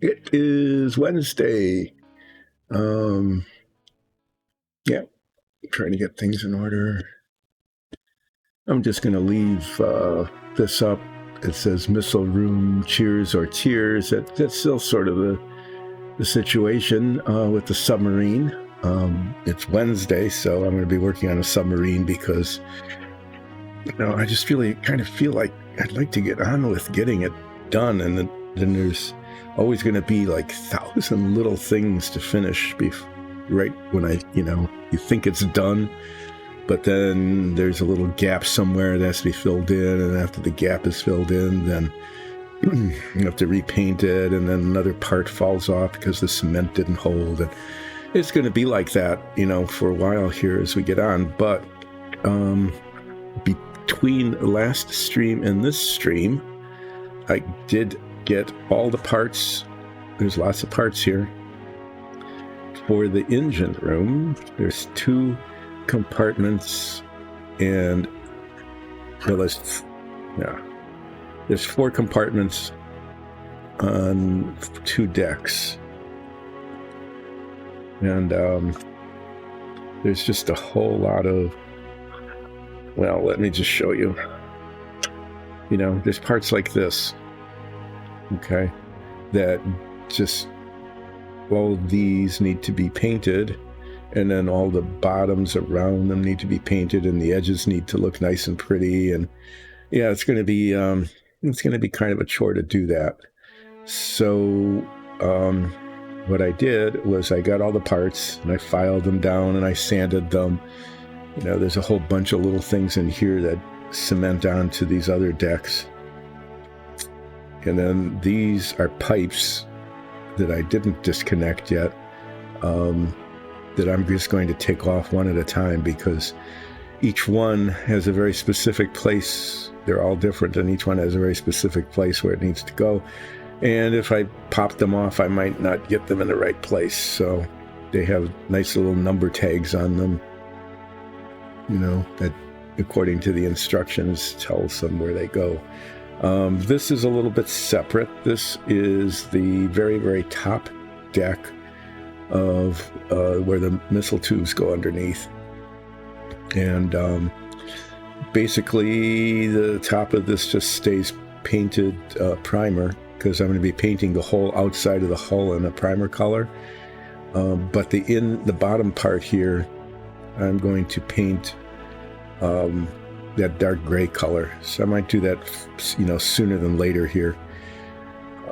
It is Wednesday. Yeah, trying to get things in order. I'm just going to leave this up. It says missile room cheers or tears. That's still sort of the situation with the submarine. It's Wednesday, so I'm going to be working on a submarine because, I just kind of feel like I'd like to get on with getting it done, and then there's always going to be like 1,000 little things to finish right when you think it's done, but then there's a little gap somewhere that has to be filled in, and after the gap is filled in, then you have to repaint it, and then another part falls off because the cement didn't hold, and it's going to be like that, for a while here as we get on. But between the last stream and this stream, I did get all the parts. There's lots of parts here. For the engine room, there's 2 compartments, and there's 4 compartments on 2 decks. And there's just a whole lot of, let me just show you. There's parts like this, okay, that just, all these need to be painted, and then all the bottoms around them need to be painted, and the edges need to look nice and pretty, and it's going to be kind of a chore to do that. So what I did was I got all the parts and I filed them down and I sanded them. There's a whole bunch of little things in here that cement onto these other decks, and then these are pipes that I didn't disconnect yet, that I'm just going to take off one at a time, because each one has a very specific place. They're all different, and each one has a very specific place where it needs to go. And if I pop them off, I might not get them in the right place. So they have nice little number tags on them, that according to the instructions tells them where they go. This is a little bit separate. This is the very, very top deck of where the missile tubes go underneath. And basically the top of this just stays painted primer, because I'm going to be painting the whole outside of the hull in a primer color. But the bottom part here, I'm going to paint that dark gray color. So I might do that, sooner than later here,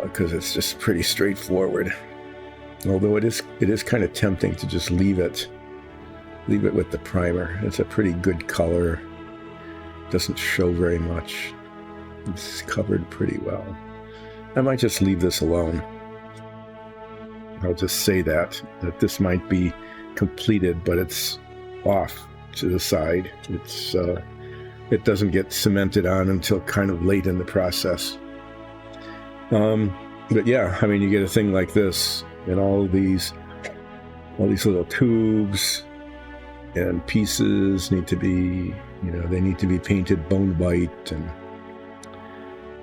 because it's just pretty straightforward. Although it is kind of tempting to just leave it with the primer. It's a pretty good color. Doesn't show very much. It's covered pretty well. I might just leave this alone. I'll just say that this might be completed, but it's off to the side. It doesn't get cemented on until kind of late in the process. But yeah, you get a thing like this, and all these little tubes and pieces need to be, they need to be painted bone white, and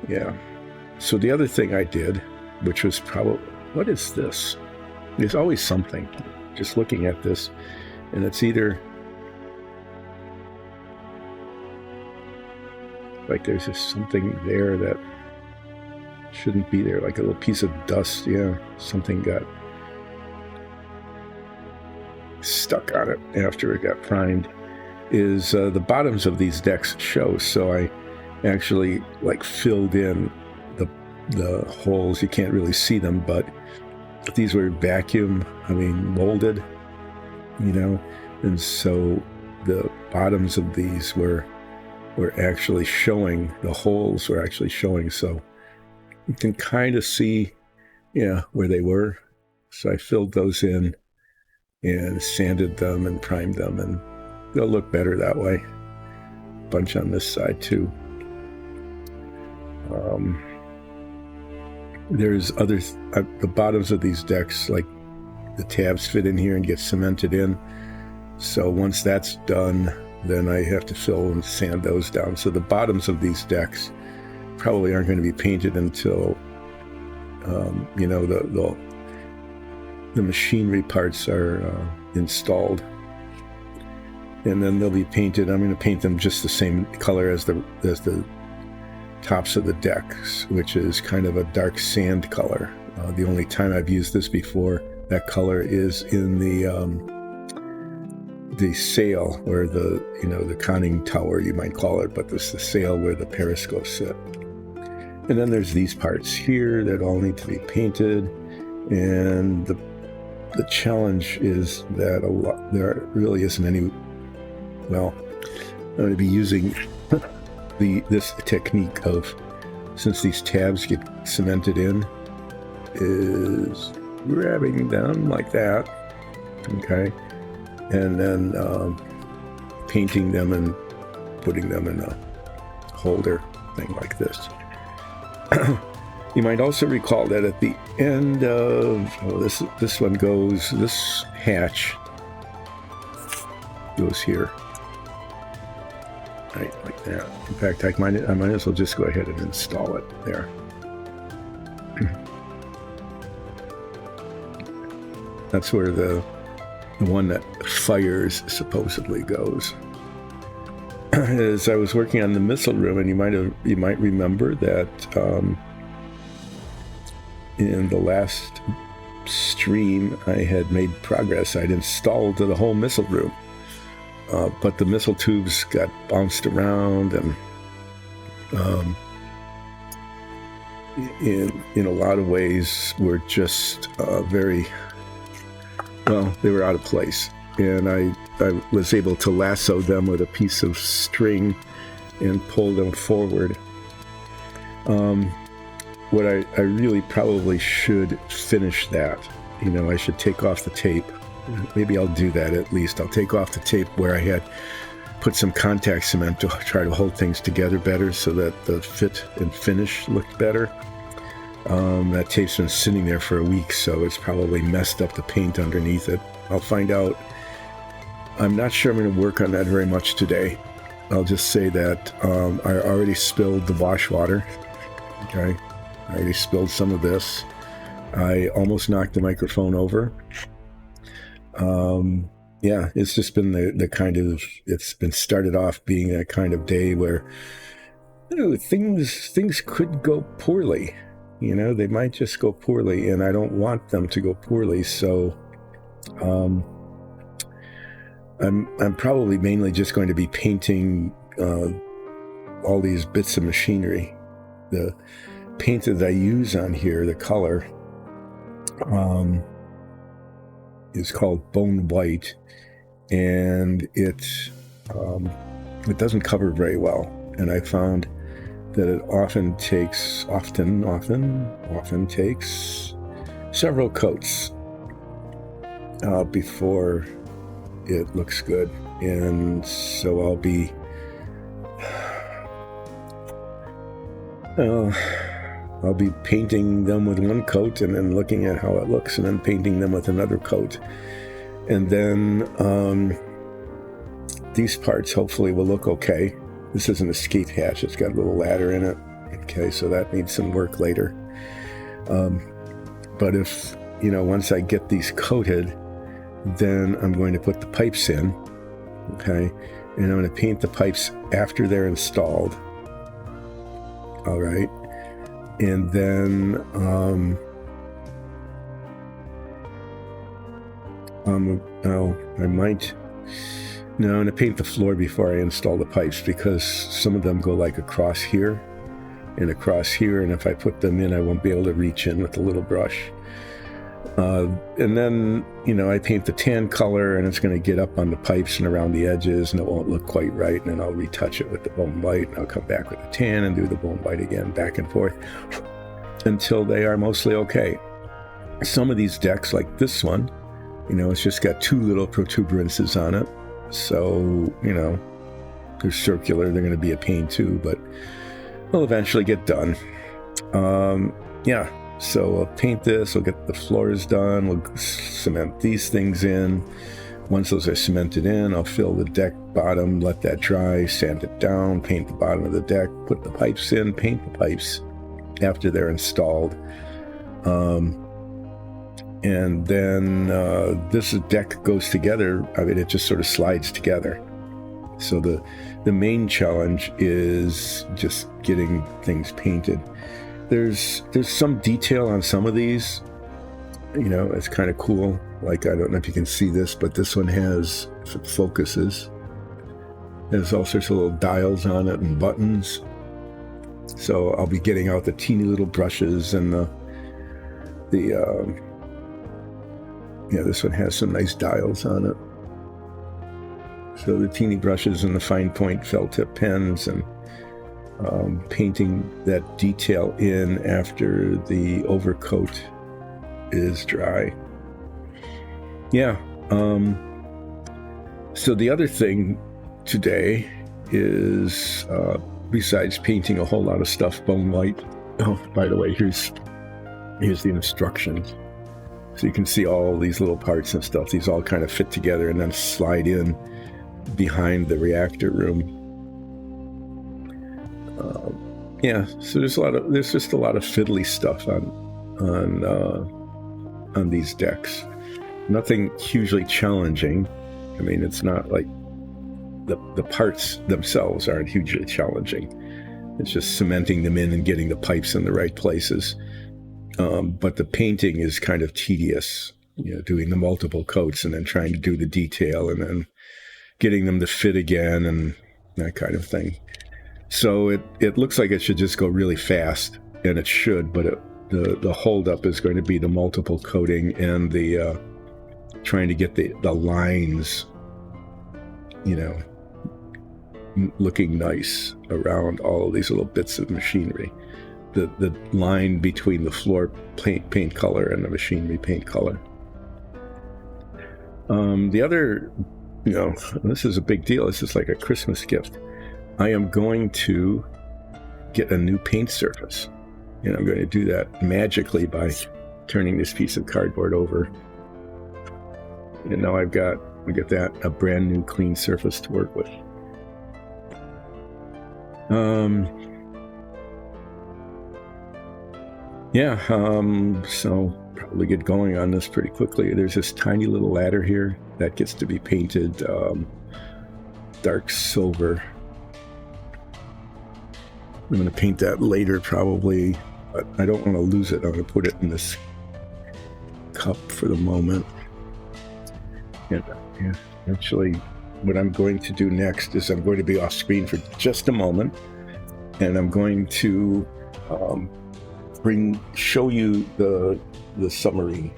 yeah. So the other thing I did, which was probably, what is this? There's always something, just looking at this, and it's either like there's just something there that shouldn't be there, like a little piece of dust. Yeah, something got stuck on it after it got primed. Is the bottoms of these decks show, so I actually filled in the holes. You can't really see them, but these were molded, and so the bottoms of these were actually showing. The holes were actually showing, so you can kind of see, where they were. So I filled those in and sanded them and primed them, and they'll look better that way. Bunch on this side too. There's other, the bottoms of these decks, like the tabs fit in here and get cemented in. So once that's done, then I have to fill and sand those down. So the bottoms of these decks probably aren't going to be painted until you know, the machinery parts are installed, and then they'll be painted. I'm going to paint them just the same color as the tops of the decks, which is kind of a dark sand color. The only time I've used this before, that color, is in the sail, or the, you know, the conning tower, you might call it, but this is the sail where the periscopes sit. And then there's these parts here that all need to be painted, and the challenge is that there really isn't any. Well, I'm going to be using this technique of, since these tabs get cemented in, is grabbing them like that, okay, and then painting them and putting them in a holder thing like this. You might also recall that at the end of this one goes, this hatch goes here, right, like that. In fact, I might as well just go ahead and install it there. That's where the one that fires supposedly goes. As I was working on the missile room, and you might remember that in the last stream I had made progress. I'd installed the whole missile room, but the missile tubes got bounced around, and in a lot of ways were just very well, they were out of place. And I was able to lasso them with a piece of string and pull them forward. What I really probably should finish that. You know, I should take off the tape. Maybe I'll do that at least. I'll take off the tape where I had put some contact cement to try to hold things together better so that the fit and finish looked better. That tape's been sitting there for a week, so it's probably messed up the paint underneath it. I'll find out. I'm not sure I'm going to work on that very much today. I'll just say that I already spilled the wash water. Okay, I already spilled some of this. I almost knocked the microphone over. Yeah, it's just been the kind of, it's been started off being that kind of day where, you know, things could go poorly. You know, they might just go poorly, and I don't want them to go poorly. So, I'm probably mainly just going to be painting all these bits of machinery. The paint that I use on here, the color, is called Bone White, and it doesn't cover very well. And I found that it often takes several coats before it looks good. And so I'll be painting them with one coat and then looking at how it looks and then painting them with another coat. And then these parts hopefully will look okay. This is an escape hatch. It's got a little ladder in it. Okay, so that needs some work later. But if, you know, once I get these coated, then I'm going to put the pipes in. Okay, and I'm going to paint the pipes after they're installed. All right. And then I'm going to paint the floor before I install the pipes, because some of them go like across here, and if I put them in, I won't be able to reach in with the little brush. And then, you know, I paint the tan color, and it's going to get up on the pipes and around the edges, and it won't look quite right, and then I'll retouch it with the bone white, and I'll come back with the tan and do the bone white again, back and forth, until they are mostly okay. Some of these decks, like this one, you know, it's just got two little protuberances on it. So, you know, they're circular. They're going to be a pain too, but we'll eventually get done. Yeah, so I'll paint this. We'll get the floors done. We'll cement these things in. Once those are cemented in, I'll fill the deck bottom, let that dry, sand it down, paint the bottom of the deck, put the pipes in, paint the pipes after they're installed. And then this deck goes together. I mean, it just sort of slides together. So the main challenge is just getting things painted. There's some detail on some of these. You know, it's kind of cool. Like, I don't know if you can see this, but this one has, if it focuses, there's all sorts of little dials on it and buttons. So I'll be getting out the teeny little brushes and this one has some nice dials on it. So the teeny brushes and the fine point felt tip pens, and painting that detail in after the overcoat is dry. Yeah. So the other thing today is, besides painting a whole lot of stuff bone white. Oh, by the way, here's the instructions. So you can see all these little parts and stuff. These all kind of fit together and then slide in behind the reactor room. So there's just a lot of fiddly stuff on these decks. Nothing hugely challenging. I mean, it's not like the parts themselves aren't hugely challenging. It's just cementing them in and getting the pipes in the right places. But the painting is kind of tedious, you know, doing the multiple coats and then trying to do the detail and then getting them to fit again and that kind of thing. So it looks like it should just go really fast, and it should, but the holdup is going to be the multiple coating and the trying to get the lines, you know, looking nice around all of these little bits of machinery. The line between the floor paint color and the machinery paint color. The other, you know, this is a big deal. This is like a Christmas gift. I am going to get a new paint surface, and I'm going to do that magically by turning this piece of cardboard over. And now I've got a brand new clean surface to work with. So probably get going on this pretty quickly. There's this tiny little ladder here that gets to be painted dark silver. I'm going to paint that later probably, but I don't want to lose it. I'm going to put it in this cup for the moment. And actually, what I'm going to do next is I'm going to be off screen for just a moment, and I'm going to show you the submarine.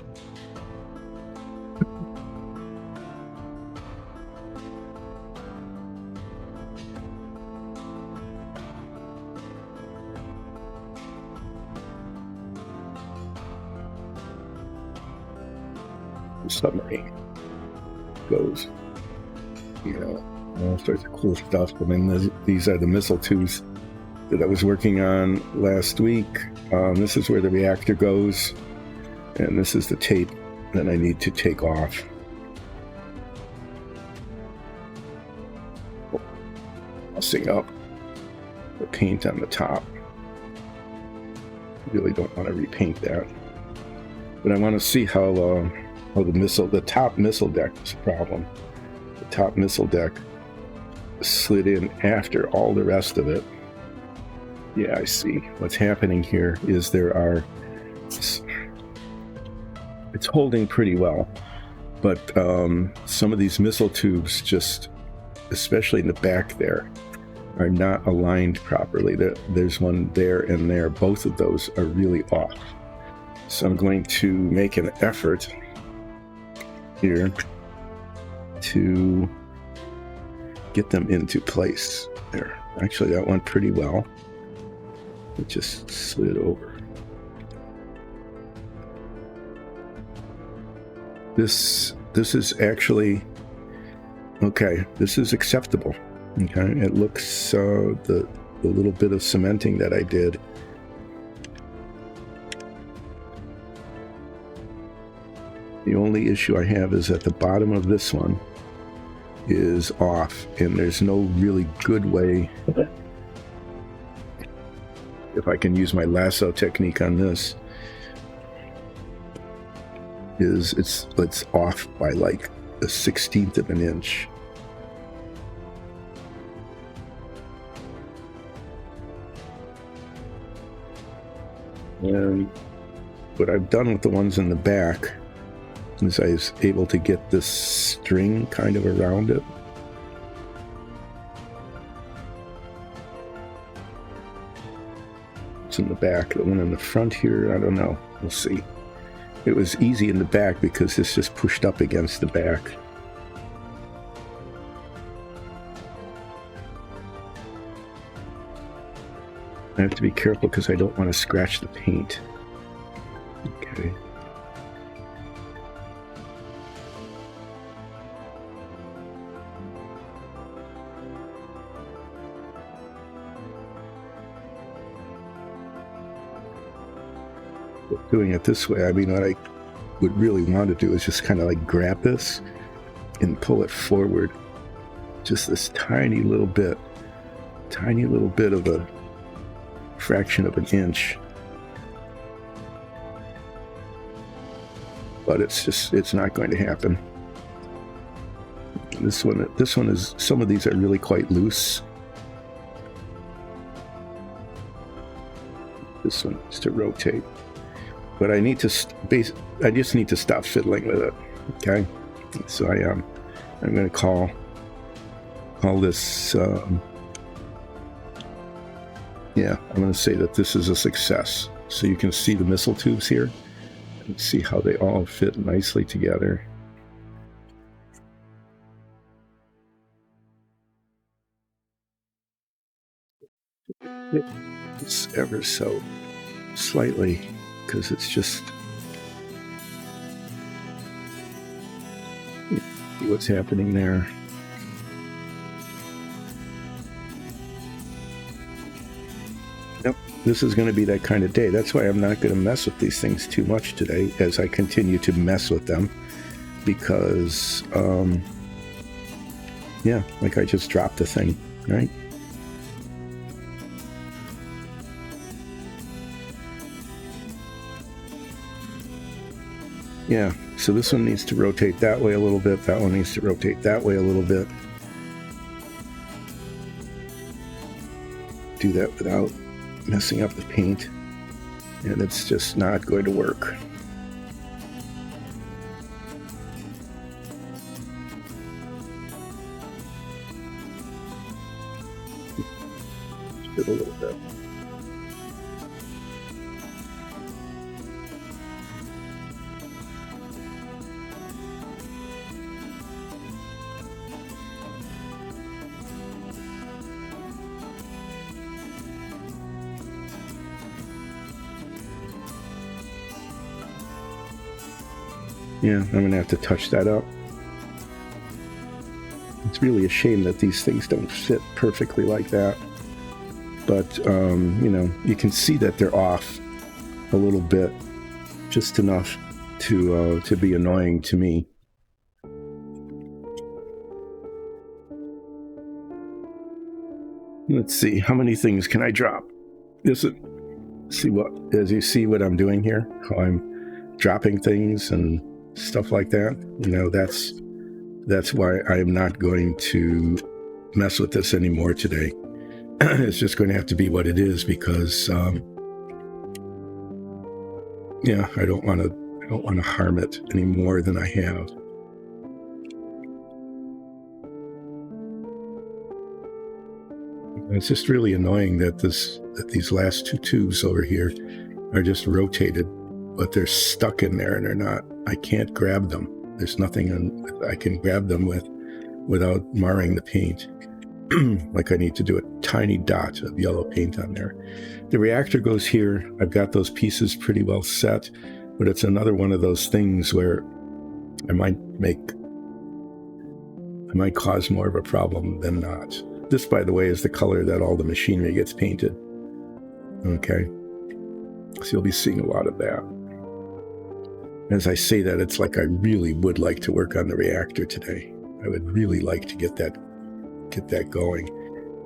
The submarine goes, you know, all sorts of cool stuff. I mean, these are the missile tubes that I was working on last week. This is where the reactor goes, and this is the tape that I need to take off. Messing up the paint on the top. Really don't want to repaint that, but I want to see how the top missile deck was a problem. The top missile deck slid in after all the rest of it. Yeah, I see. What's happening here is it's holding pretty well, but some of these missile tubes, just especially in the back there, are not aligned properly. There's one there and there. Both of those are really off. So I'm going to make an effort here to get them into place. There. Actually, that went pretty well. It just slid over. This is actually okay. This is acceptable. Okay, it looks the little bit of cementing that I did. The only issue I have is that the bottom of this one is off, and there's no really good way. If I can use my lasso technique on this, is it's off by like a 1/16 of an inch. And what I've done with the ones in the back is I was able to get this string kind of around it. It's in the back. The one in the front here, I don't know. We'll see. It was easy in the back because this just pushed up against the back. I have to be careful because I don't want to scratch the paint. Okay. Doing it this way, I mean, what I would really want to do is just kind of like grab this and pull it forward just this tiny little bit of a fraction of an inch. But it's not going to happen. This one is, some of these are really quite loose. This one is to rotate. But I need to I just need to stop fiddling with it. Okay, so I'm going to call this. Yeah, I'm going to say that this is a success. So you can see the missile tubes here, and see how they all fit nicely together. It's ever so slightly, because it's just see what's happening there. Yep, this is going to be that kind of day. That's why I'm not going to mess with these things too much today as I continue to mess with them, because yeah, like I just dropped the thing, right? Yeah, so this one needs to rotate that way a little bit. That one needs to rotate that way a little bit. Do that without messing up the paint, and it's just not going to work. Just a little bit. Yeah, I'm going to have to touch that up. It's really a shame that these things don't fit perfectly like that. But, you know, you can see that they're off a little bit, just enough to be annoying to me. Let's see, how many things can I drop? As you see what I'm doing here, how I'm dropping things and stuff like that. You know, that's why I am not going to mess with this anymore today. It's just going to have to be what it is, because yeah, I don't want to harm it any more than I have. It's just really annoying that these last two tubes over here are just rotated, but they're stuck in there and they're not. I can't grab them. There's nothing I can grab them with without marring the paint. Like I need to do a tiny dot of yellow paint on there. The reactor goes here. I've got those pieces pretty well set, but it's another one of those things where I might cause more of a problem than not. This, by the way, is the color that all the machinery gets painted. Okay, so you'll be seeing a lot of that. As I say that, it's like I really would like to work on the reactor today. I would really like to get that going,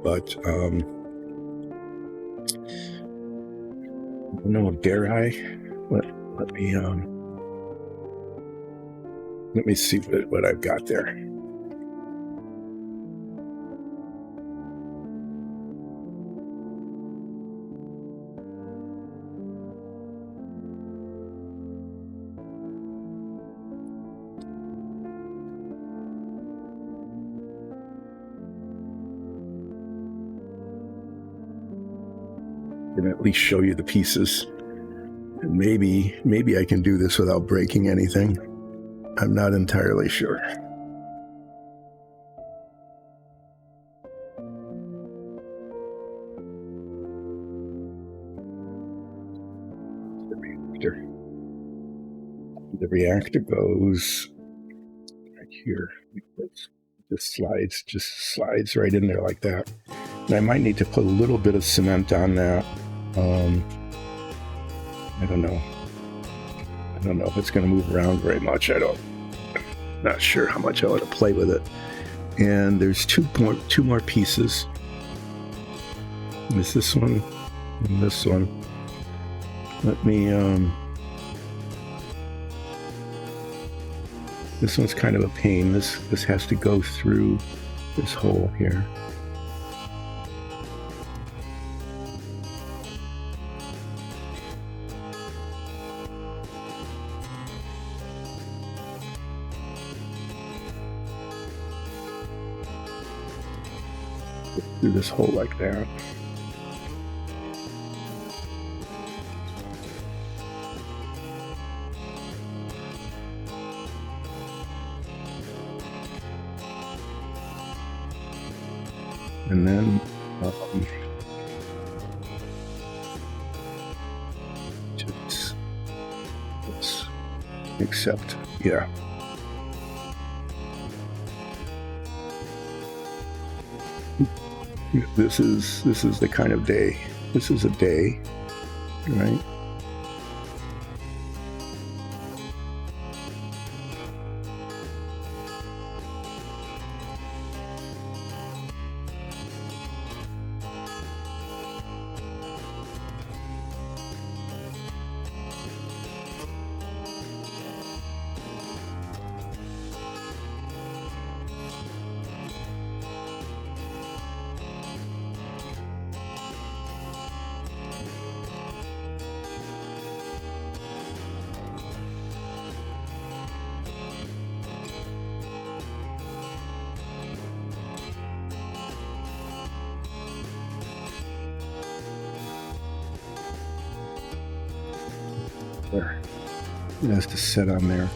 but no, dare I? Let me Let me see what I've got there. And at least show you the pieces. And maybe I can do this without breaking anything. I'm not entirely sure. The reactor goes right here. Just slides right in there like that. And I might need to put a little bit of cement on that. I don't know if it's going to move around very much. Not sure how much I want to play with it. And there's two more pieces. There's this one and this one. Let me this one's kind of a pain. This has to go through this hole here. Through this hole like that. And then except, yeah. This is the kind of day. This is a day, right? There. It has to sit on there.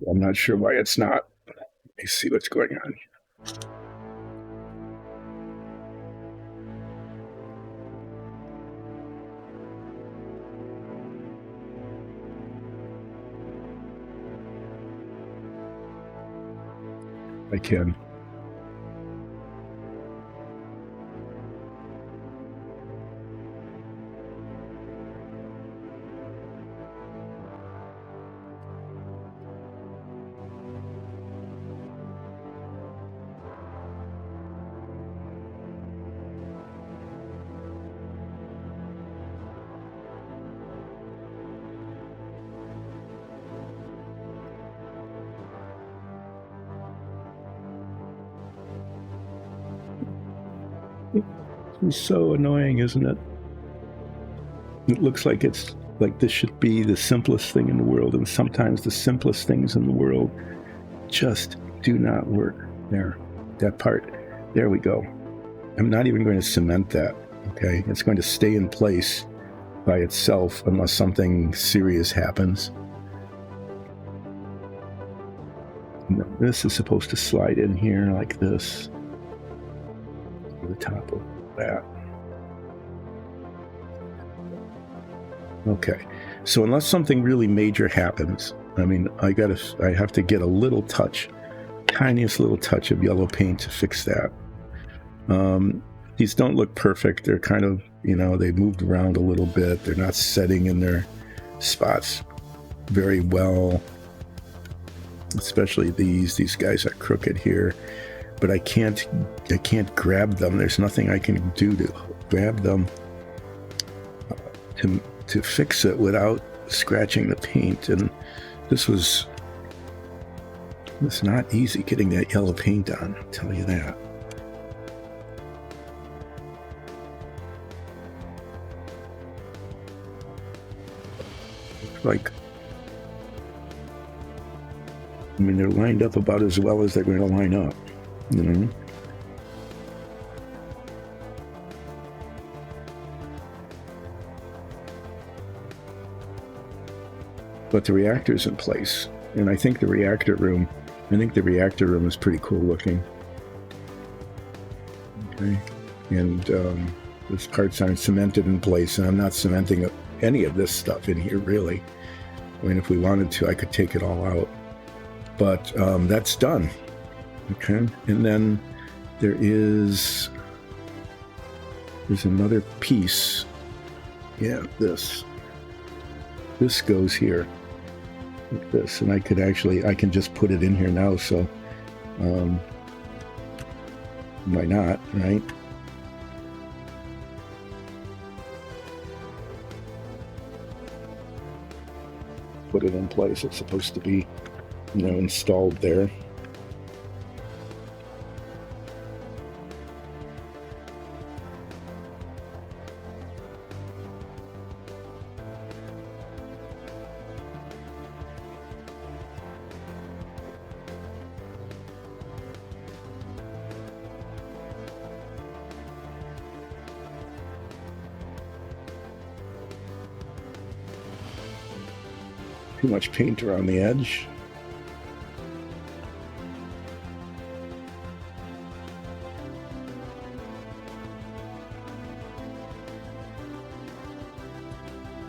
I'm not sure why it's not. Let me see what's going on here. I can. It's so annoying, isn't it? It looks like it's like this should be the simplest thing in the world, and sometimes the simplest things in the world just do not work. There, that part, there we go. I'm not even going to cement that, okay? It's going to stay in place by itself unless something serious happens. No, this is supposed to slide in here like this, to the top of that. Okay, so unless something really major happens, I mean, I have to get a little touch, tiniest little touch of yellow paint to fix that. These don't look perfect. They're kind of, they moved around a little bit. They're not setting in their spots very well, especially these guys are crooked here, but I can't grab them. There's nothing I can do to grab them to fix it without scratching the paint, and this was not easy getting that yellow paint on, I'll tell you that. Like, I mean, they're lined up about as well as they're going to line up, you know? But the reactor's in place, and I think the reactor room is pretty cool looking. Okay, and this part's aren't cemented in place, and I'm not cementing any of this stuff in here, really. I mean, if we wanted to, I could take it all out. But that's done. Okay, and then there's another piece. Yeah, this goes here, like this, and I can just put it in here now, so why not, right? Put it in place. It's supposed to be, you know, installed there. Too much paint around the edge.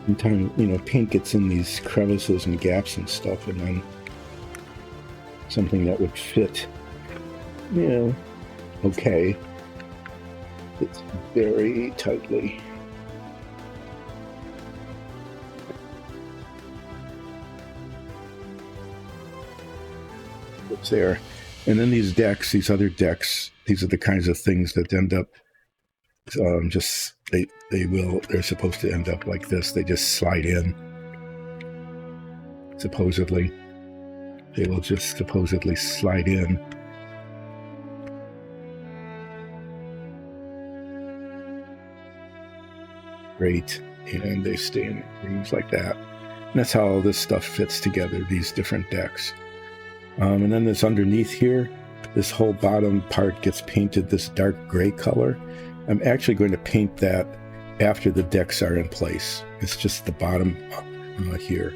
Sometimes, you know, paint gets in these crevices and gaps and stuff, and then something that would fit, you know, okay, it's very tightly. It's there. And then these other decks, these are the kinds of things that end up they're supposed to end up like this. They just slide in. Supposedly. They will just supposedly slide in. Great. And they stay in rooms like that. And that's how all this stuff fits together, these different decks. And then this underneath here, this whole bottom part gets painted this dark gray color. I'm actually going to paint that after the decks are in place. It's just the bottom here.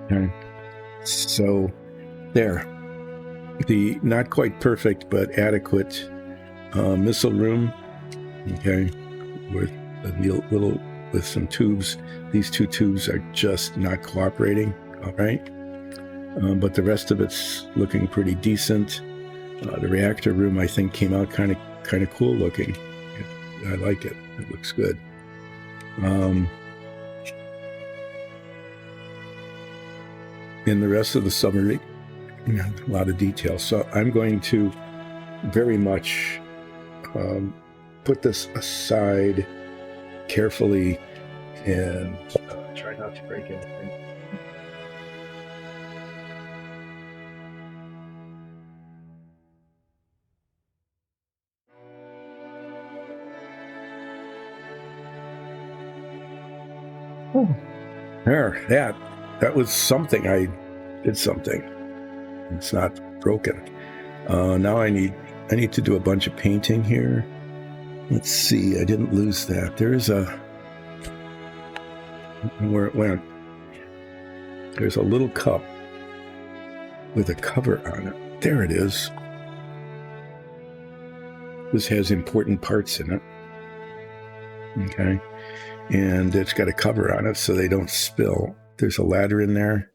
Okay. So there. The not quite perfect but adequate missile room. Okay. With some tubes. These two tubes are just not cooperating. All right, but the rest of it's looking pretty decent. The reactor room, I think, came out kind of cool looking. I like it. It looks good. In the rest of the submarine, a lot of detail. So I'm going to very much put this aside carefully and try not to break anything. There, that was something. I did something. It's not broken. Now I need to do a bunch of painting here. Let's see. I didn't lose that. There is where it went. There's a little cup with a cover on it. There it is. This has important parts in it. Okay. And it's got a cover on it so they don't spill. There's a ladder in there,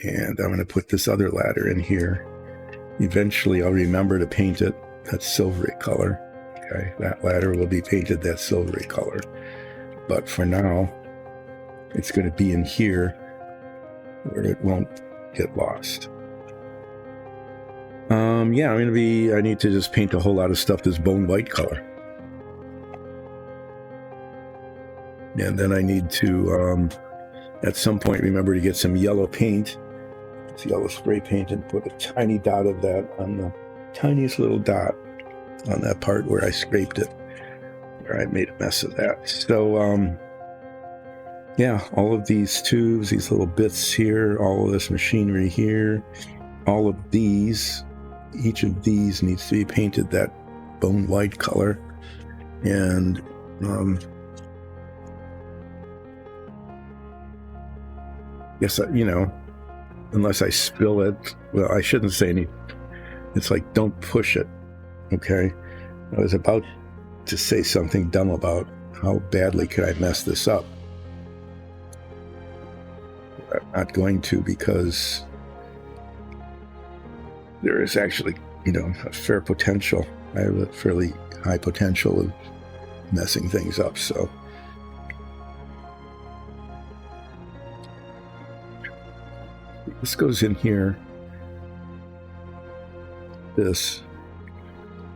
and I'm going to put this other ladder in here. Eventually I'll remember to paint it that silvery color. Okay, that ladder will be painted that silvery color, but for now it's going to be in here where it won't get lost. Yeah, I need to just paint a whole lot of stuff this bone white color. And then I need to, at some point, remember to get some yellow paint. It's yellow spray paint, and put a tiny dot of that on the tiniest little dot on that part where I scraped it, where I made a mess of that. So, yeah, all of these tubes, these little bits here, all of this machinery here, all of these, each of these needs to be painted that bone white color. And guess, unless I spill it, well, I shouldn't say any. It's like, don't push it, okay? I was about to say something dumb about how badly could I mess this up. I'm not going to, because there is actually, a fair potential. I have a fairly high potential of messing things up, so. This goes in here. This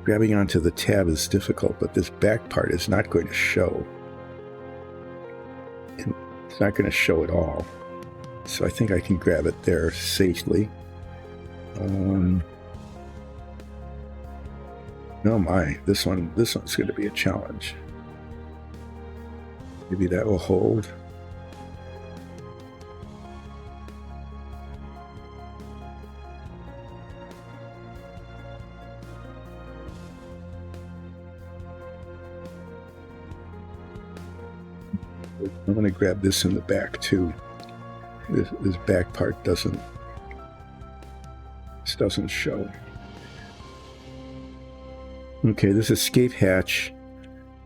grabbing onto the tab is difficult, but this back part is not going to show. It's not going to show at all. So I think I can grab it there safely. Oh my, this one's going to be a challenge. Maybe that will hold. I'm going to grab this in the back too. This back part doesn't show. Okay, this escape hatch.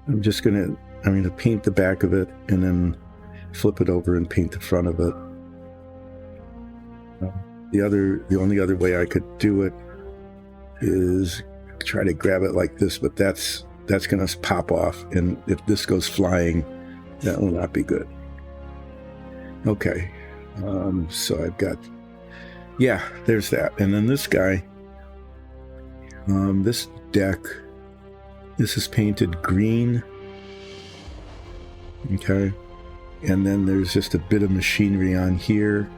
I'm going to paint the back of it and then flip it over and paint the front of it. The only other way I could do it is try to grab it like this, but that's going to pop off, and if this goes flying, that will not be good. Okay, so I've got, yeah, there's that. And then this guy, this deck, this is painted green. Okay, and then there's just a bit of machinery on here,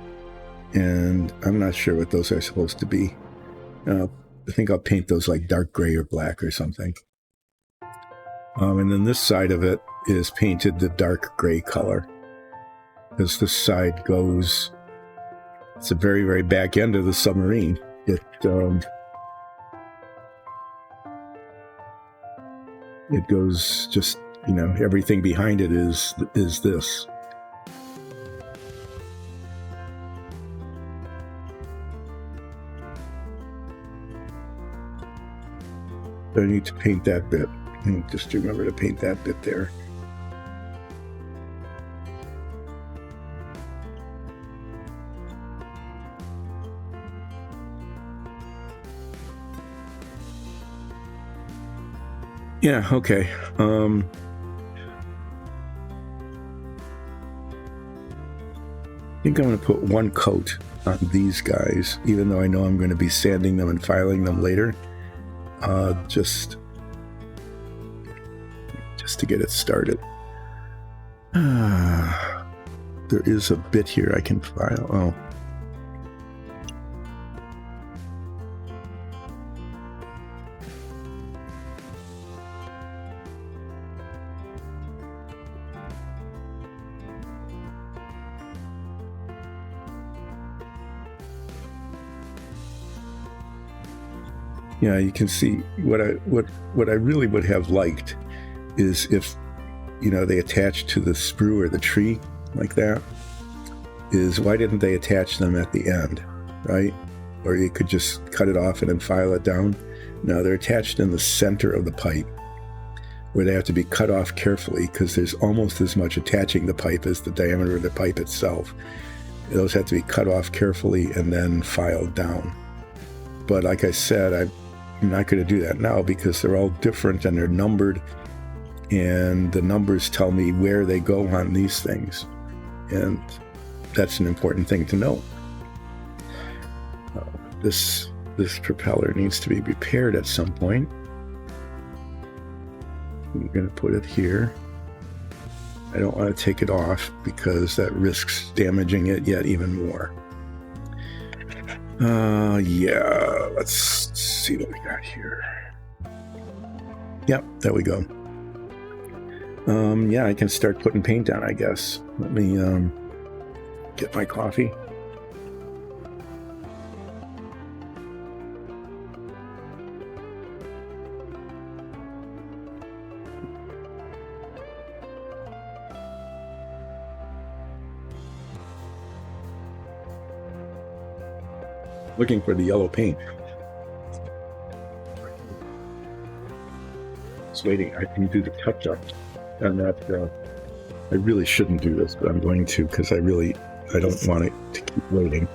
and I'm not sure what those are supposed to be. I think I'll paint those like dark gray or black or something. And then this side of it is painted the dark gray color. As this side goes, it's the very, very back end of the submarine. It goes just, everything behind it is this. I need to paint that bit. Just remember to paint that bit there. Yeah, okay. I think I'm going to put one coat on these guys, even though I know I'm going to be sanding them and filing them later. Just to get it started. There is a bit here I can file. Oh. Yeah, you can see what I really would have liked is if, they attach to the sprue or the tree like that, is why didn't they attach them at the end, right? Or you could just cut it off and then file it down. No, they're attached in the center of the pipe, where they have to be cut off carefully because there's almost as much attaching the pipe as the diameter of the pipe itself. Those have to be cut off carefully and then filed down. But like I said, I'm not going to do that now because they're all different and they're numbered, and the numbers tell me where they go on these things, and that's an important thing to know. This propeller needs to be repaired at some point. I'm going to put it here. I don't want to take it off because that risks damaging it yet even more. Yeah, let's see what we got here. Yep, there we go. Yeah, I can start putting paint down, I guess. Let me get my coffee. Looking for the yellow paint. It's waiting. I can do the touch-up on that. I really shouldn't do this, but I'm going to because I don't want it to keep waiting.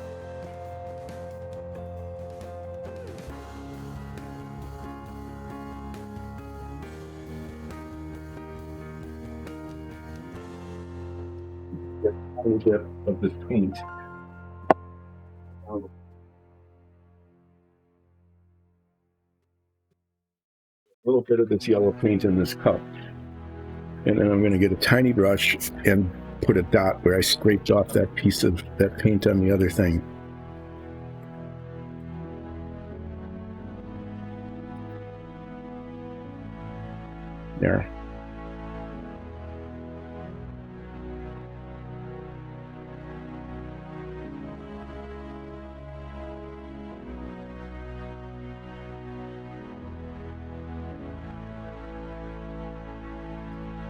Get a little bit of this paint. A little bit of this yellow paint in this cup, and then I'm going to get a tiny brush and put a dot where I scraped off that piece of that paint on the other thing. There.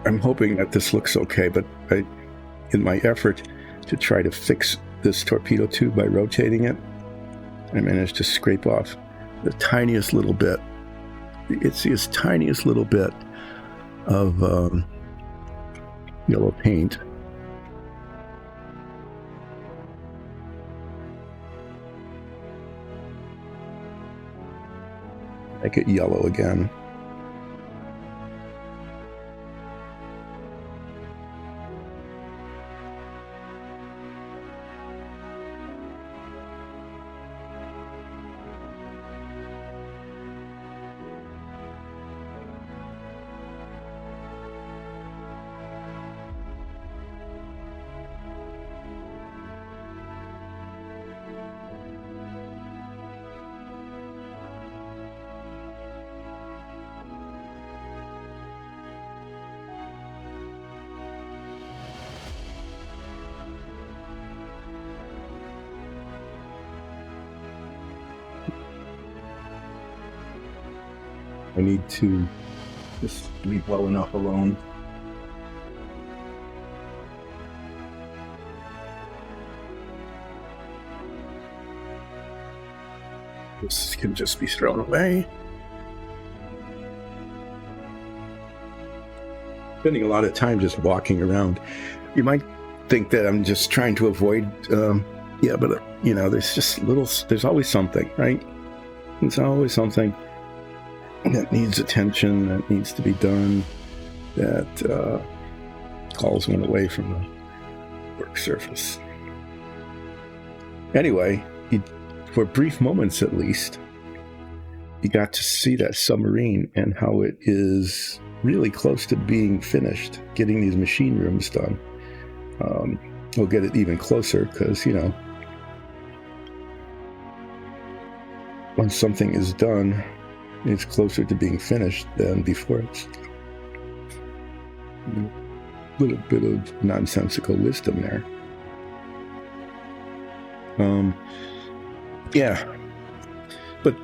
I'm hoping that this looks okay, but in my effort to try to fix this torpedo tube by rotating it, I managed to scrape off the tiniest little bit. It's the tiniest little bit of yellow paint. Make it yellow again. I need to just leave well enough alone. This can just be thrown away. Spending a lot of time just walking around. You might think that I'm just trying to avoid, yeah, but you know, there's always something, right? There's always something that needs attention, that needs to be done, that calls one away from the work surface. Anyway, for brief moments at least, you got to see that submarine and how it is really close to being finished, getting these machine rooms done. We'll get it even closer because, you know, once something is done, it's closer to being finished than before. It's a little bit of nonsensical wisdom there. Yeah, but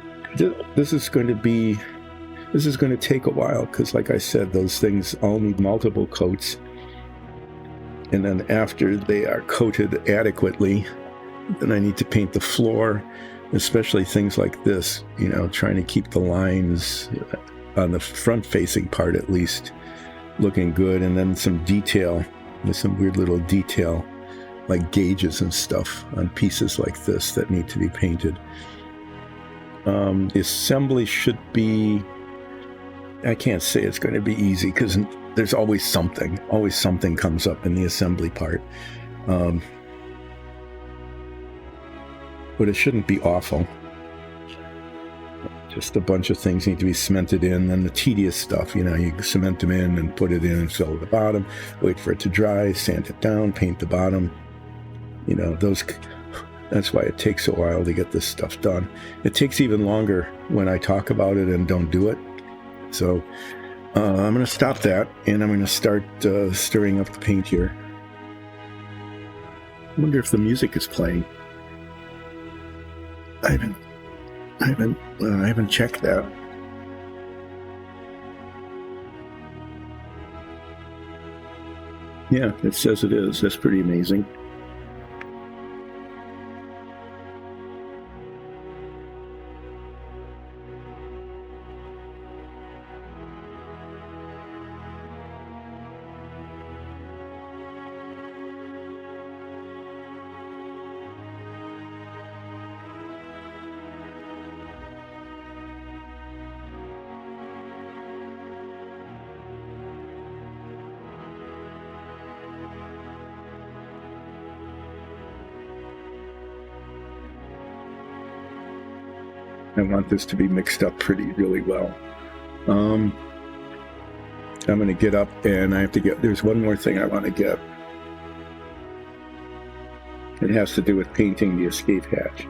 this is going to take a while because, like I said, those things all need multiple coats, and then after they are coated adequately, then I need to paint the floor, especially things like this, you know, trying to keep the lines on the front-facing part at least looking good, and then some detail. There's some weird little detail like gauges and stuff on pieces like this that need to be painted. The assembly should be, I can't say it's going to be easy because there's always something comes up in the assembly part. But it shouldn't be awful. just a bunch of things need to be cemented in. Then the tedious stuff, you know, you cement them in and put it in and fill the bottom, wait for it to dry, sand it down, paint the bottom. You know, that's why it takes a while to get this stuff done. It takes even longer when I talk about it and don't do it. So I'm going to stop that, and I'm going to start stirring up the paint here. I wonder if the music is playing. I haven't checked that. Yeah, it says it is. That's pretty amazing. I want this to be mixed up really well. I'm going to get up, and I have to get, there's one more thing I want to get. It has to do with painting the escape hatch.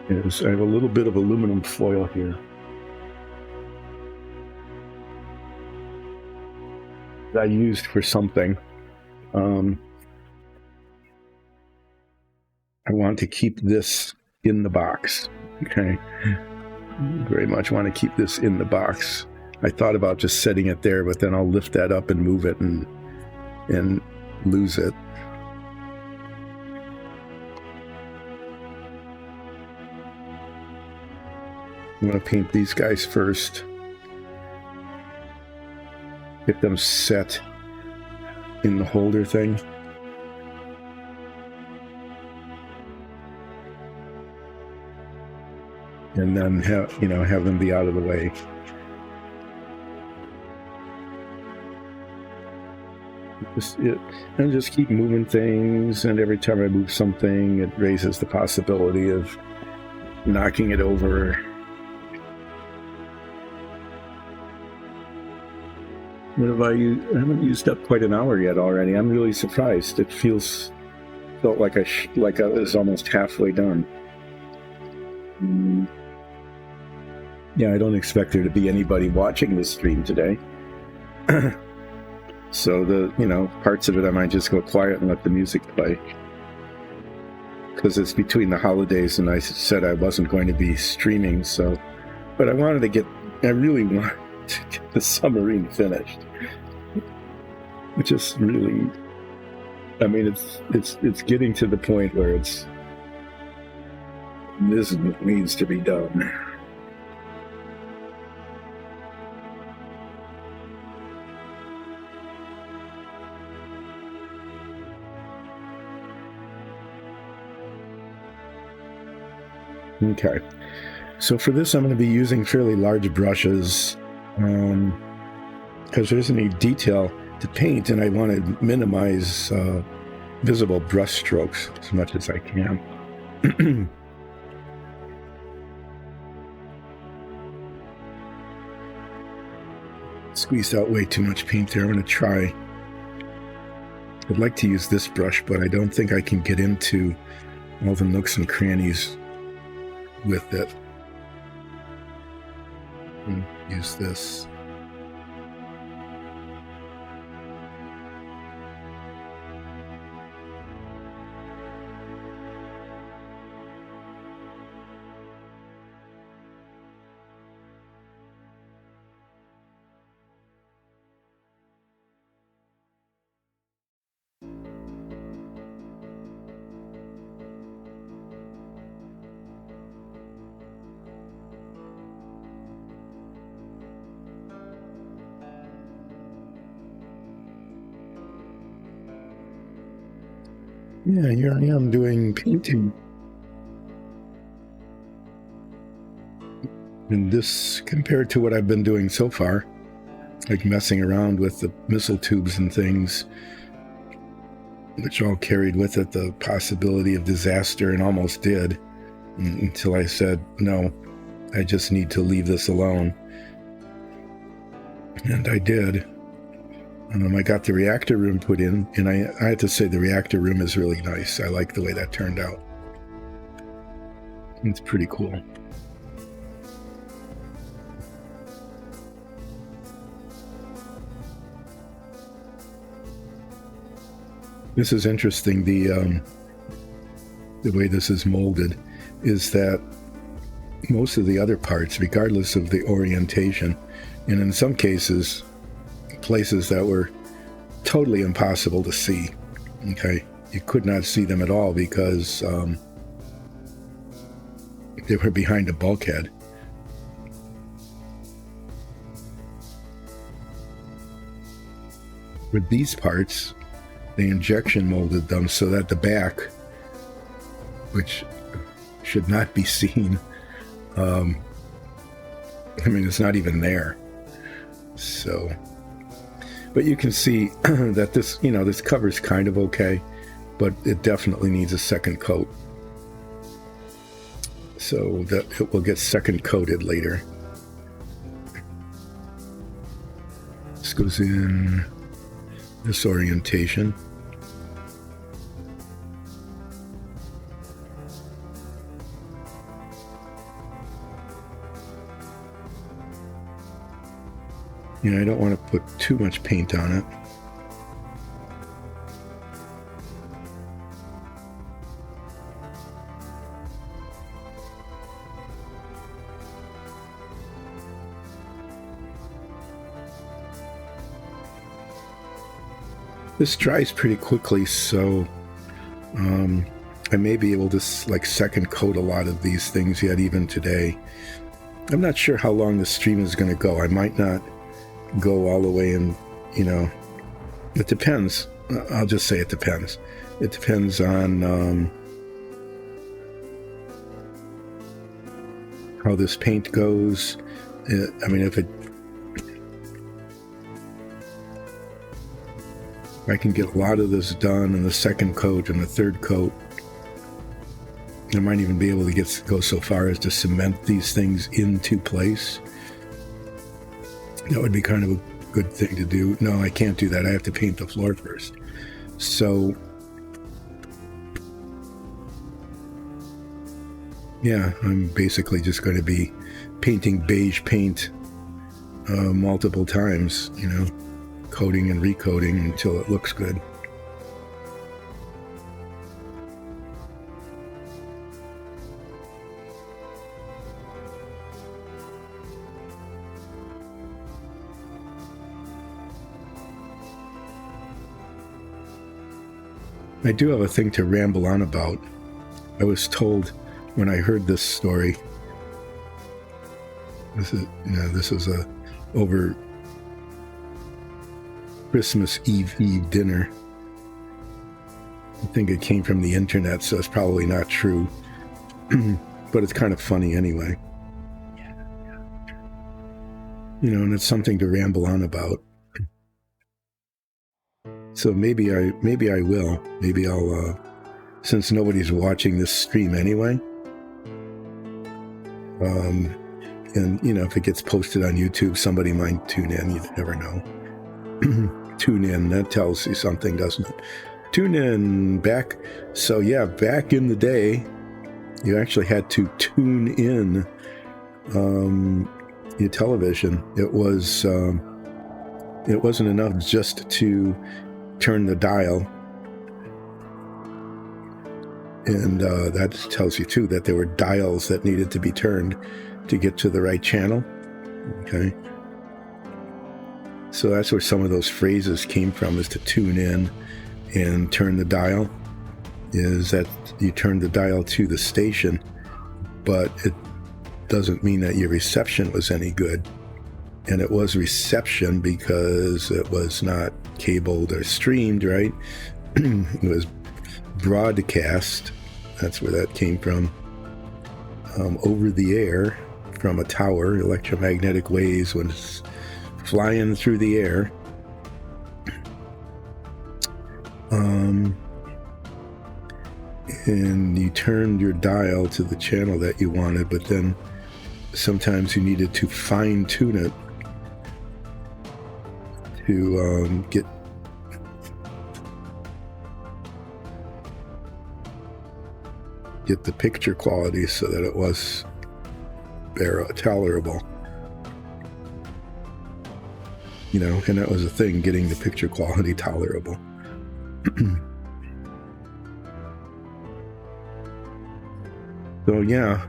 I have a little bit of aluminum foil here. I used for something. I want to keep this in the box. Okay. Very much want to keep this in the box. I thought about just setting it there, but then I'll lift that up and move it and lose it. I'm going to paint these guys first. Get them set in the holder thing. And then have them be out of the way. And just keep moving things, and every time I move something, it raises the possibility of knocking it over. What have I used? I haven't used up quite an hour yet already. I'm really surprised. It felt like I was almost halfway done. Yeah, I don't expect there to be anybody watching this stream today. So parts of it I might just go quiet and let the music play. Because it's between the holidays, and I said I wasn't going to be streaming, but I really want to get the submarine finished. Which is really, it's getting to the point where this needs to be done. Okay, so for this I'm going to be using fairly large brushes because there isn't any detail to paint, and I want to minimize visible brush strokes as much as I can. Squeezed out way too much paint there. I'm going to try. I'd like to use this brush, but I don't think I can get into all the nooks and crannies with it. Use this. Yeah, here I am doing painting. And this, compared to what I've been doing so far, like messing around with the missile tubes and things, which all carried with it the possibility of disaster, and almost did, until I said, no, I just need to leave this alone. And I did. I got the reactor room put in, and I have to say the reactor room is really nice. I like the way that turned out. It's pretty cool. This is interesting. The way this is molded is that most of the other parts, regardless of the orientation, and in some cases, places that were totally impossible to see, okay? You could not see them at all because they were behind a bulkhead. With these parts, they injection molded them so that the back, which should not be seen, it's not even there. So, but you can see that this, this cover's kind of okay, but it definitely needs a second coat. So that it will get second coated later. This goes in this orientation. I don't want to put too much paint on it. This dries pretty quickly, so I may be able to second coat a lot of these things yet even today. I'm not sure how long the stream is going to go. I might not go all the way, and it depends. I'll just say it depends. It depends on how this paint goes. If I can get a lot of this done in the second coat and the third coat, I might even be able to go so far as to cement these things into place. That would be kind of a good thing to do. No, I can't do that. I have to paint the floor first. So, yeah, I'm basically just going to be painting beige paint multiple times, coating and recoating until it looks good. I do have a thing to ramble on about. I was told when I heard this story, this was over Christmas Eve dinner. I think it came from the internet, so it's probably not true. But it's kind of funny anyway. And it's something to ramble on about. So maybe I will. Maybe I'll, since nobody's watching this stream anyway. And if it gets posted on YouTube, somebody might tune in. You never know. Tune in. That tells you something, doesn't it? Tune in back. So yeah, back in the day, you actually had to tune in your television. It wasn't enough just to turn the dial, and that tells you too that there were dials that needed to be turned to get to the right channel. Okay, so that's where some of those phrases came from, is to tune in and turn the dial, is that you turn the dial to the station, but it doesn't mean that your reception was any good. And it was reception because it was not cabled or streamed, right? It was broadcast. That's where that came from. Over the air from a tower. Electromagnetic waves was flying through the air. And you turned your dial to the channel that you wanted, but then sometimes you needed to fine-tune it to get the picture quality so that it was tolerable. You know, and that was the thing, getting the picture quality tolerable. So yeah,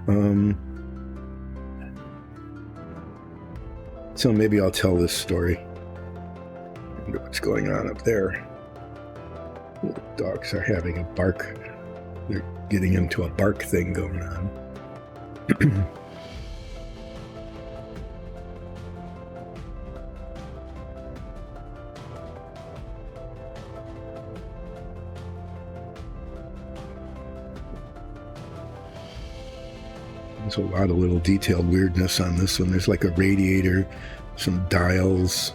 so maybe I'll tell this story. I wonder what's going on up there. The dogs are having a bark. They're getting into a bark thing going on. There's a lot of little detailed weirdness on this one. There's like a radiator, some dials.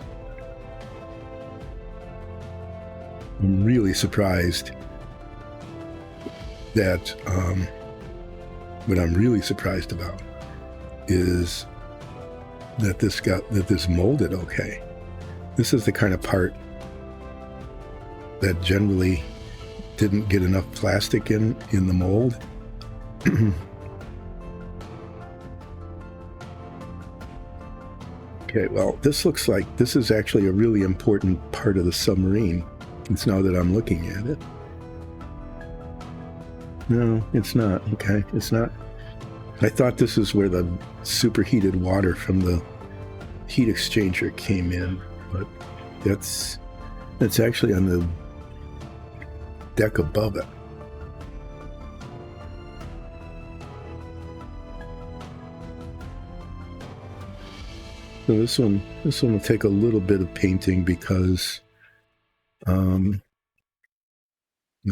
I'm really surprised that what I'm really surprised about is that this molded okay. This is the kind of part that generally didn't get enough plastic in the mold. Okay, well, this looks like this is actually a really important part of the submarine. It's now that I'm looking at it. No, it's not. Okay, it's not. I thought this is where the superheated water from the heat exchanger came in, but that's actually on the deck above it. So this one will take a little bit of painting because there's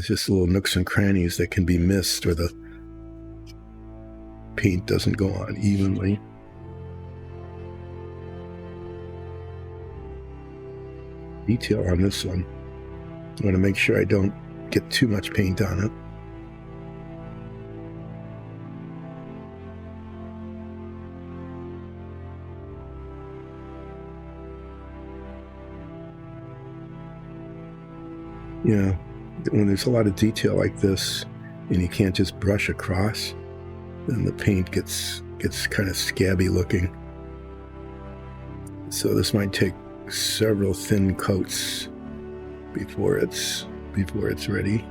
just little nooks and crannies that can be missed, or the paint doesn't go on evenly. Detail on this one. I want to make sure I don't get too much paint on it. Yeah, when there's a lot of detail like this and you can't just brush across, then the paint gets kind of scabby looking. So this might take several thin coats before it's ready.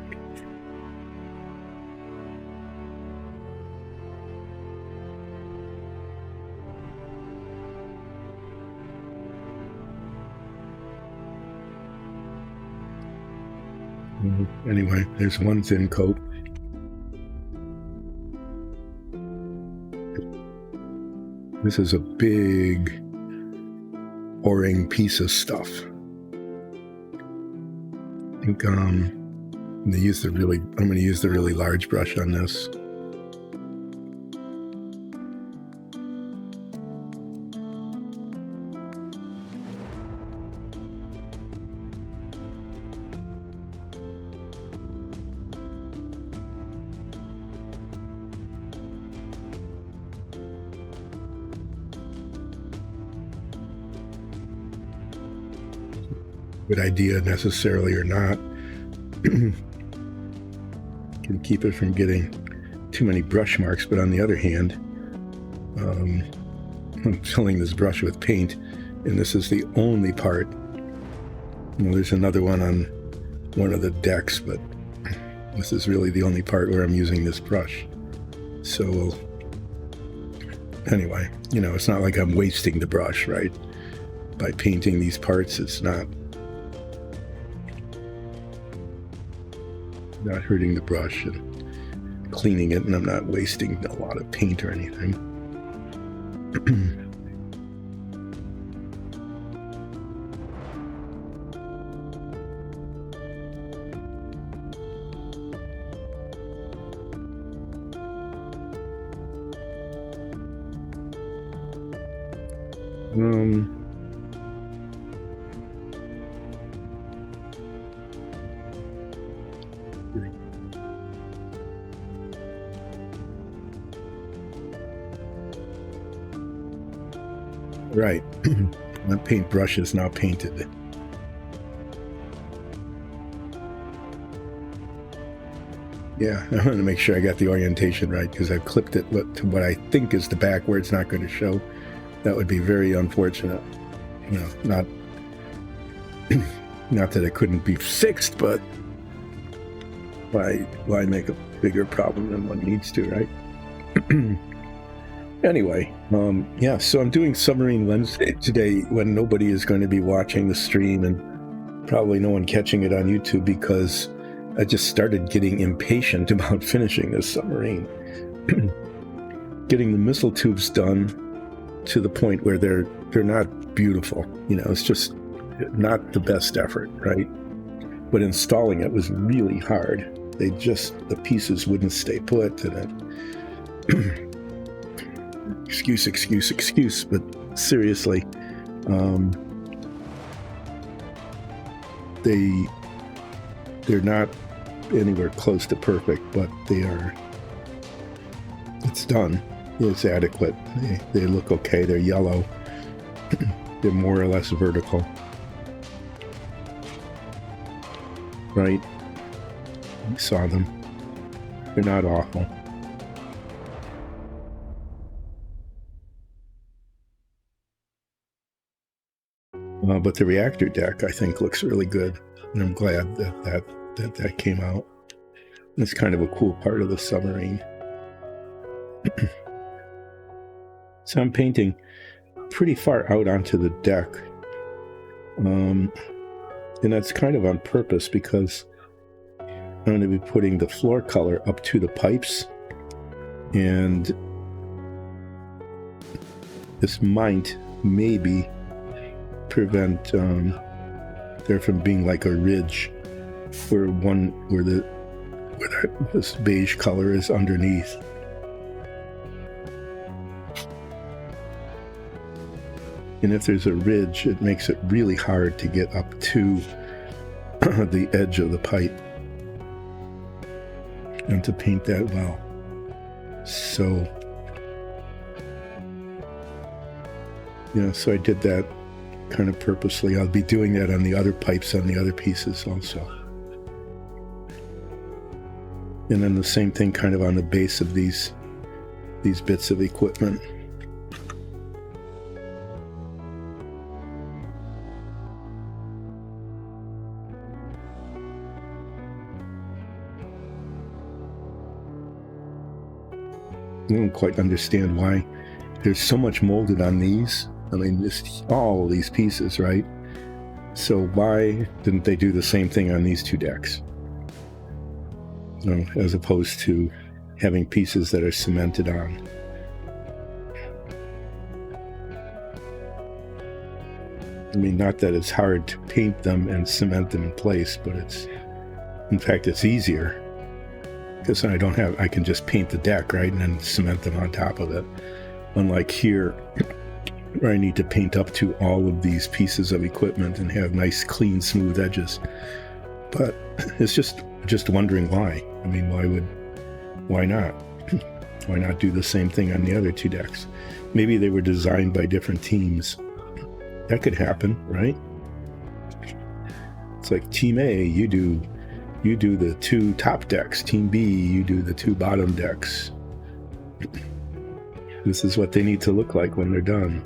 Anyway, there's one thin coat. This is a big O-ring piece of stuff. I think I'm going to use the really large brush on this. Good idea necessarily or not. Can keep it from getting too many brush marks, but on the other hand, I'm filling this brush with paint, and this is the only part. There's another one on one of the decks, but this is really the only part where I'm using this brush. So anyway, it's not like I'm wasting the brush, right? By painting these parts, it's not hurting the brush and cleaning it, and I'm not wasting a lot of paint or anything. Right. My paintbrush is now painted. Yeah, I want to make sure I got the orientation right because I've clipped it to what I think is the back where it's not going to show. That would be very unfortunate. You know, not that it couldn't be fixed, but why make a bigger problem than one needs to, right? Anyway, yeah, so I'm doing Submarine Wednesday today when nobody is going to be watching the stream and probably no one catching it on YouTube because I just started getting impatient about finishing this submarine. Getting the missile tubes done to the point where they're not beautiful. You know, it's just not the best effort, right? But installing it was really hard. The pieces wouldn't stay put, and excuse, but seriously, they're not anywhere close to perfect, but it's done. It's adequate. They look okay. They're yellow. They're more or less vertical. Right? You saw them. They're not awful. But the reactor deck, I think, looks really good. And I'm glad that came out. It's kind of a cool part of the submarine. So I'm painting pretty far out onto the deck. And that's kind of on purpose because I'm going to be putting the floor color up to the pipes. And this might maybe prevent there from being like a ridge where this beige color is underneath. And if there's a ridge, it makes it really hard to get up to the edge of the pipe and to paint that well. So, so I did that kind of purposely. I'll be doing that on the other pipes on the other pieces also. And then the same thing kind of on the base of these bits of equipment. I don't quite understand why there's so much molded on these. I mean, just all these pieces, right? So why didn't they do the same thing on these two decks? As opposed to having pieces that are cemented on. I mean, not that it's hard to paint them and cement them in place, but in fact, it's easier. Because I can just paint the deck, right, and then cement them on top of it. Unlike here, where I need to paint up to all of these pieces of equipment and have nice, clean, smooth edges. But it's just wondering why. I mean, why not? Why not do the same thing on the other two decks? Maybe they were designed by different teams. That could happen, right? It's like Team A, you do the two top decks. Team B, you do the two bottom decks. This is what they need to look like when they're done.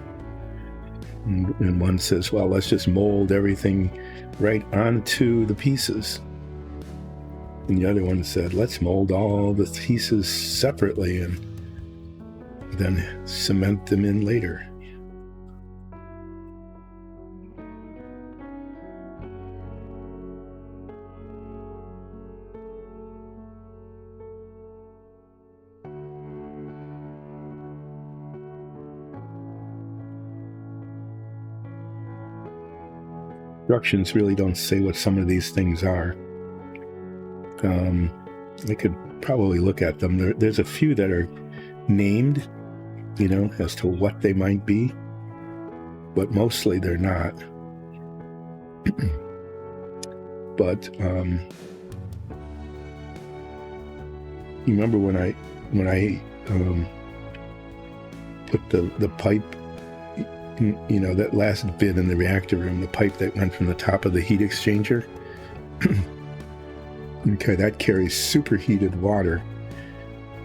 And one says, well, let's just mold everything right onto the pieces. And the other one said, let's mold all the pieces separately and then cement them in later. Instructions really don't say what some of these things are. I could probably look at them. There's a few that are named, as to what they might be, but mostly they're not. But you remember when I put the pipe you know, that last bit in the reactor room, the pipe that went from the top of the heat exchanger. Okay, that carries superheated water,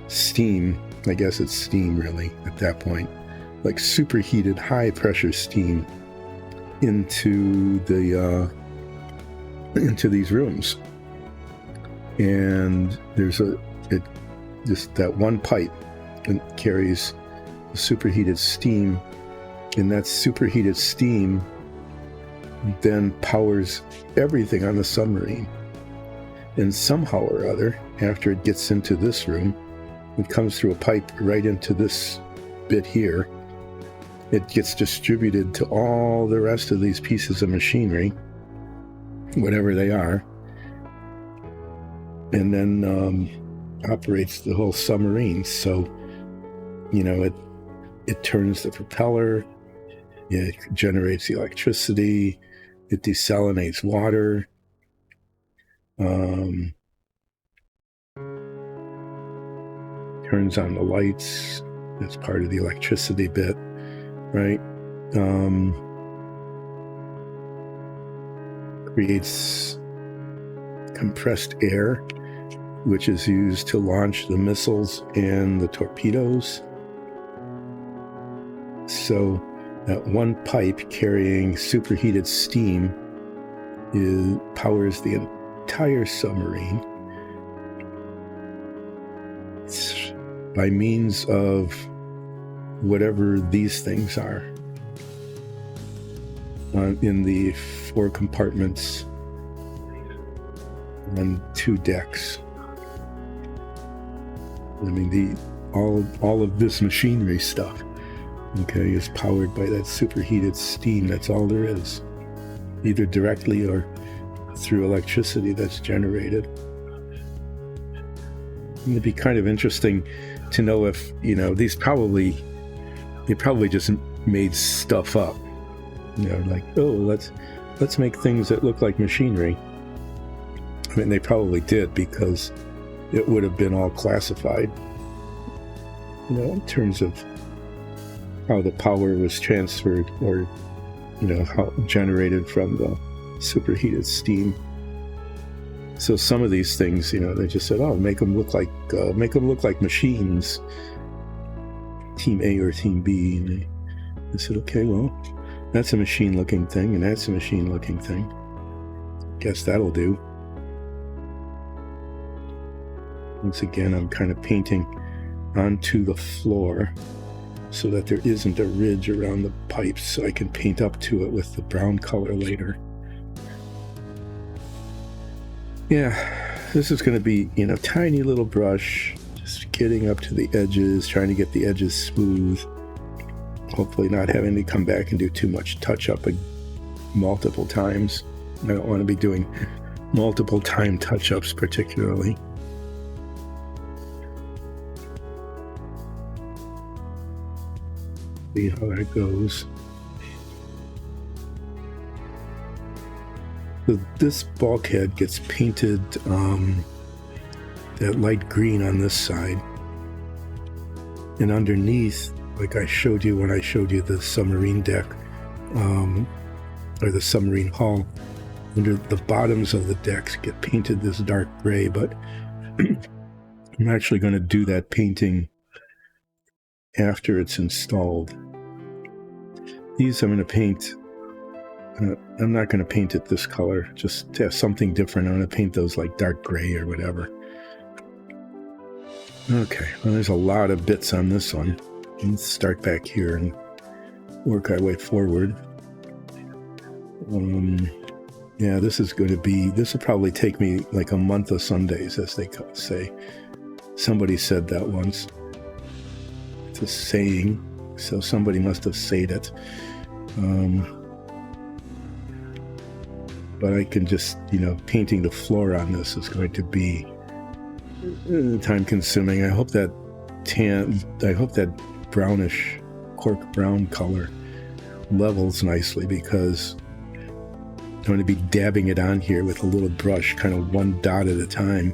steam, I guess it's steam really at that point, like superheated high pressure steam into these rooms. And there's just that one pipe that carries superheated steam, and that superheated steam then powers everything on the submarine. And somehow or other, after it gets into this room, it comes through a pipe right into this bit here. It gets distributed to all the rest of these pieces of machinery, whatever they are, and then operates the whole submarine. So, you know, it turns the propeller, it generates the electricity, it desalinates water, turns on the lights. That's part of the electricity bit, right? Creates compressed air, which is used to launch the missiles and the torpedoes. So that one pipe carrying superheated steam powers the entire submarine by means of whatever these things are in the 4 compartments on 2 decks. I mean, all of this machinery stuff, okay, is powered by that superheated steam. That's all there is, either directly or through electricity that's generated. It'd be kind of interesting to know if, you know, they probably just made stuff up, you know, like, oh, let's make things that look like machinery. I mean, they probably did, because it would have been all classified, you know, in terms of how the power was transferred, or, you know, how generated from the superheated steam. So some of these things, you know, they just said, oh, make them look like machines, Team A or Team B. And they said, okay, well, that's a machine-looking thing, and that's a machine-looking thing. Guess that'll do. Once again, I'm kind of painting onto the floor so that there isn't a ridge around the pipes, so I can paint up to it with the brown color later. Yeah, this is going to be, you know, tiny little brush, just getting up to the edges, trying to get the edges smooth. Hopefully not having to come back and do too much touch-up multiple times. I don't want to be doing multiple time touch-ups particularly. See how that goes. So this bulkhead gets painted that light green on this side, and underneath, like I showed you when I showed you the submarine deck, or the submarine hull, under the bottoms of the decks get painted this dark gray, but I'm actually going to do that painting after it's installed. These I'm going to paint, I'm not going to paint it this color, just to have something different. I'm going to paint those like dark gray or whatever. Okay, well, there's a lot of bits on this one. Let's start back here and work our way forward. Yeah, this will probably take me like a month of Sundays, as they say. Somebody said that once. It's a saying, so somebody must have said it. But I can just, painting the floor on this is going to be time consuming. I hope that brownish cork brown color levels nicely, because I'm going to be dabbing it on here with a little brush, kind of one dot at a time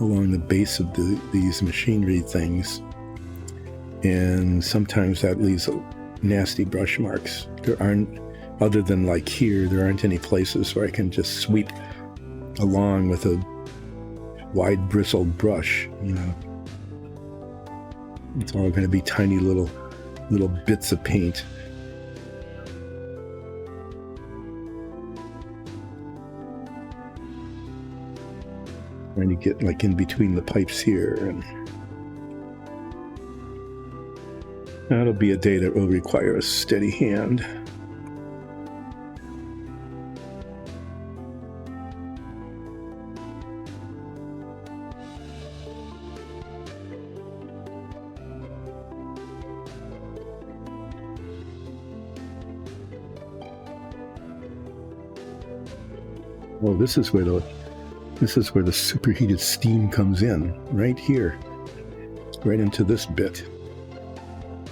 along the base of these machinery things. And sometimes that leaves nasty brush marks. There aren't, other than like here, there aren't any places where I can just sweep along with a wide bristled brush, you know. It's all going to be tiny little bits of paint. Trying to get like in between the pipes here, and that'll be a day that will require a steady hand. Well, this is where the superheated steam comes in, right here, right into this bit.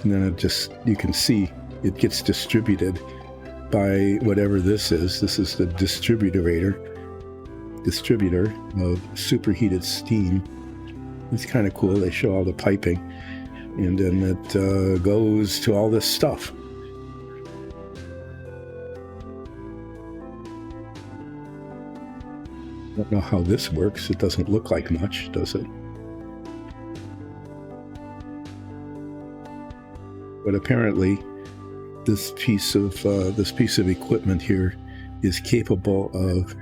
And then you can see it gets distributed by whatever this is. This is the distributor of superheated steam. It's kind of cool. They show all the piping, and then it goes to all this stuff. I don't know how this works. It doesn't look like much, does it? But apparently, this piece of equipment here is capable of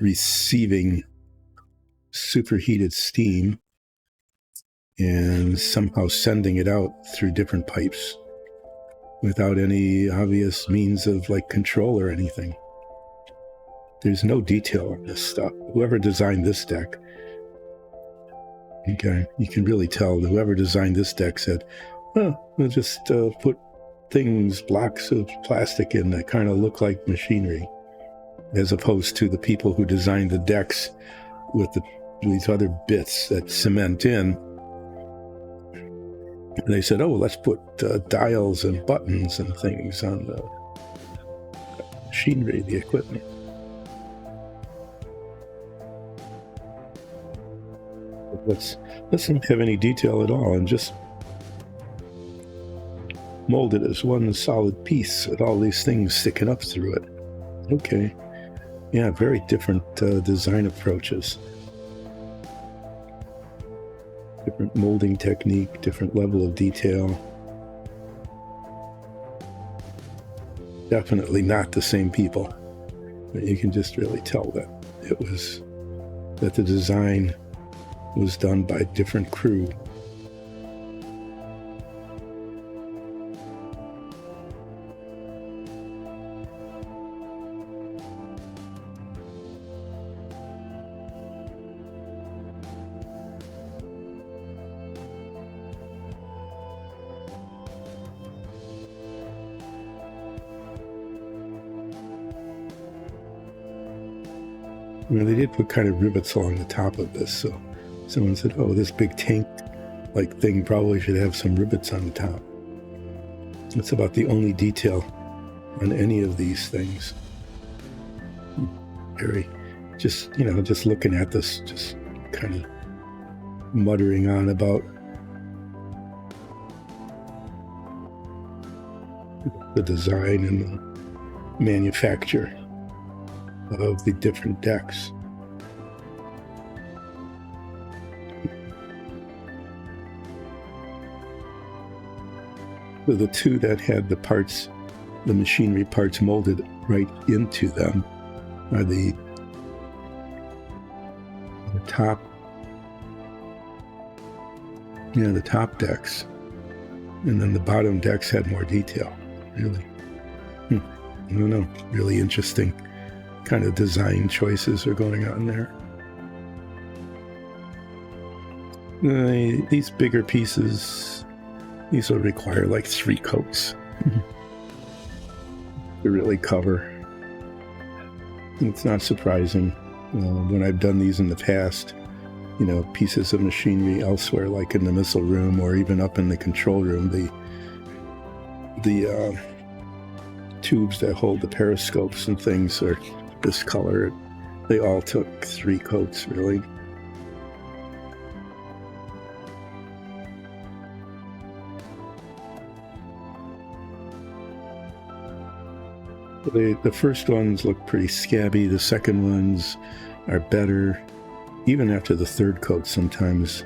receiving superheated steam and somehow sending it out through different pipes without any obvious means of like control or anything. There's no detail on this stuff. Whoever designed this deck, okay, you can really tell that whoever designed this deck said, well, we'll just put blocks of plastic in that kind of look like machinery, as opposed to the people who designed the decks with these other bits that cement in. And they said, oh, let's put dials and buttons and things on the machinery, the equipment. Let's not have any detail at all and just mold it as one solid piece with all these things sticking up through it. Okay. Yeah, very different design approaches. Different molding technique, different level of detail. Definitely not the same people. But you can just really tell that the design was done by a different crew. Well, they did put kind of rivets along the top of this, so someone said, oh, this big tank-like thing probably should have some rivets on the top. That's about the only detail on any of these things. Very, just looking at this, just kind of muttering on about the design and the manufacture of the different decks. So the two that had the machinery parts molded right into them are the top decks, and then the bottom decks had more detail. Really, I don't know. Really interesting kind of design choices are going on there. These bigger pieces, these will require like 3 coats to really cover. And it's not surprising when I've done these in the past, pieces of machinery elsewhere, like in the missile room or even up in the control room, the tubes that hold the periscopes and things are this color. They all took 3 coats, really. The first ones look pretty scabby. The second ones are better. Even after the third coat, sometimes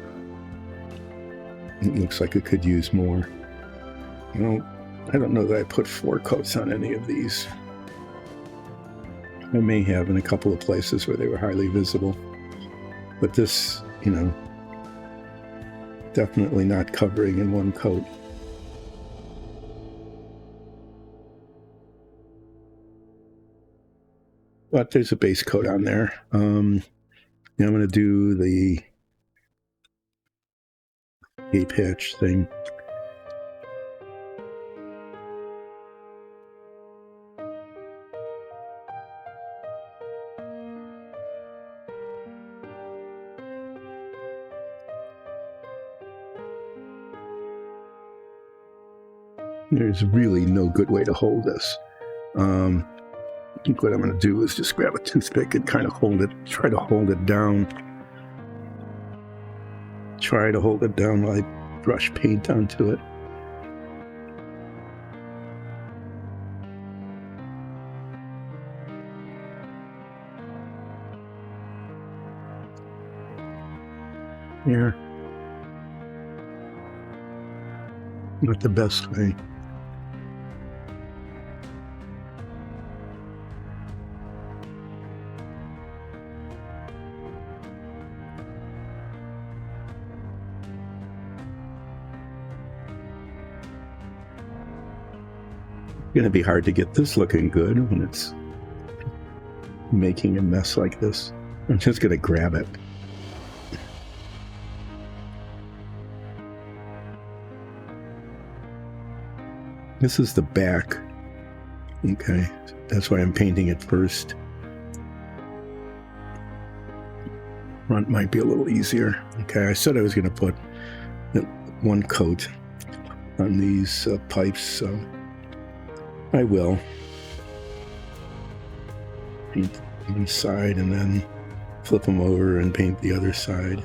it looks like it could use more. You know, I don't know that I put 4 coats on any of these. I may have in a couple of places where they were highly visible. But this, you know, definitely not covering in 1 coat. But there's a base coat on there. Now I'm going to do the cape hatch thing. There's really no good way to hold this. I think what I'm going to do is just grab a toothpick and kind of hold it, try to hold it down. Try to hold it down while I brush paint onto it. Yeah. Not the best way. Going to be hard to get this looking good when it's making a mess like this. I'm just going to grab it. This is the back. Okay, that's why I'm painting it first. Front might be a little easier. Okay, I said I was going to put 1 coat on these pipes, so I will. Paint one side and then flip them over and paint the other side.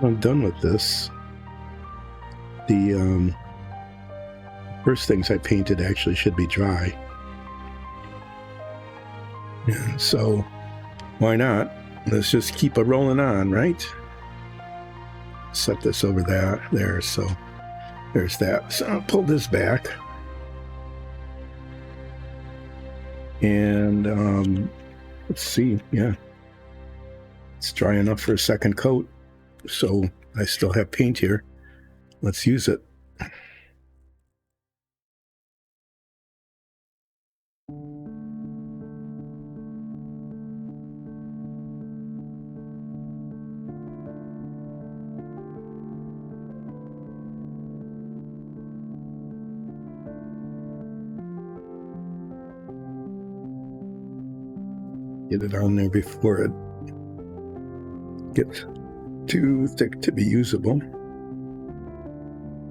I'm done with this. The first things I painted actually should be dry. Yeah, so why not? Let's just keep it rolling on, right? Set this over there, so there's that. So I'll pull this back. And let's see, yeah. It's dry enough for a second coat. So I still have paint here. Let's use it. Get it on there before it gets too thick to be usable.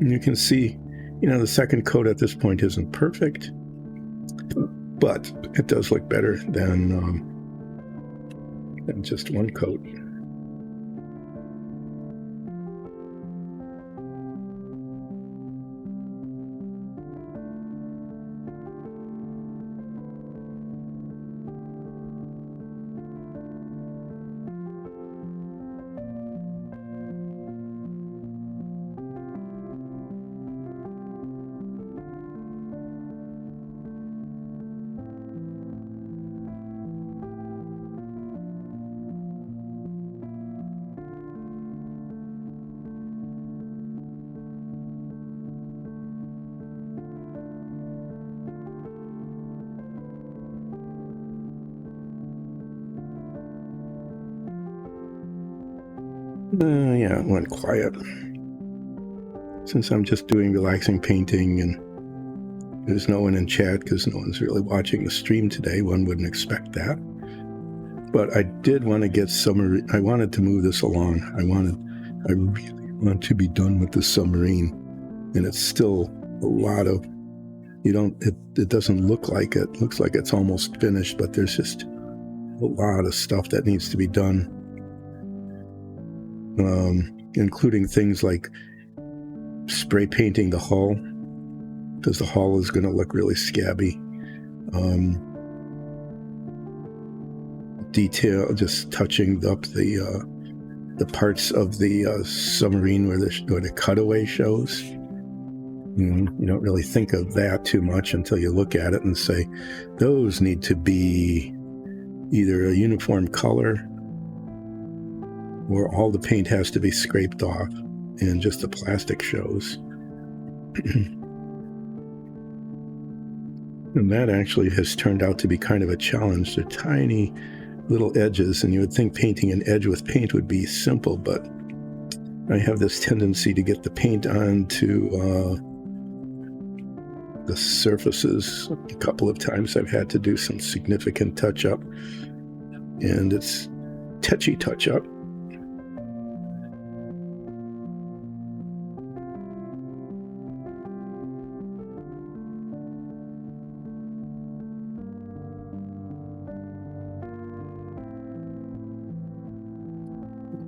And you can see, the second coat at this point isn't perfect, but it does look better than just one coat. Yeah, it went quiet. Since I'm just doing relaxing painting and there's no one in chat because no one's really watching the stream today, one wouldn't expect that. But I did want to get submarine. I wanted to move this along. I really want to be done with the submarine. And it's still a lot of, it doesn't look like it. It looks like it's almost finished, but there's just a lot of stuff that needs to be done. Including things like spray painting the hull, because the hull is going to look really scabby. Detail, just touching up the parts of the submarine where the cutaway shows. You don't really think of that too much until you look at it and say, those need to be either a uniform color or all the paint has to be scraped off and just the plastic shows. And that actually has turned out to be kind of a challenge. They're tiny little edges, and you would think painting an edge with paint would be simple, but I have this tendency to get the paint onto the surfaces. A couple of times I've had to do some significant touch-up, and it's touchy touch-up.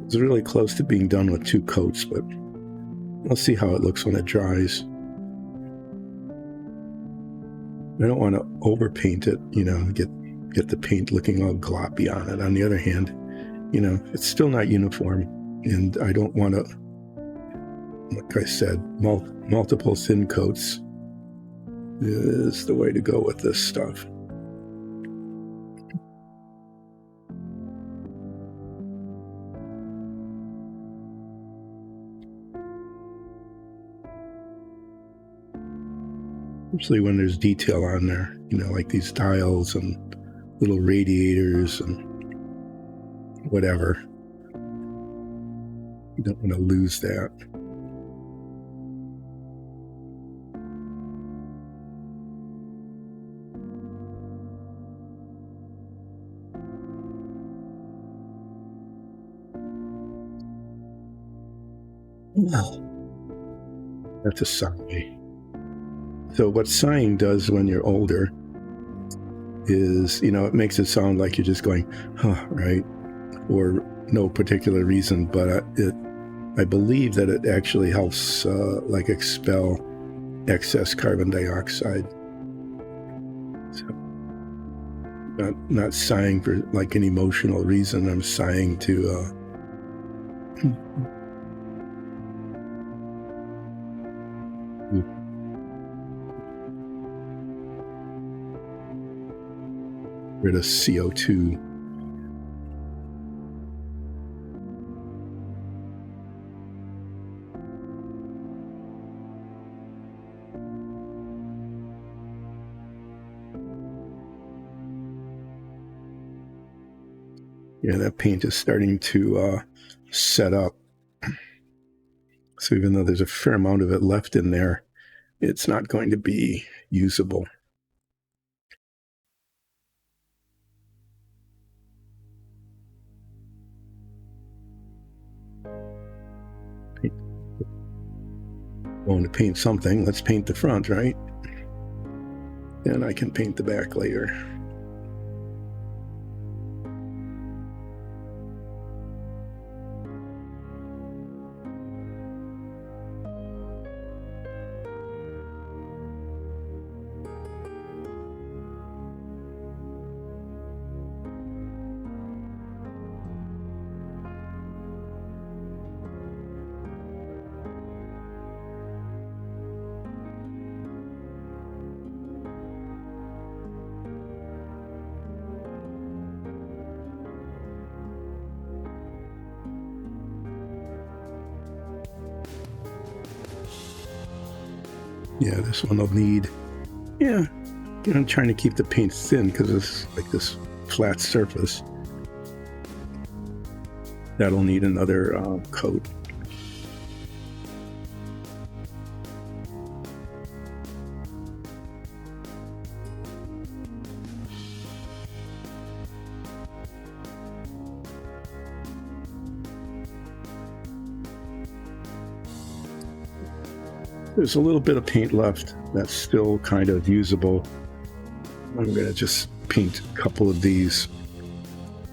It's really close to being done with 2 coats, but I'll see how it looks when it dries. I don't want to overpaint it, get the paint looking all gloppy on it. On the other hand, it's still not uniform, and I don't want to, like I said, multiple thin coats is the way to go with this stuff. Especially when there's detail on there, like these dials and little radiators and whatever. You don't want to lose that. That's a sigh. So what sighing does when you're older is, it makes it sound like you're just going, huh, right? Or no particular reason, but I believe that it actually helps like expel excess carbon dioxide. So not sighing for like an emotional reason. I'm sighing to rid of CO2. Yeah, that paint is starting to set up. So even though there's a fair amount of it left in there, it's not going to be usable. going to paint something. Let's paint the front, right? And I can paint the back later. Yeah, this one will need, I'm trying to keep the paint thin because it's like this flat surface. That'll need another coat. There's a little bit of paint left that's still kind of usable. I'm going to just paint a couple of these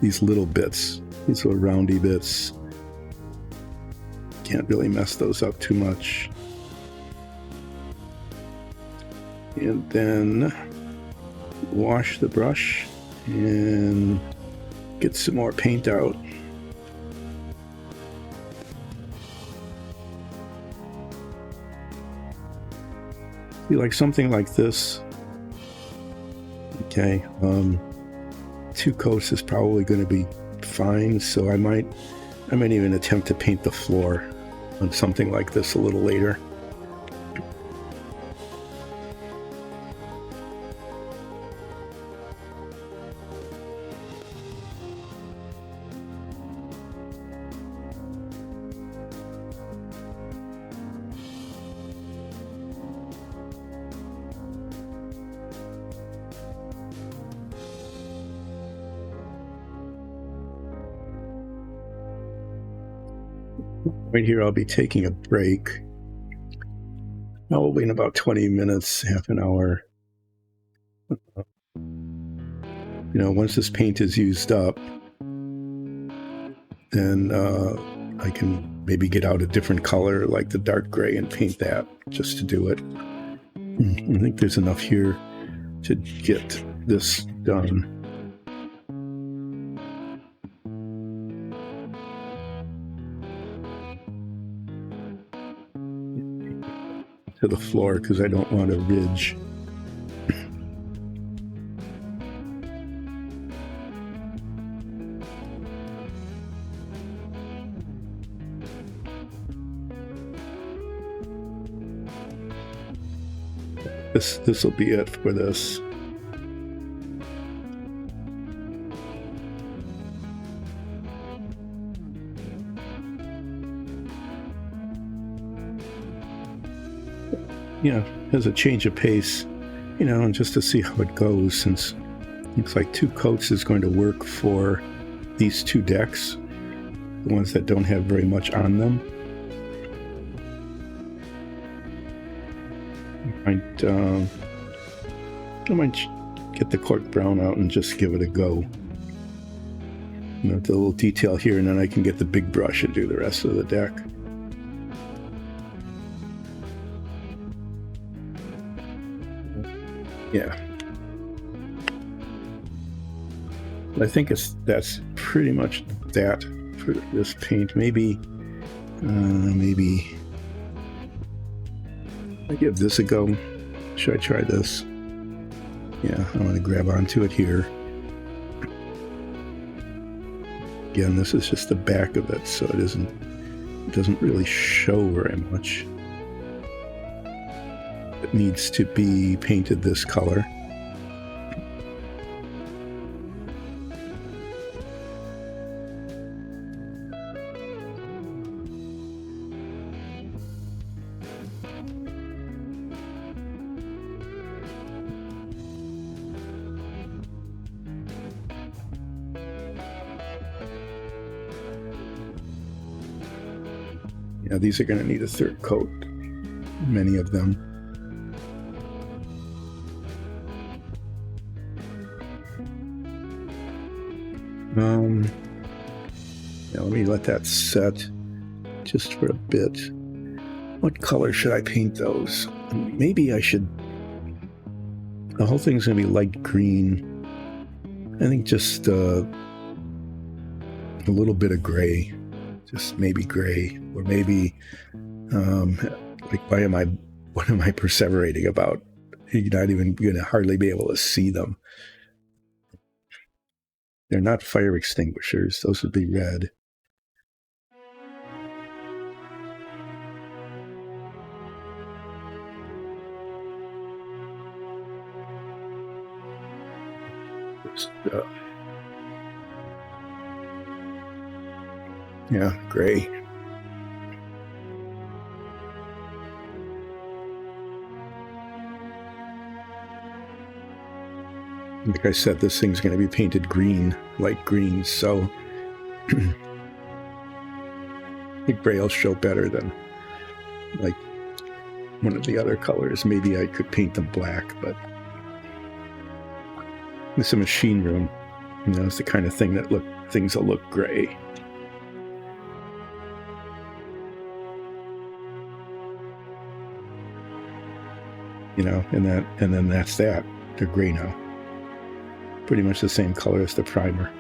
little bits, these little roundy bits. Can't really mess those up too much. And then wash the brush and get some more paint out. Like something like this. Okay, 2 coats is probably going to be fine, so I might even attempt to paint the floor on something like this a little later. Right here, I'll be taking a break. Probably in about 20 minutes, half an hour. Once this paint is used up, then I can maybe get out a different color like the dark gray and paint that just to do it. I think there's enough here to get this done. To the floor because I don't want a ridge. This will be it for this. As a change of pace, and just to see how it goes, since it looks like 2 coats is going to work for these 2 decks, the ones that don't have very much on them. I might get the cork brown out and just give it a go. The little detail here, and then I can get the big brush and do the rest of the deck. Yeah. I think that's pretty much that for this paint. Maybe I give this a go. Should I try this? Yeah, I want to grab onto it here. Again, this is just the back of it, so it doesn't really show very much. It needs to be painted this color. Yeah, these are going to need a 3rd coat. many of them. Yeah, let me let that set just for a bit. What color should I paint those? Maybe I should... The whole thing's going to be light green. I think just a little bit of gray. Just maybe gray. Or maybe, like, what am I perseverating about? You're not even going to hardly be able to see them. They're not fire extinguishers. Those would be red. Yeah, gray. Like I said, this thing's going to be painted green, light green, so I think gray will show better than like one of the other colors. Maybe I could paint them black, but this is a machine room. You know, it's the kind of thing that things will look gray. You know, and then that's that. They're gray now. Pretty much the same color as the primer.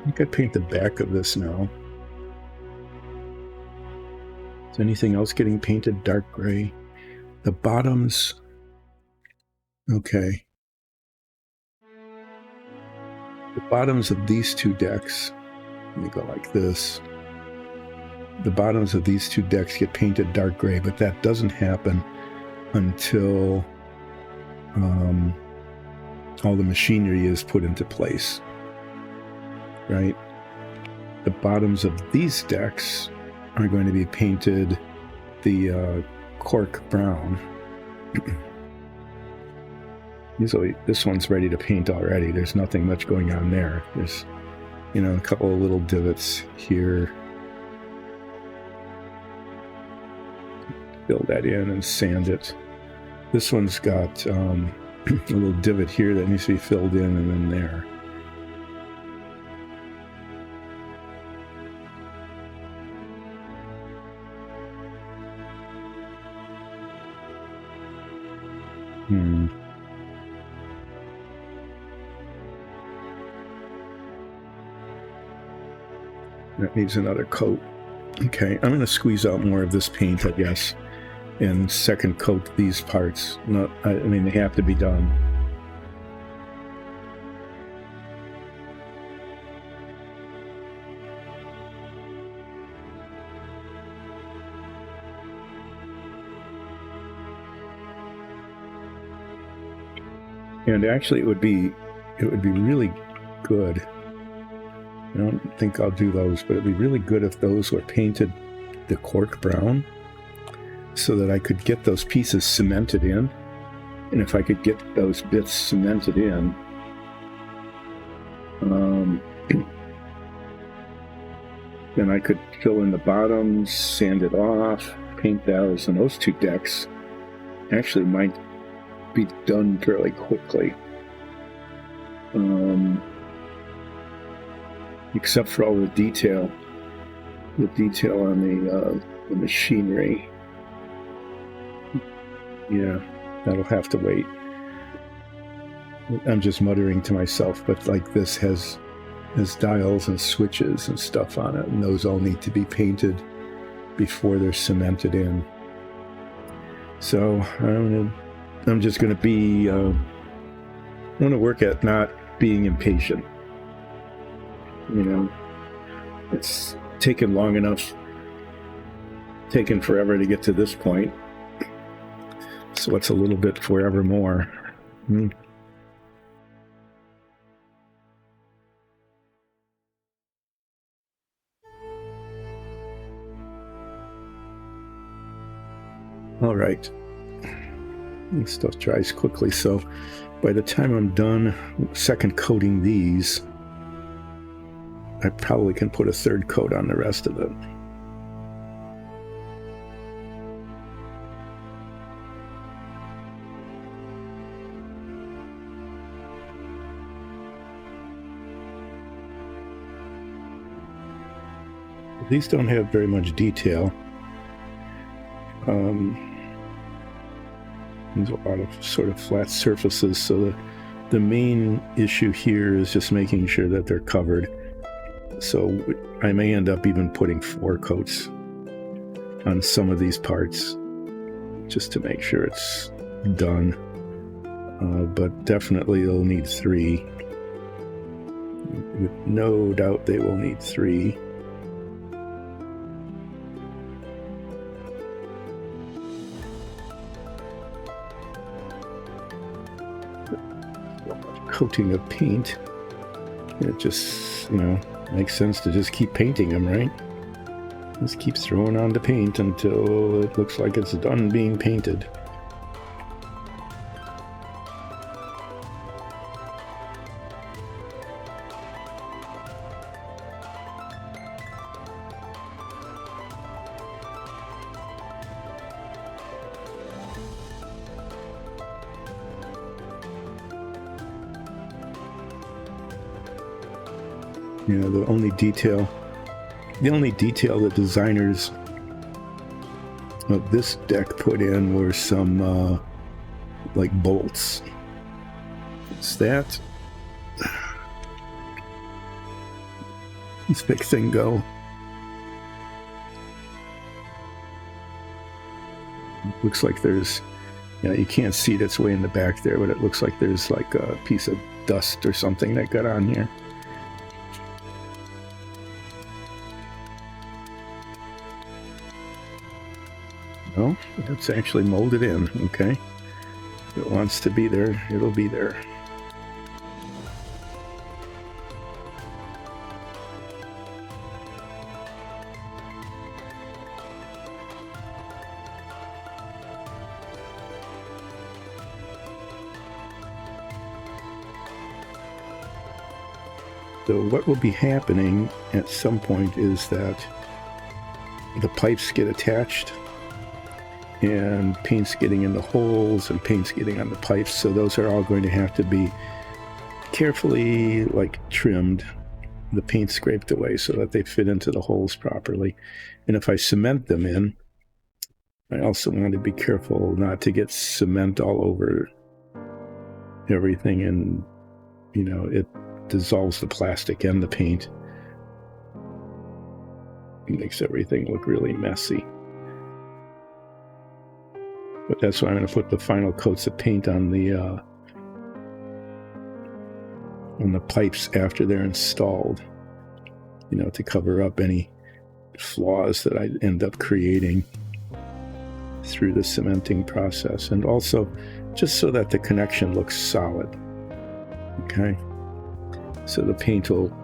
I could paint the back of this now. Is anything else getting painted dark gray? The bottoms. Okay. The bottoms of these two decks. Let me go like this. The bottoms of these two decks get painted dark gray, but that doesn't happen until all the machinery is put into place. Right? The bottoms of these decks are going to be painted the cork brown. Usually this one's ready to paint already. There's nothing much going on there. There's, you know, a couple of little divots here. Fill that in and sand it. This one's got a little divot here that needs to be filled in, and then there. That needs another coat. Okay, I'm going to squeeze out more of this paint, I guess, and second coat these parts. I mean, they have to be done. And actually, it would be really good. I don't think I'll do those, but it'd be really good if those were painted the cork brown, so that I could get those pieces cemented in. And if I could get those bits cemented in, then I could fill in the bottoms, sand it off, paint those, and those two decks actually might be done fairly quickly. Except for all the detail on the machinery. Yeah, that'll have to wait. I'm just muttering to myself, but like this has dials and switches and stuff on it, and those all need to be painted before they're cemented in. So I'm just going to be, I want to work at not being impatient. You know, it's taken long enough, taken forever to get to this point. So it's a little bit forever more. All right. This stuff dries quickly, so by the time I'm done second coating these, I probably can put a third coat on the rest of it. These don't have very much detail. There's a lot of sort of flat surfaces, so the main issue here is just making sure that they're covered. So I may end up even putting 4 coats on some of these parts just to make sure it's done. But definitely they'll need 3. With no doubt they will need 3. Coating of paint. It just, makes sense to just keep painting them, right? Just keep throwing on the paint until it looks like it's done being painted. The only detail the designers of this deck put in were some like bolts. What's that? This big thing go. Looks like there's, you can't see it, it's way in the back there, but it looks like there's like a piece of dust or something that got on here. No, it's actually molded in, okay? If it wants to be there, it'll be there. So what will be happening at some point is that the pipes get attached and paint's getting in the holes and paint's getting on the pipes, so those are all going to have to be carefully trimmed, the paint scraped away so that they fit into the holes properly. And if I cement them in, I also want to be careful not to get cement all over everything, and it dissolves the plastic and the paint. It makes everything look really messy. But that's why I'm going to put the final coats of paint on the pipes after they're installed, to cover up any flaws that I end up creating through the cementing process, and also just so that the connection looks solid. Okay, so the paint will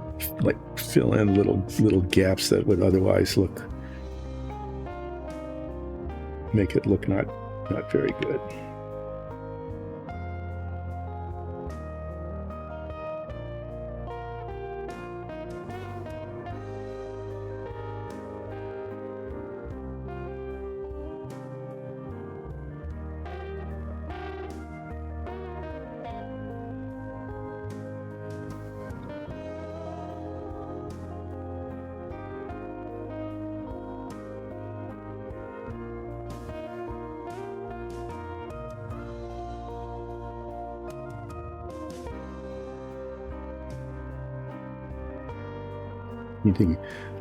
fill in little gaps that would otherwise make it look not very good.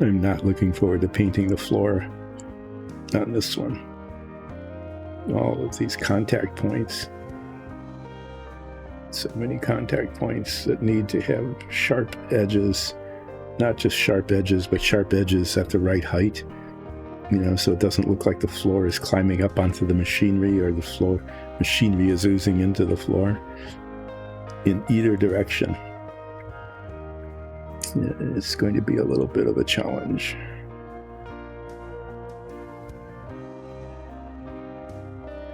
I'm not looking forward to painting the floor on this one. All of these contact points. So many contact points that need to have sharp edges. Not just sharp edges, but sharp edges at the right height. So it doesn't look like the floor is climbing up onto the machinery, or the machinery is oozing into the floor in either direction. It's going to be a little bit of a challenge.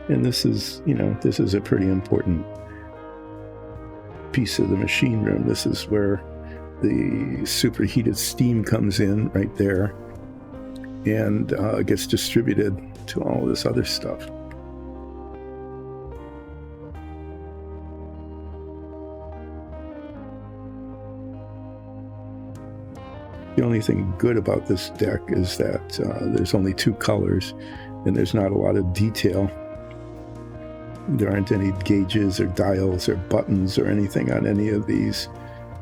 And this is, this is a pretty important piece of the machine room. This is where the superheated steam comes in right there and gets distributed to all this other stuff. The only thing good about this deck is that there's only 2 colors and there's not a lot of detail. There aren't any gauges or dials or buttons or anything on any of these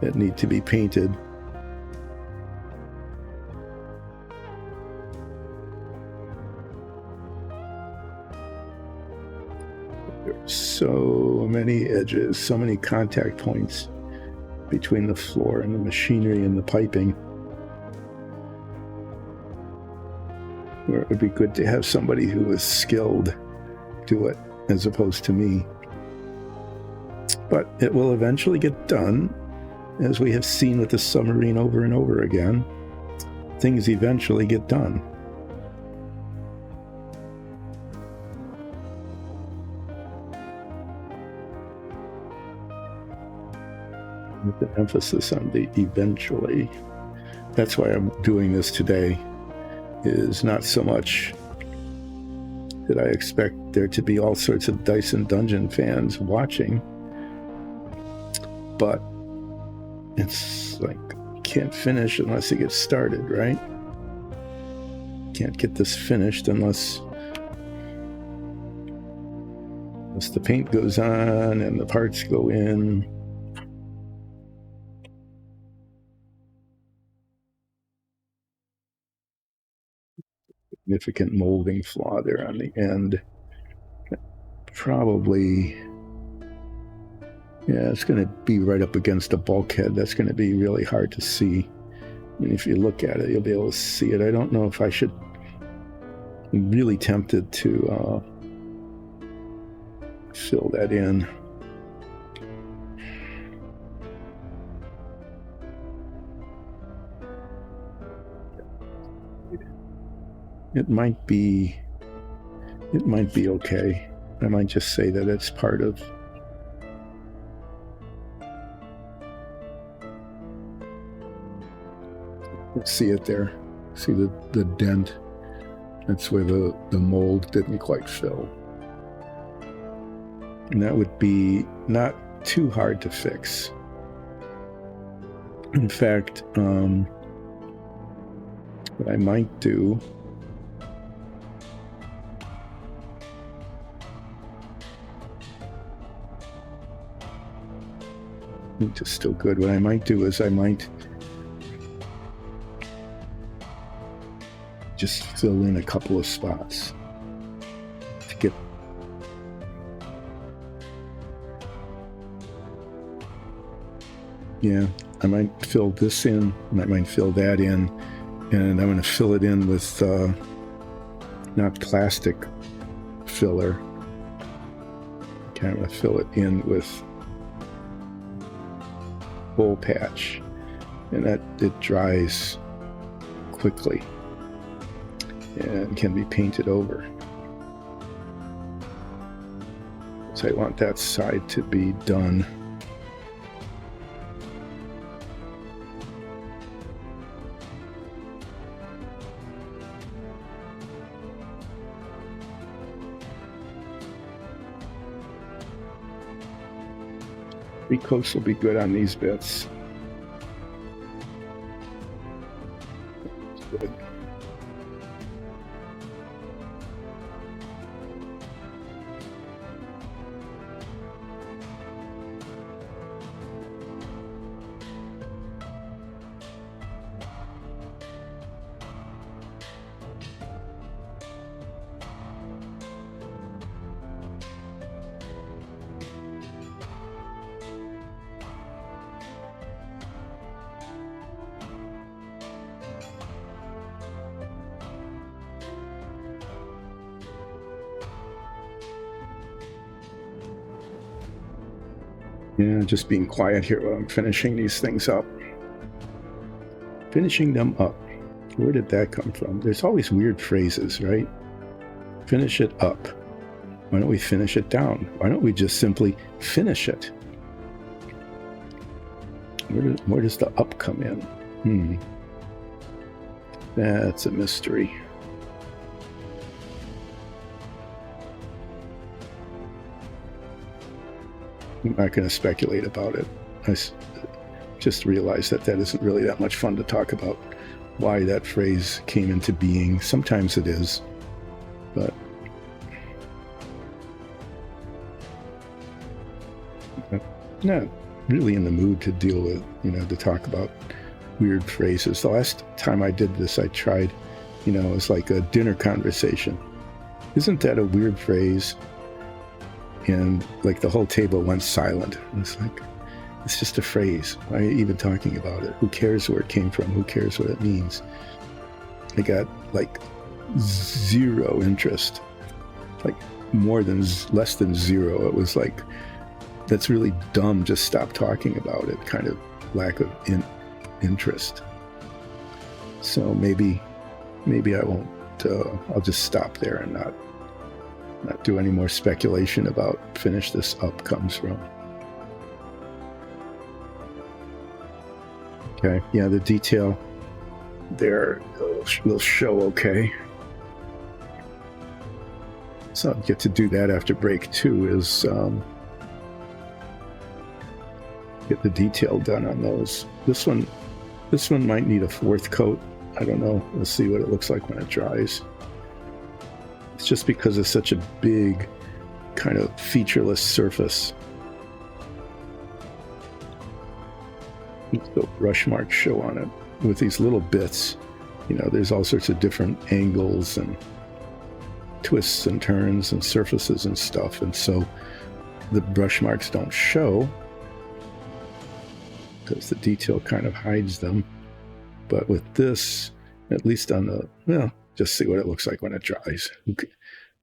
that need to be painted. There's so many edges, so many contact points between the floor and the machinery and the piping. Where it would be good to have somebody who is skilled do it as opposed to me. But it will eventually get done, as we have seen with the submarine over and over again. Things eventually get done. With the emphasis on the eventually. That's why I'm doing this today, is not so much that I expect there to be all sorts of Dyson Dungeon fans watching, but it's like, you can't finish unless it gets started, right? Can't get this finished unless the paint goes on and the parts go in. Significant molding flaw there on the end. Probably, yeah, it's going to be right up against a bulkhead. That's going to be really hard to see. And if you look at it, you'll be able to see it. I don't know if I should. I'm really tempted to fill that in. It might be okay. I might just say that it's part of. See it there. See the dent. That's where the mold didn't quite fill. And that would be not too hard to fix. In fact, what I might do is still good. What I might do is I might just fill in a couple of spots to get. Yeah, I might fill this in, and I might fill that in, and I'm going to fill it in with not plastic filler. Okay, I'm going to fill it in with bowl patch, and that it dries quickly and can be painted over. So I want that side to be done. Recoats will be good on these bits. Good. Yeah, just being quiet here while I'm finishing these things up. Finishing them up. Where did that come from? There's always weird phrases, right? Finish it up. Why don't we finish it down? Why don't we just simply finish it? Where does the up come in? That's a mystery. I'm not going to speculate about it. I just realized that isn't really that much fun to talk about why that phrase came into being. Sometimes it is, but I'm not really in the mood to deal with, to talk about weird phrases. The last time I did this, I tried, it was like a dinner conversation. Isn't that a weird phrase? And like the whole table went silent. It's like, it's just a phrase. Why are you even talking about it? Who cares where it came from? Who cares what it means? I got like zero interest, like less than zero. It was like, that's really dumb. Just stop talking about it. Kind of lack of interest. So maybe I won't. I'll just stop there and not do any more speculation about finish this up comes from. Okay, yeah, the detail there will show okay. So I'll get to do that after break too, is get the detail done on those. This one might need a fourth coat. I don't know. We'll see what it looks like when it dries. It's just because it's such a big, kind of featureless surface. The brush marks show on it with these little bits. There's all sorts of different angles and twists and turns and surfaces and stuff. And so the brush marks don't show because the detail kind of hides them. But with this, at least on just see what it looks like when it dries.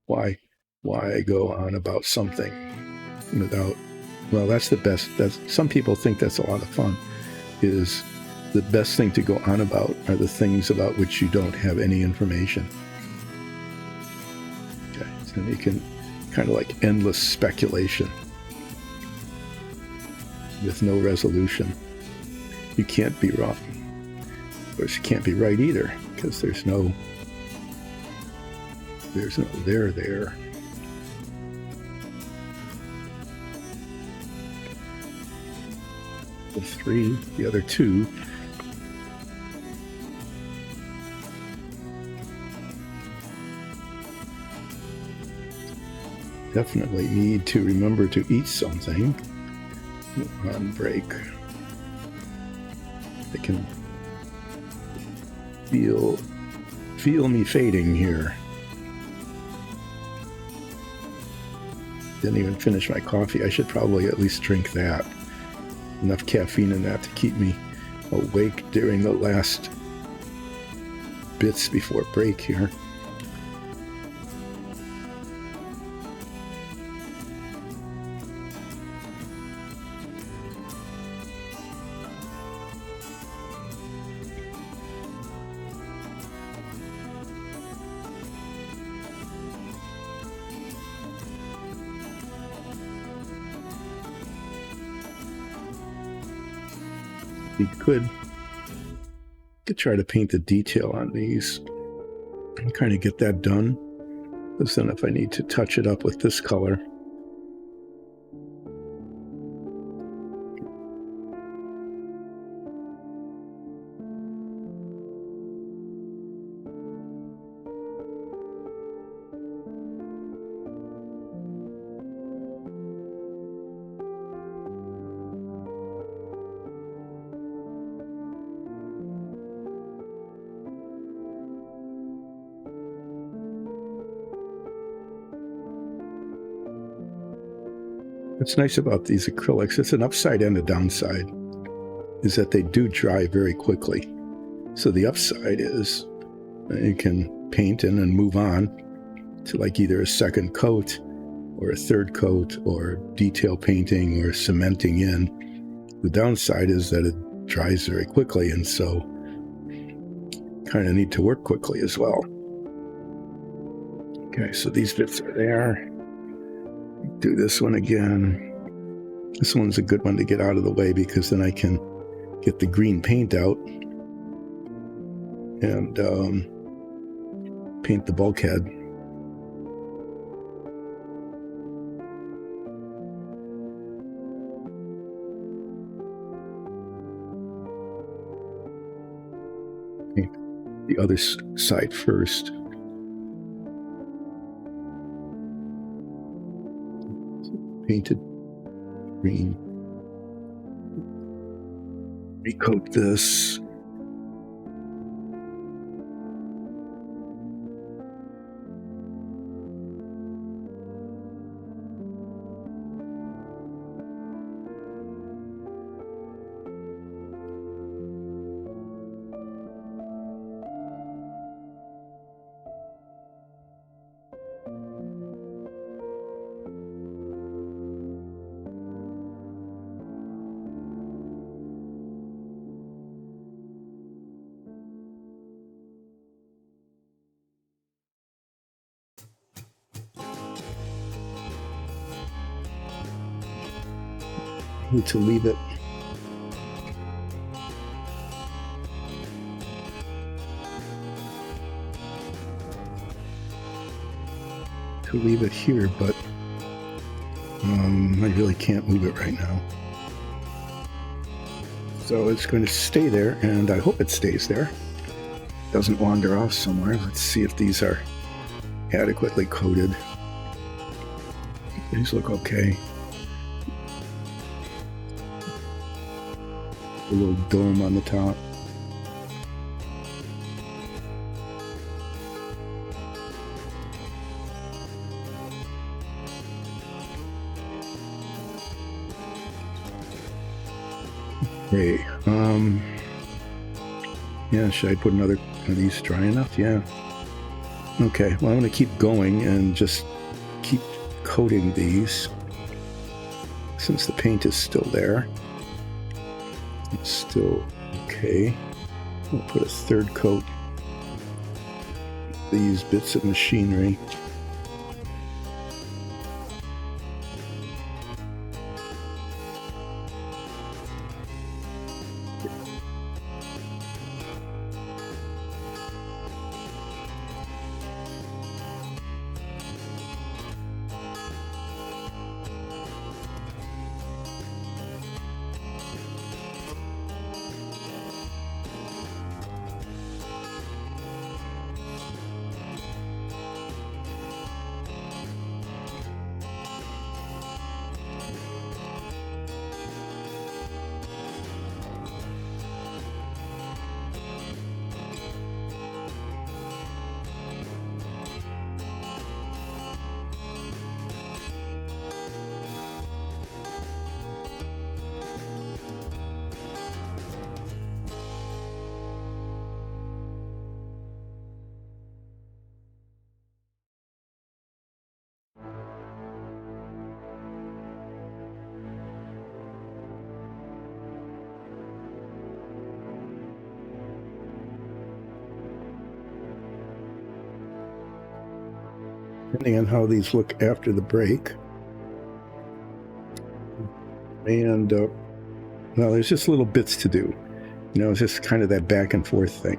Why go on about something without, that's the best. Some people think that's a lot of fun. Is the best thing to go on about are the things about which you don't have any information. Okay, so you can kind of like endless speculation with no resolution. You can't be wrong. Of course, you can't be right either, because there's no there there. The 3, the other 2. Definitely need to remember to eat something on break. I can feel me fading here. Didn't even finish my coffee. I should probably at least drink that. Enough caffeine in that to keep me awake during the last bits before break here. You could try to paint the detail on these and kind of get that done. Because then if I need to touch it up with this color, what's nice about these acrylics, it's an upside and a downside, is that they do dry very quickly. So the upside is you can paint in and move on to like either a second coat or a third coat or detail painting or cementing in. The downside is that it dries very quickly, and so kind of need to work quickly as well. Okay, so these bits are there. do this one again. This one's a good one to get out of the way because then I can get the green paint out and paint the bulkhead. Paint the other side first. Painted green. Recoat this. Need to leave it here, but I really can't move it right now. So it's going to stay there, and I hope it stays there. Doesn't wander off somewhere. Let's see if these are adequately coated. These look okay. A little dome on the top. Okay, yeah, should I put another, are these dry enough? Yeah. Okay, well, I'm going to keep going and just keep coating these since the paint is still there. It's still okay. We'll put a third coat of these bits of machinery. Depending on how these look after the break. And, well, there's just little bits to do. You know, it's just kind of that back and forth thing.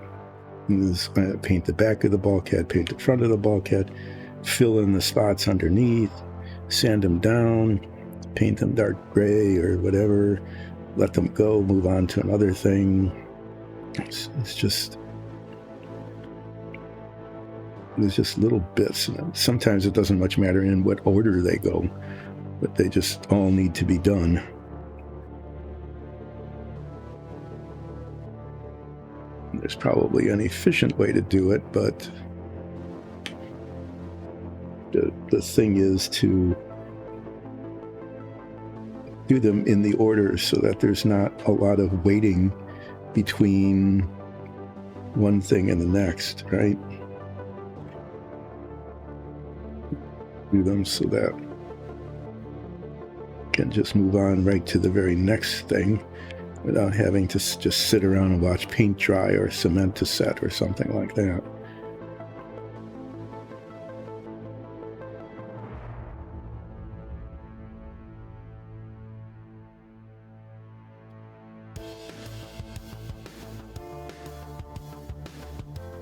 Paint the back of the bulkhead, paint the front of the bulkhead, fill in the spots underneath, sand them down, paint them dark gray or whatever, let them go, move on to another thing. It's just... There's just little bits, and sometimes it doesn't much matter in what order they go, but they just all need to be done. There's probably an efficient way to do it, but the thing is to do them in the order so that there's not a lot of waiting between one thing and the next, right? Do them so that you can just move on right to the very next thing without having to just sit around and watch paint dry or cement to set or something like that.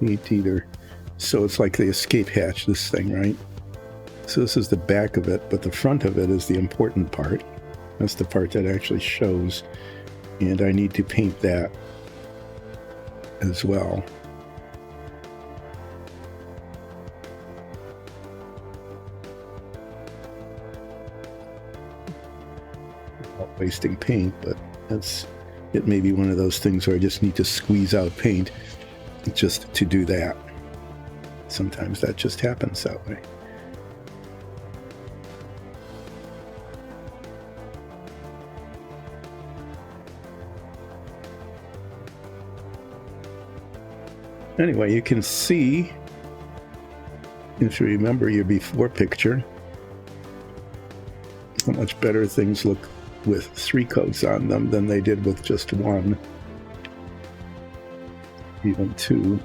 paint either. So it's like the escape hatch, this thing, right? So this is the back of it, but the front of it is the important part. That's the part that actually shows, and I need to paint that as well. Not wasting paint, but it may be one of those things where I just need to squeeze out paint just to do that. Sometimes that just happens that way. Anyway, you can see, if you remember your before picture, how much better things look with 3 coats on them than they did with just 1, even 2.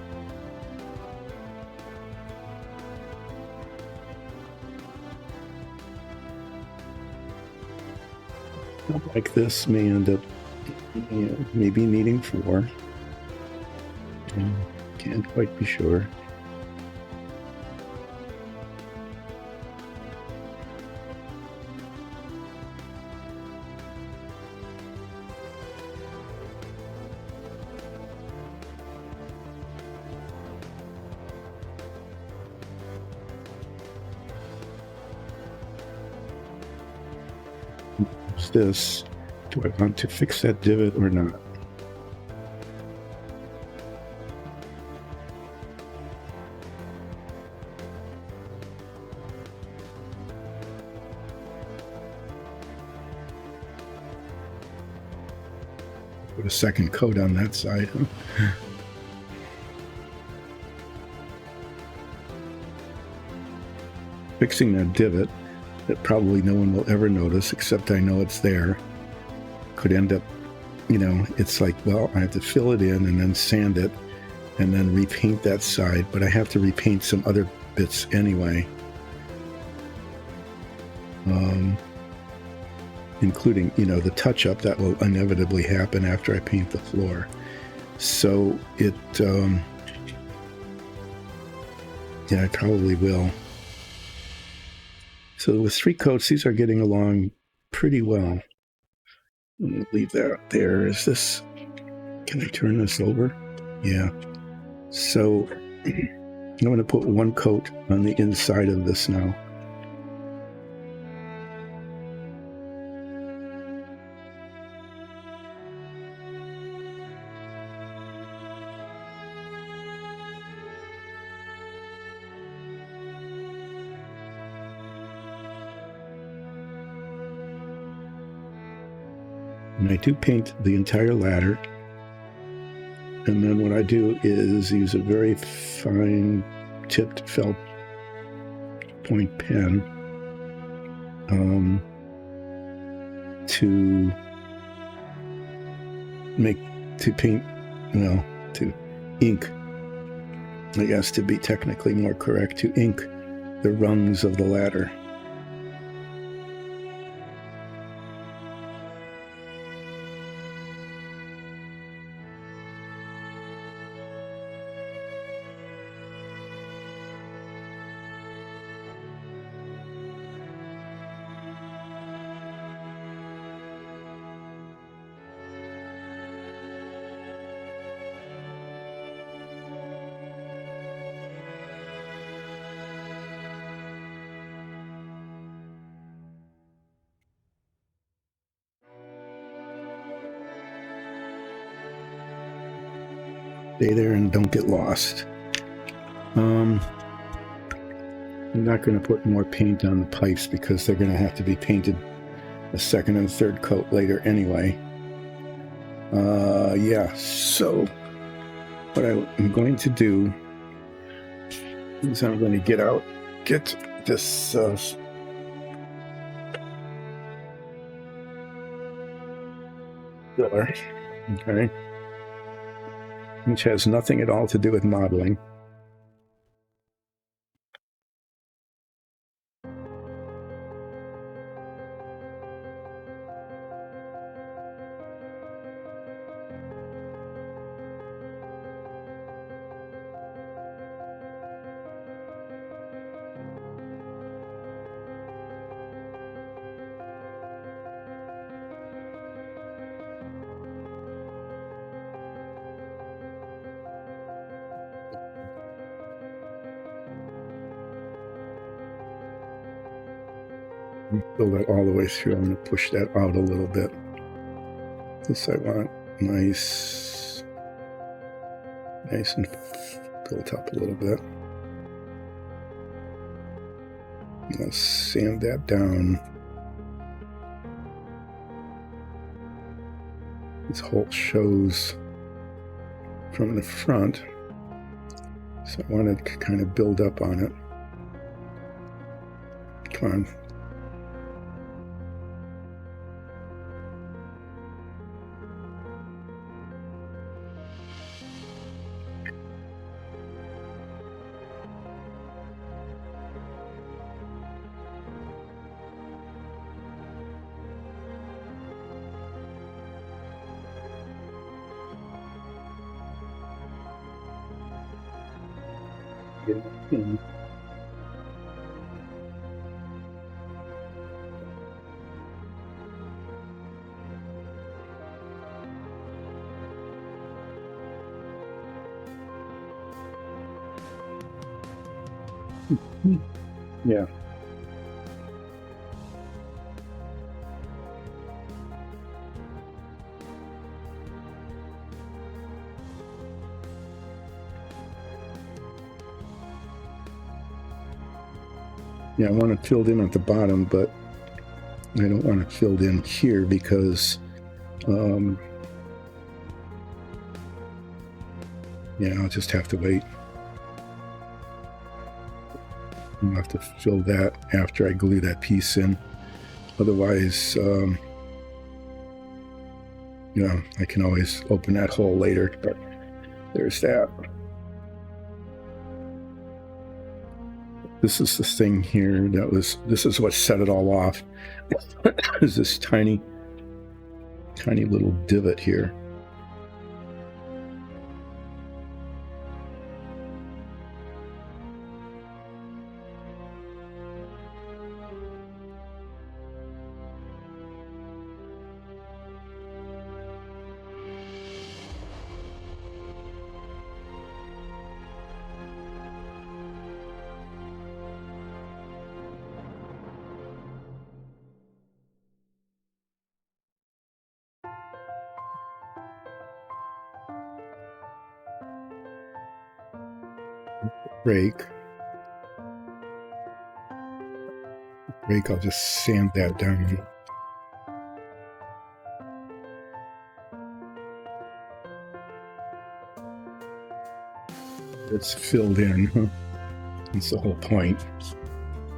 Like this may end up, maybe needing 4. Can't quite be sure. What's this? Do I want to fix that divot or not? Put a second coat on that side. Fixing that divot that probably no one will ever notice, except I know it's there, could end up, it's like, well, I have to fill it in and then sand it and then repaint that side, but I have to repaint some other bits anyway. Including, the touch-up that will inevitably happen after I paint the floor. So it, I probably will. So with 3 coats, these are getting along pretty well. I'm going to leave that there. Is this, can I turn this over? Yeah. So I'm going to put 1 coat on the inside of this now. And I do paint the entire ladder. And then what I do is use a very fine tipped felt point pen to ink, I guess to be technically more correct, to ink the rungs of the ladder. Stay there and don't get lost. I'm not going to put more paint on the pipes because they're going to have to be painted a second and third coat later anyway. So what I'm going to do is I'm going to get this filler, okay, which has nothing at all to do with modeling. Fill that all the way through. I'm going to push that out a little bit. This I want nice and built up a little bit. I'll sand that down. This hole shows from the front, so I want to kind of build up on it. Come on. Yeah. Yeah, I want it filled in at the bottom, but I don't want it filled in here because, yeah, I'll just have to wait. I'll have to fill that after I glue that piece in. Otherwise, yeah, I can always open that hole later, but there's that. This is the thing here this is what set it all off. Is this tiny little divot here. Break, I'll just sand that down. It's filled in, huh? That's the whole point,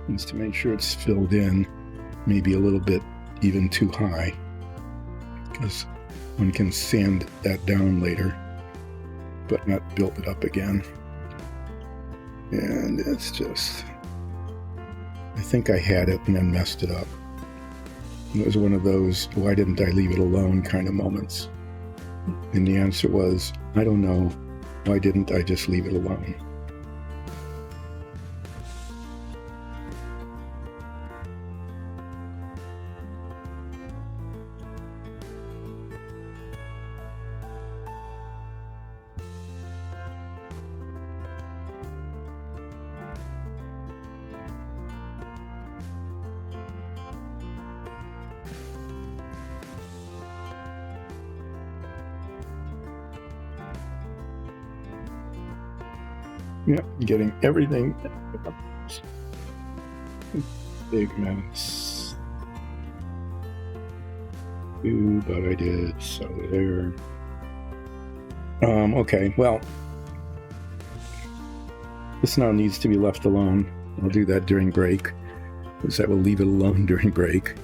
is to make sure it's filled in, maybe a little bit even too high, because one can sand that down later, but not build it up again. And it's just, I think I had it and then messed it up. It was one of those, why didn't I leave it alone kind of moments. And the answer was, I don't know. Why didn't I just leave it alone? Yeah, getting everything. Big mess. Ooh, but I did, so there. Okay, well, this now needs to be left alone. I'll do that during break, because I will leave it alone during break.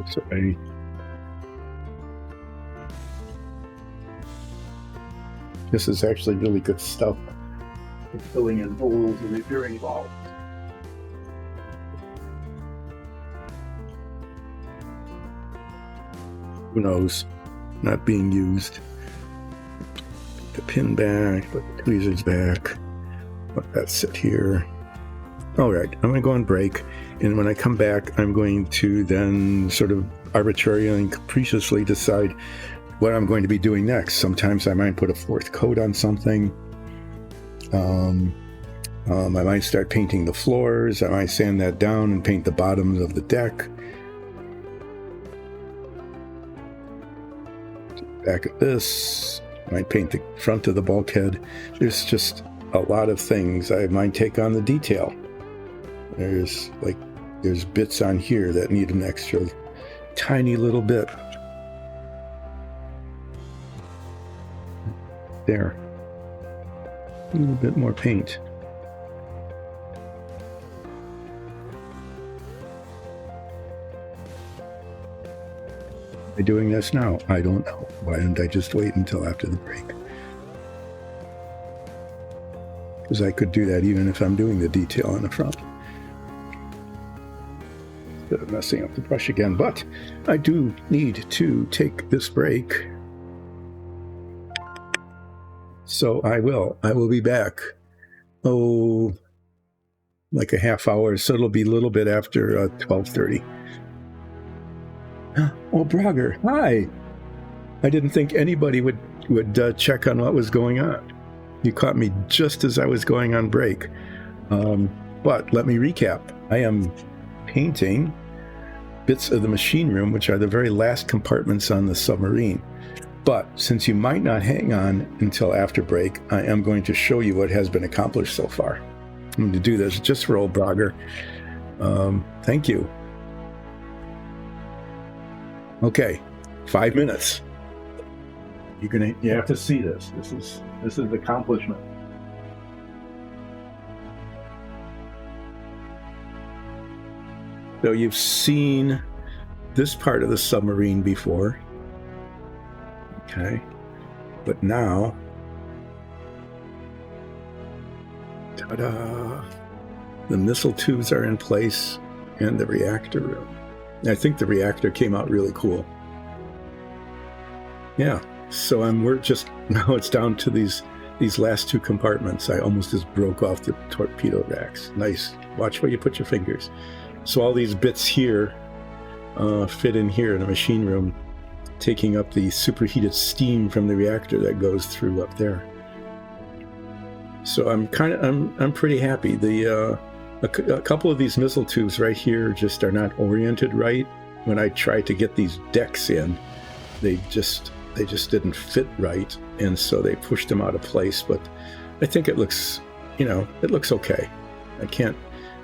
Sorry. This is actually really good stuff for filling in holes and repairing valves. Who knows? Not being used. Put the pin back, put the tweezers back, let that sit here. All right, I'm going to go on break, and when I come back, I'm going to then sort of arbitrarily and capriciously decide what I'm going to be doing next. Sometimes I might put a fourth coat on something. I might start painting the floors. I might sand that down and paint the bottoms of the deck. Back of this. I might paint the front of the bulkhead. There's just a lot of things I might take on the detail. There's bits on here that need an extra tiny little bit. There. A little bit more paint. Am I doing this now? I don't know. Why didn't I just wait until after the break? Because I could do that even if I'm doing the detail on the front. Instead of messing up the brush again. But I do need to take this break. So I will. I will be back. Oh, like a half hour. So it'll be a little bit after 12:30. Oh, Brogger, hi. I didn't think anybody would check on what was going on. You caught me just as I was going on break. But let me recap. I am painting bits of the machine room, which are the very last compartments on the submarine. But since you might not hang on until after break, I am going to show you what has been accomplished so far. I'm going to do this just for old Brogger. Thank you. Okay, 5 minutes. You have to see this. This is accomplishment. So you've seen this part of the submarine before. Okay, but now, ta-da! The missile tubes are in place and the reactor room. I think the reactor came out really cool. Yeah, so we're just, now it's down to these last two compartments. I almost just broke off the torpedo racks. Nice. Watch where you put your fingers. So all these bits here fit in here in the machine room, taking up the superheated steam from the reactor that goes through up there. So I'm pretty happy. A couple of these missile tubes right here just are not oriented right. When I tried to get these decks in, they just didn't fit right, and so they pushed them out of place. But I think it looks, it looks okay.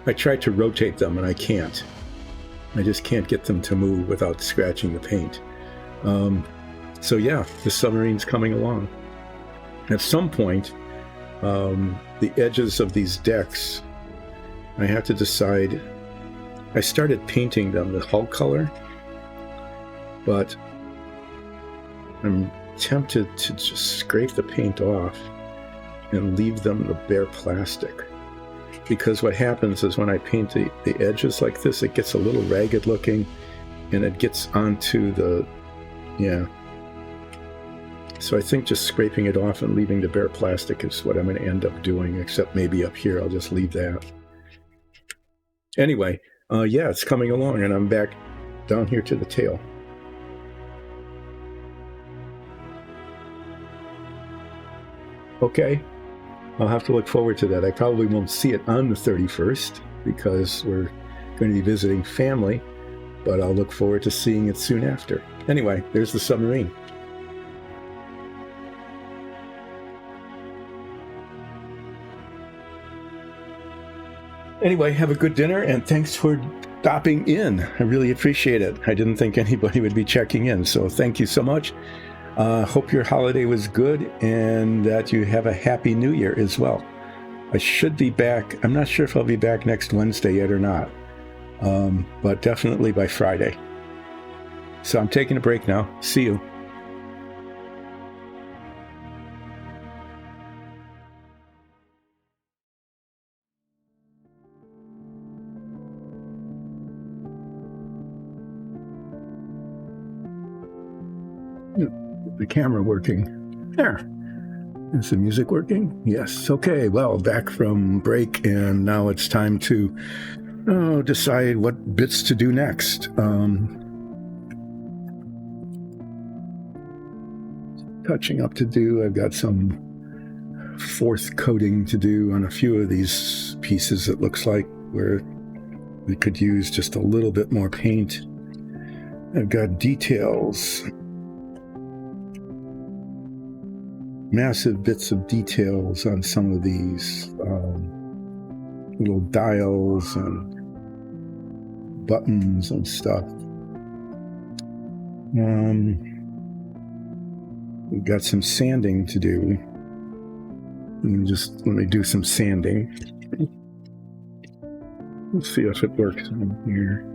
I tried to rotate them and I can't. I just can't get them to move without scratching the paint. So yeah, the submarine's coming along. At some point, the edges of these decks, I have to decide. I started painting them the hull color, but I'm tempted to just scrape the paint off and leave them the bare plastic. Because what happens is when I paint the edges like this, it gets a little ragged looking and it gets onto the, So I think just scraping it off and leaving the bare plastic is what I'm going to end up doing, except maybe up here I'll just leave that. Anyway, yeah, it's coming along, and I'm back down here to the tail. Okay, I'll have to look forward to that. I probably won't see it on the 31st because we're going to be visiting family, but I'll look forward to seeing it soon after. Anyway, there's the submarine. Anyway, have a good dinner, and thanks for stopping in. I really appreciate it. I didn't think anybody would be checking in, so thank you so much. Hope your holiday was good and that you have a happy new year as well. I should be back. I'm not sure if I'll be back next Wednesday yet or not, but definitely by Friday. So I'm taking a break now. See you. The camera working. There. Is the music working? Yes. Okay. Well, back from break, and now it's time to decide what bits to do next. Touching up to do. I've got some fourth coating to do on a few of these pieces, it looks like, where we could use just a little bit more paint. I've got details, massive bits of details on some of these little dials and buttons and stuff. We've got some sanding to do. Let me do some sanding. Let's see if it works on here.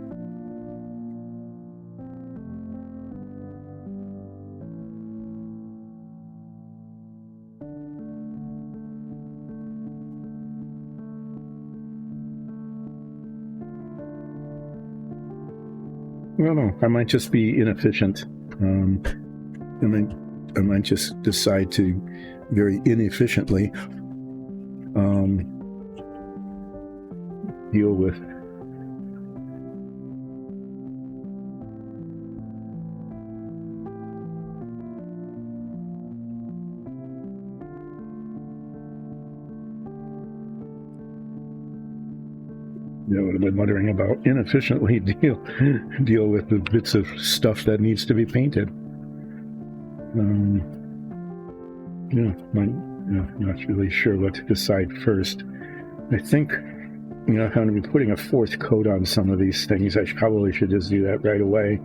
I don't know. I might just be inefficient. I might just decide to very inefficiently deal with what I've been muttering about, inefficiently deal with the bits of stuff that needs to be painted. Not really sure what to decide first. I think, if I'm going to be putting a fourth coat on some of these things, I probably should just do that right away.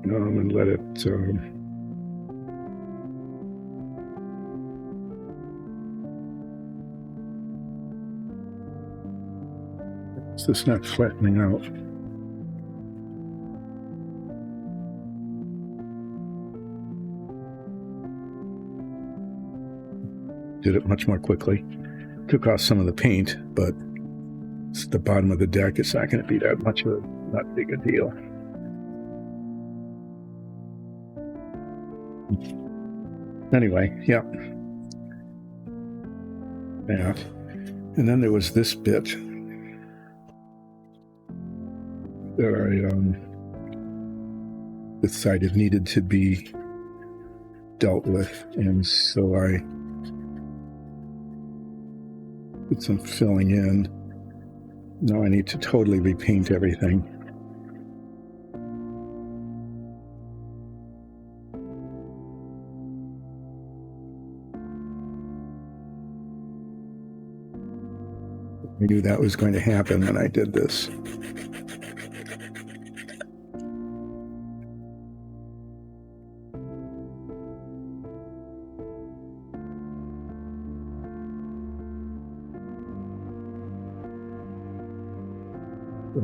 And let it... so it's not flattening out. Did it much more quickly. Took off some of the paint, but it's the bottom of the deck. It's not going to be that much of not big a deal. Anyway, yeah. And then there was this bit that I decided needed to be dealt with, and so I put some filling in. Now I need to totally repaint everything. I knew that was going to happen when I did this.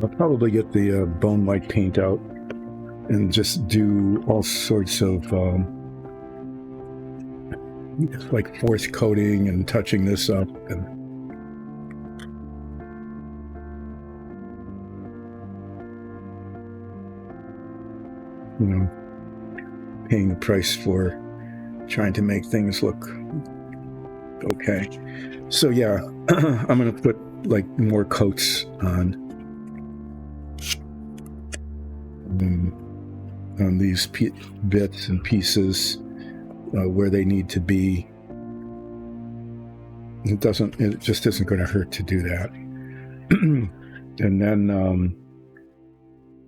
I'll probably get the bone white paint out and just do all sorts of like fourth coating and touching this up and paying the price for trying to make things look okay. So yeah, I'm going to put like more coats on these bits and pieces where they need to be. It just isn't going to hurt to do that. and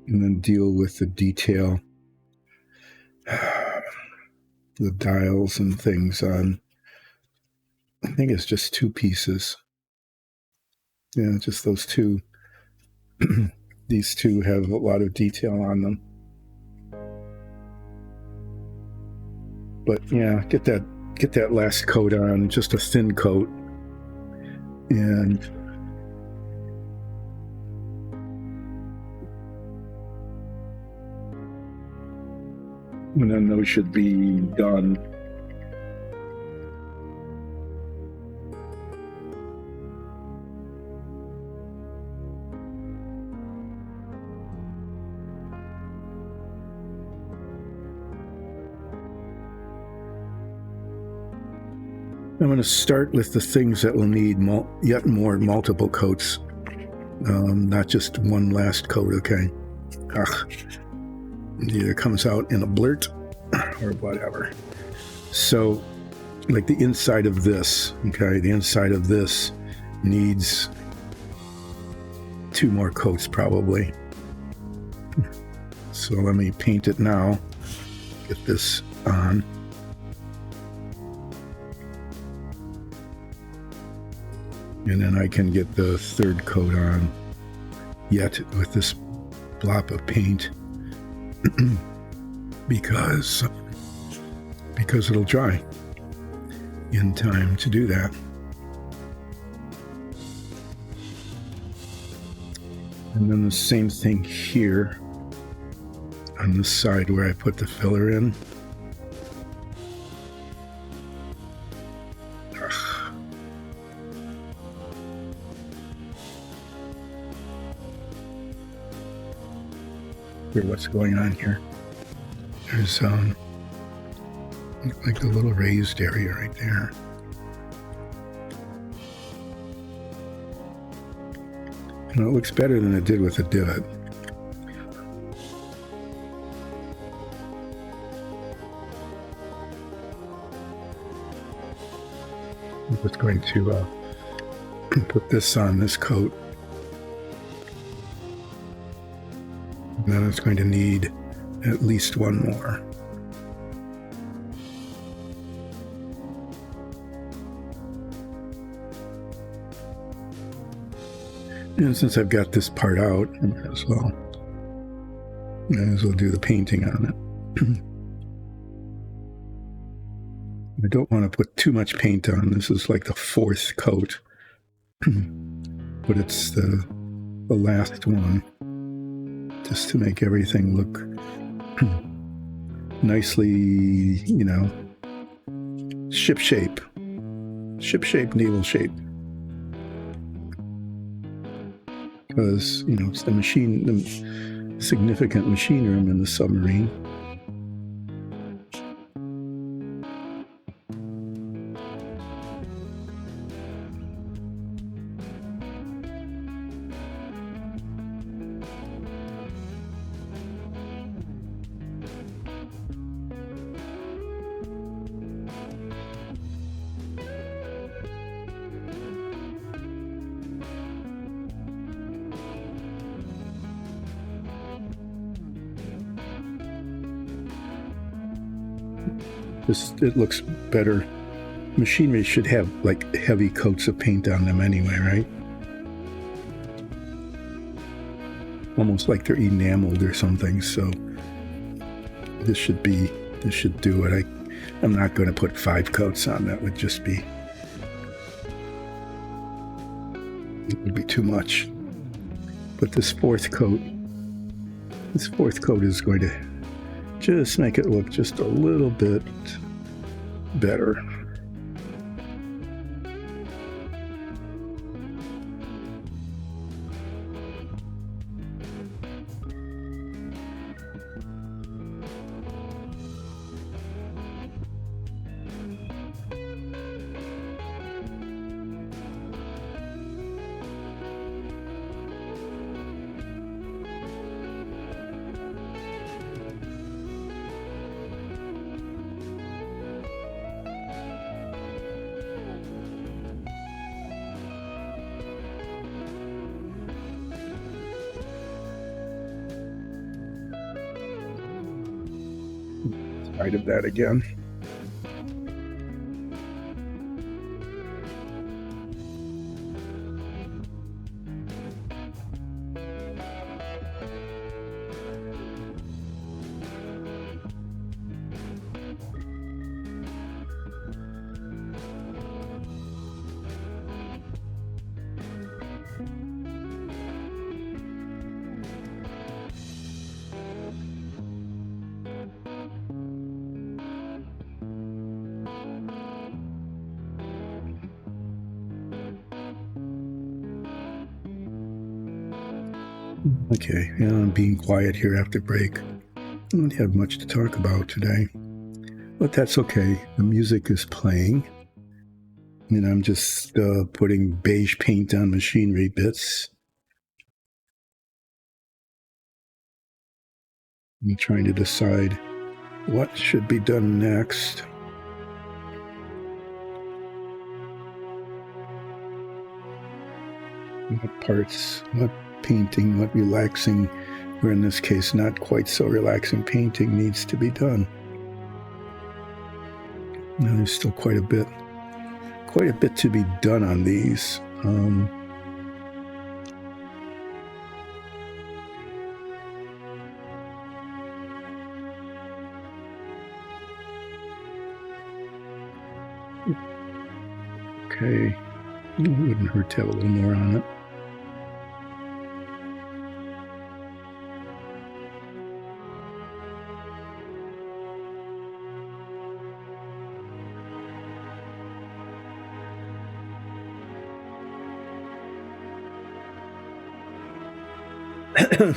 then deal with the detail, the dials and things on, I think it's just two pieces. Yeah, just those two. These two have a lot of detail on them. But yeah, get that last coat on, just a thin coat. And then those should be done. I'm going to start with the things that will need yet more multiple coats, not just one last coat, okay? It either comes out in a blurt or whatever. So, like the inside of this, okay, the inside of this needs 2 more coats probably. So let me paint it now. Get this on. And then I can get the 3rd coat on yet with this blob of paint because it'll dry in time to do that. And then the same thing here on the side where I put the filler in. What's going on here? There's like a little raised area right there. And it looks better than it did with the divot. I'm just going to put this on this coat. And then it's going to need at least 1 more. And since I've got this part out, I might as well do the painting on it. I don't want to put too much paint on. This is like the 4th coat, but it's the last one, just to make everything look nicely, you know, ship shape, naval shape. Because, you know, it's the significant machine room in the submarine. It looks better. Machinery should have like heavy coats of paint on them anyway, right? Almost like they're enameled or something. So this should do it. I'm not going to put 5 coats on. That would just be, it would be too much. But this 4th coat is going to just make it look just a little bit better. Side of that again. Okay, I'm being quiet here after break. I don't have much to talk about today, but that's okay. The music is playing, and I'm just putting beige paint on machinery bits. I'm trying to decide what should be done next. what parts, what painting, what relaxing, or in this case, not quite so relaxing painting needs to be done. Now there's still quite a bit to be done on these. Okay, it wouldn't hurt to have a little more on it.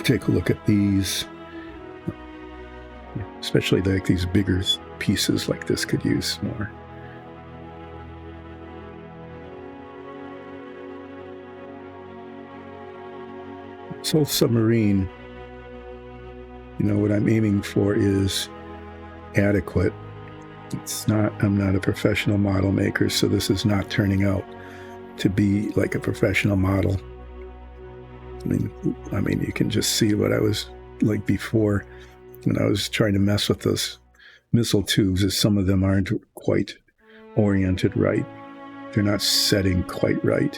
Take a look at these, especially like these bigger pieces like this could use more. This whole submarine, what I'm aiming for is adequate. I'm not a professional model maker, so this is not turning out to be like a professional model. I mean, you can just see what I was like before when I was trying to mess with those missile tubes, as some of them aren't quite oriented right. They're not setting quite right.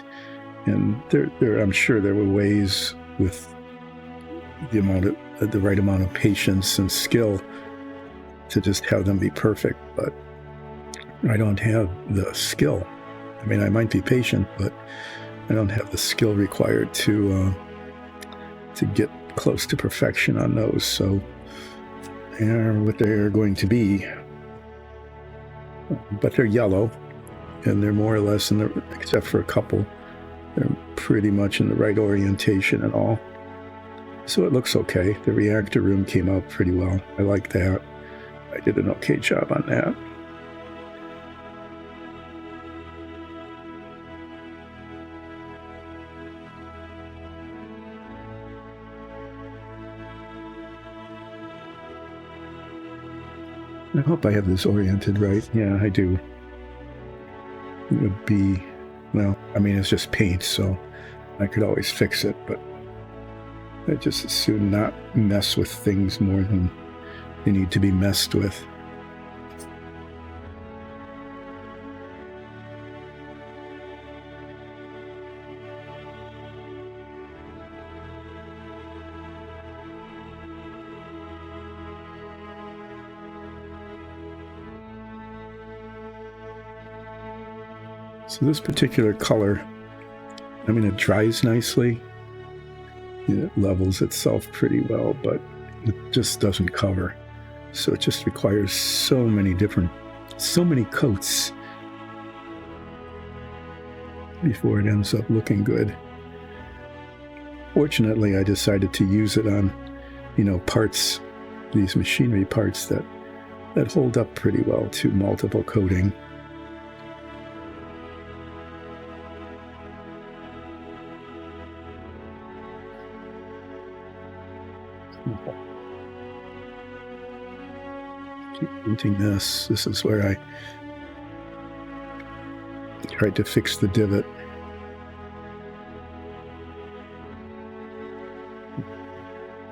And I'm sure there were ways with the right amount of patience and skill to just have them be perfect, but I don't have the skill. I mean, I might be patient, but I don't have the skill required to get close to perfection on those. So they are what they're going to be, but they're yellow, and they're more or less except for a couple, they're pretty much in the right orientation and all. So it looks okay. The reactor room came out pretty well. I like that. I did an okay job on that. I hope I have this oriented right. Yeah, I do. It would be, well, I mean, it's just paint, so I could always fix it, but I just as soon not mess with things more than they need to be messed with. So this particular color, I mean, it dries nicely. It levels itself pretty well, but it just doesn't cover. So it just requires so many coats before it ends up looking good. Fortunately, I decided to use it on, parts, these machinery parts that hold up pretty well to multiple coating. Keep painting this. This is where I tried to fix the divot.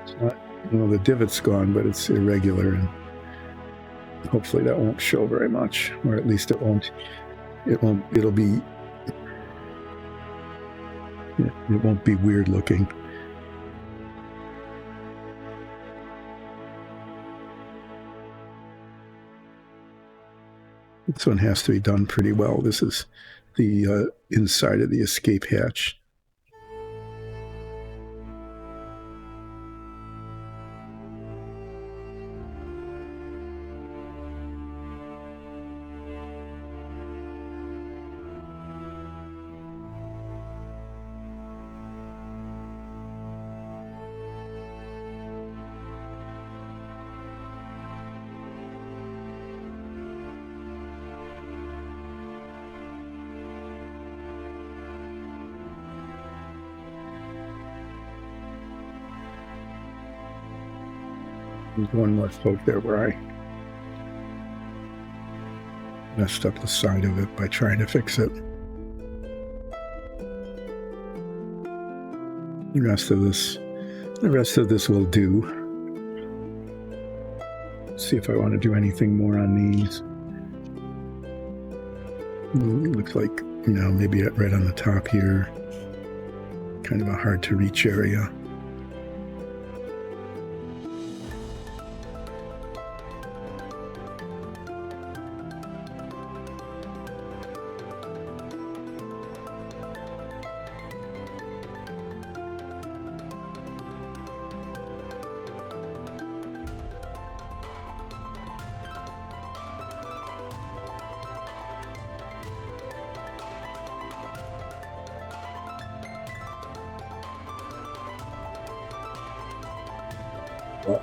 It's not, the divot's gone, but it's irregular, and hopefully that won't show very much, or at least it won't be weird looking. This one has to be done pretty well. This is the inside of the escape hatch. There's one more spoke there where I messed up the side of it by trying to fix it. The rest of this will do. Let's see if I want to do anything more on these. Looks like, maybe right on the top here. Kind of a hard to reach area.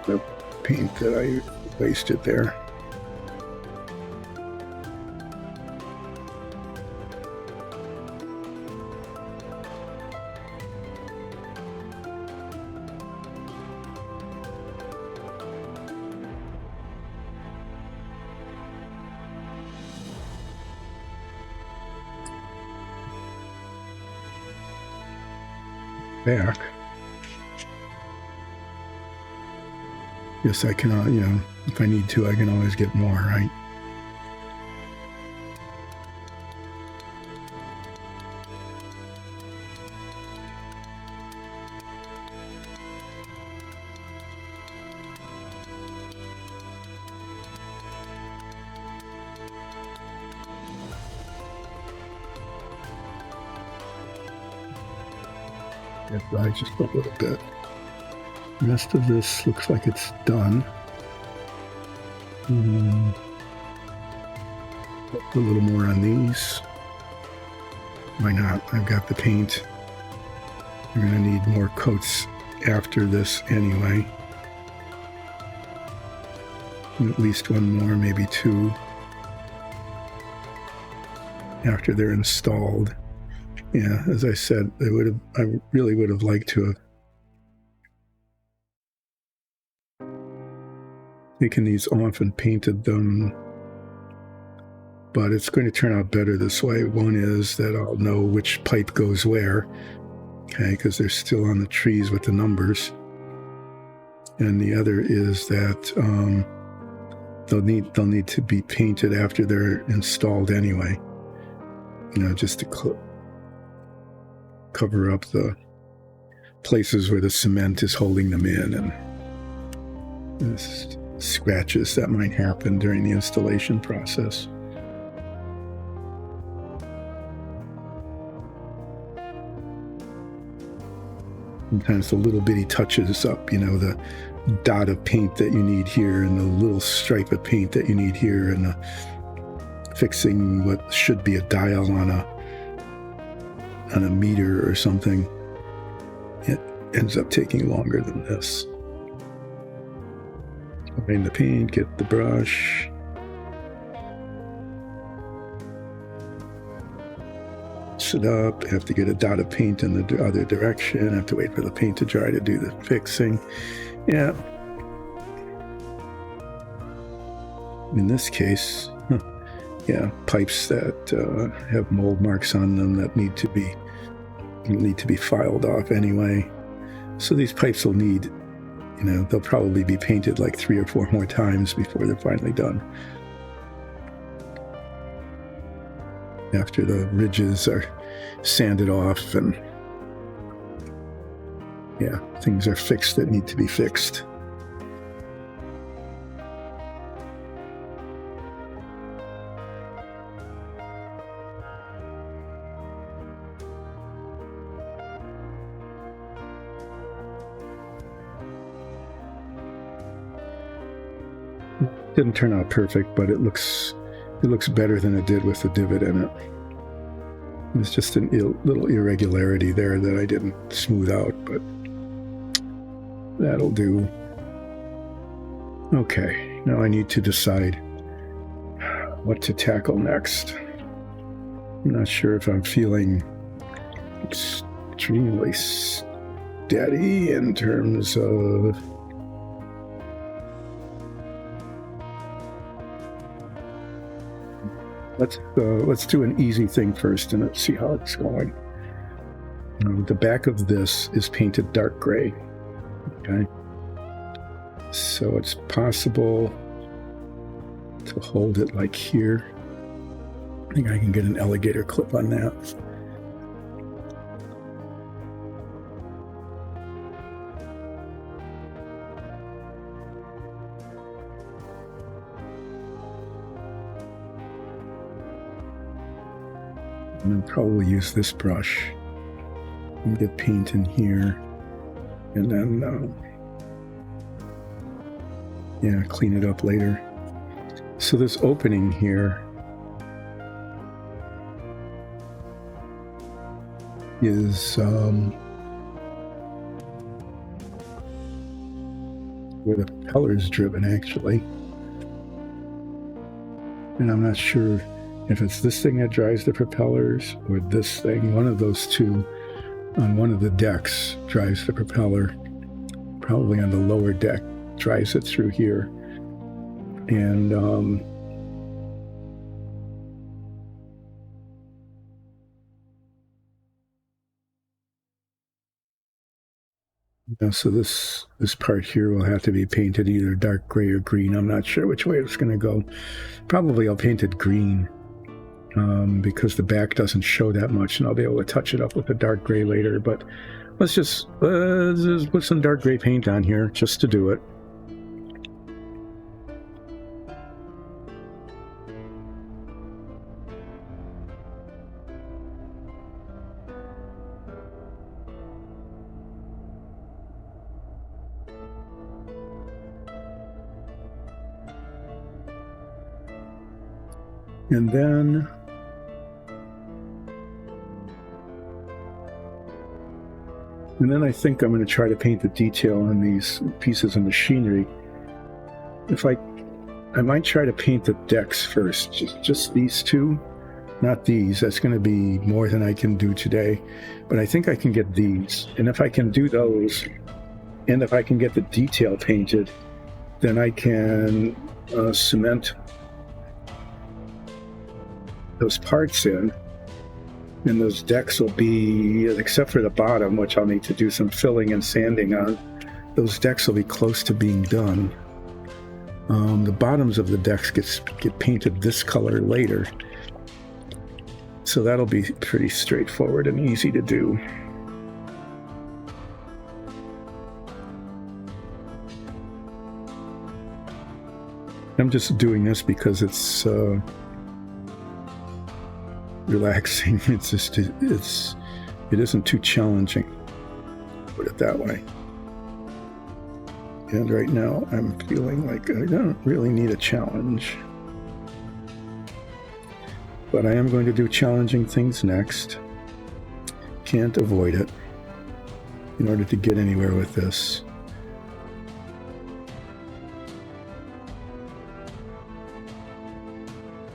The paint that I wasted there. Back. Yes, I can, if I need to, I can always get more, right? I just a little bit. The rest of this looks like it's done. A little more on these. Why not? I've got the paint. I'm going to need more coats after this anyway. At least one more, maybe two, after they're installed. Yeah, as I said, I really would have liked to have taken these off and painted them, but it's going to turn out better this way. One is that I'll know which pipe goes where, okay, because they're still on the trees with the numbers. And the other is that they'll need to be painted after they're installed anyway, just to cover up the places where the cement is holding them in and scratches that might happen during the installation process. Sometimes the little bitty touches up, the dot of paint that you need here and the little stripe of paint that you need here and fixing what should be a dial on a meter or something, it ends up taking longer than this. Find the paint, get the brush. Sit up, have to get a dot of paint in the other direction, have to wait for the paint to dry to do the fixing. Yeah. In this case, pipes that have mold marks on them that need to be filed off anyway. So these pipes will need, they'll probably be painted like 3 or 4 more times before they're finally done. After the ridges are sanded off and things are fixed that need to be fixed. Didn't turn out perfect, but it looks better than it did with the divot in it. There's just a little irregularity there that I didn't smooth out, but that'll do. Okay, now I need to decide what to tackle next. I'm not sure if I'm feeling extremely steady in terms of let's do an easy thing first and let's see how it's going. The back of this is painted dark gray. Okay. So it's possible to hold it like here. I think I can get an alligator clip on that. And I'll probably use this brush and get paint in here, and then yeah, clean it up later. So this opening here is where the propeller is driven, actually. And I'm not sure if it's this thing that drives the propellers or this thing. One of those two on one of the decks drives the propeller. Probably on the lower deck drives it through here. And so this part here will have to be painted either dark gray or green. I'm not sure which way it's going to go. Probably I'll paint it green because the back doesn't show that much, and I'll be able to touch it up with a dark gray later. But let's just put some dark gray paint on here just to do it. And then I think I'm going to try to paint the detail on these pieces of machinery. I might try to paint the decks first, just these two, not these. That's going to be more than I can do today, but I think I can get these. And if I can do those, and if I can get the detail painted, then I can cement those parts in, and those decks will be, except for the bottom, which I'll need to do some filling and sanding on, those decks will be close to being done. The bottoms of the decks get painted this color later, so that'll be pretty straightforward and easy to do. I'm just doing this because it's relaxing. It isn't too challenging, put it that way. And right now I'm feeling like I don't really need a challenge, but I am going to do challenging things next. Can't avoid it in order to get anywhere with this.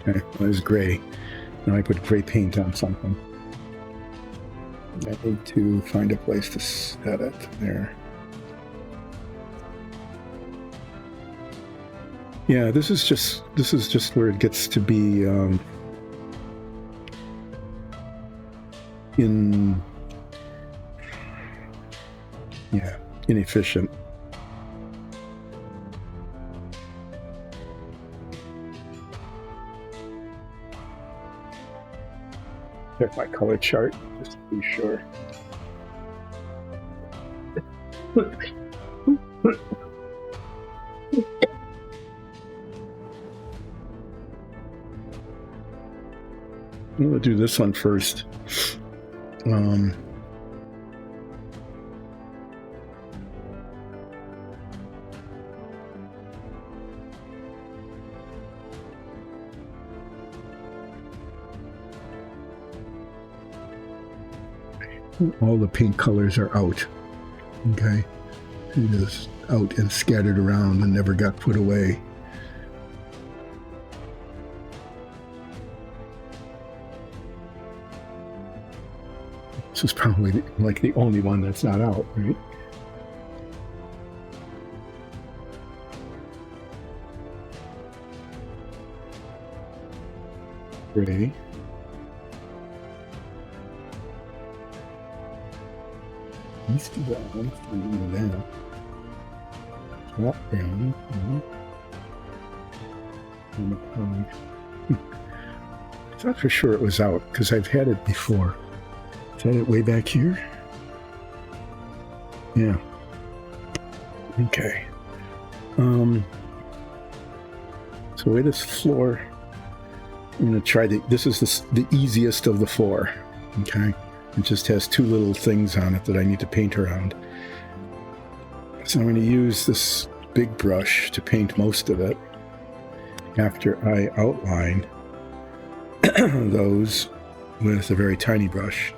Okay, well, there's gray. Now I put gray paint on something. I need to find a place to set it there. Yeah, this is just where it gets to be inefficient. Check my color chart just to be sure. I'm going to do this one first. All the paint colors are out. Okay, it is out and scattered around and never got put away. This is probably like the only one that's not out, right? Gray. East to that, into that. Drop down. I thought for sure it was out because I've had it before. Is that it way back here? Yeah. Okay. So with this floor, I'm going to try this is the easiest of the four. Okay. It just has two little things on it that I need to paint around. So I'm going to use this big brush to paint most of it after I outline those with a very tiny brush.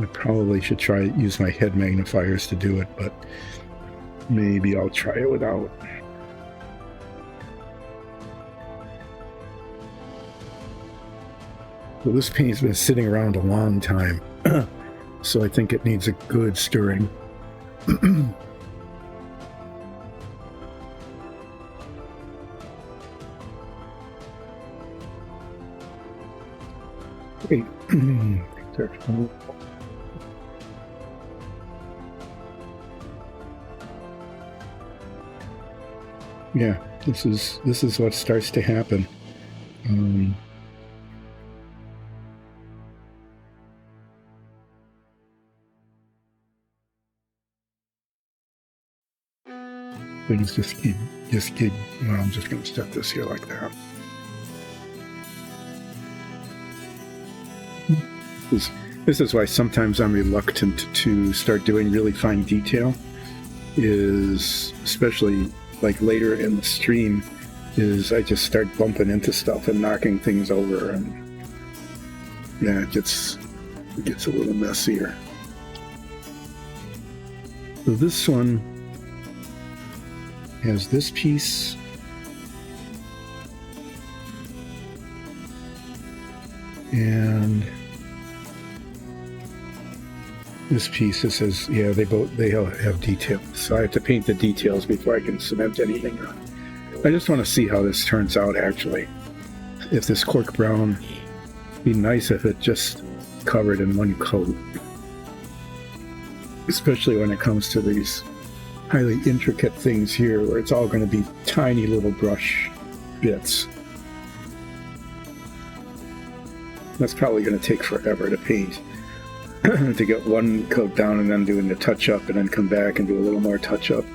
I probably should use my head magnifiers to do it, but maybe I'll try it without. So this paint's been sitting around a long time, so I think it needs a good stirring. Great. Yeah, this is what starts to happen. Things just keep. Well, I'm just going to set this here like that. This is why sometimes I'm reluctant to start doing really fine detail. Is especially like later in the stream, is I just start bumping into stuff and knocking things over, and yeah, it gets a little messier. So this one has this piece, and this piece. It says, yeah, they all have details, so I have to paint the details before I can cement anything on. I just want to see how this turns out, actually. If this cork brown, it'd be nice if it just covered in one coat. Especially when it comes to these highly intricate things here, where it's all going to be tiny little brush bits. That's probably going to take forever to paint. To get one coat down and then doing the touch-up and then come back and do a little more touch-up.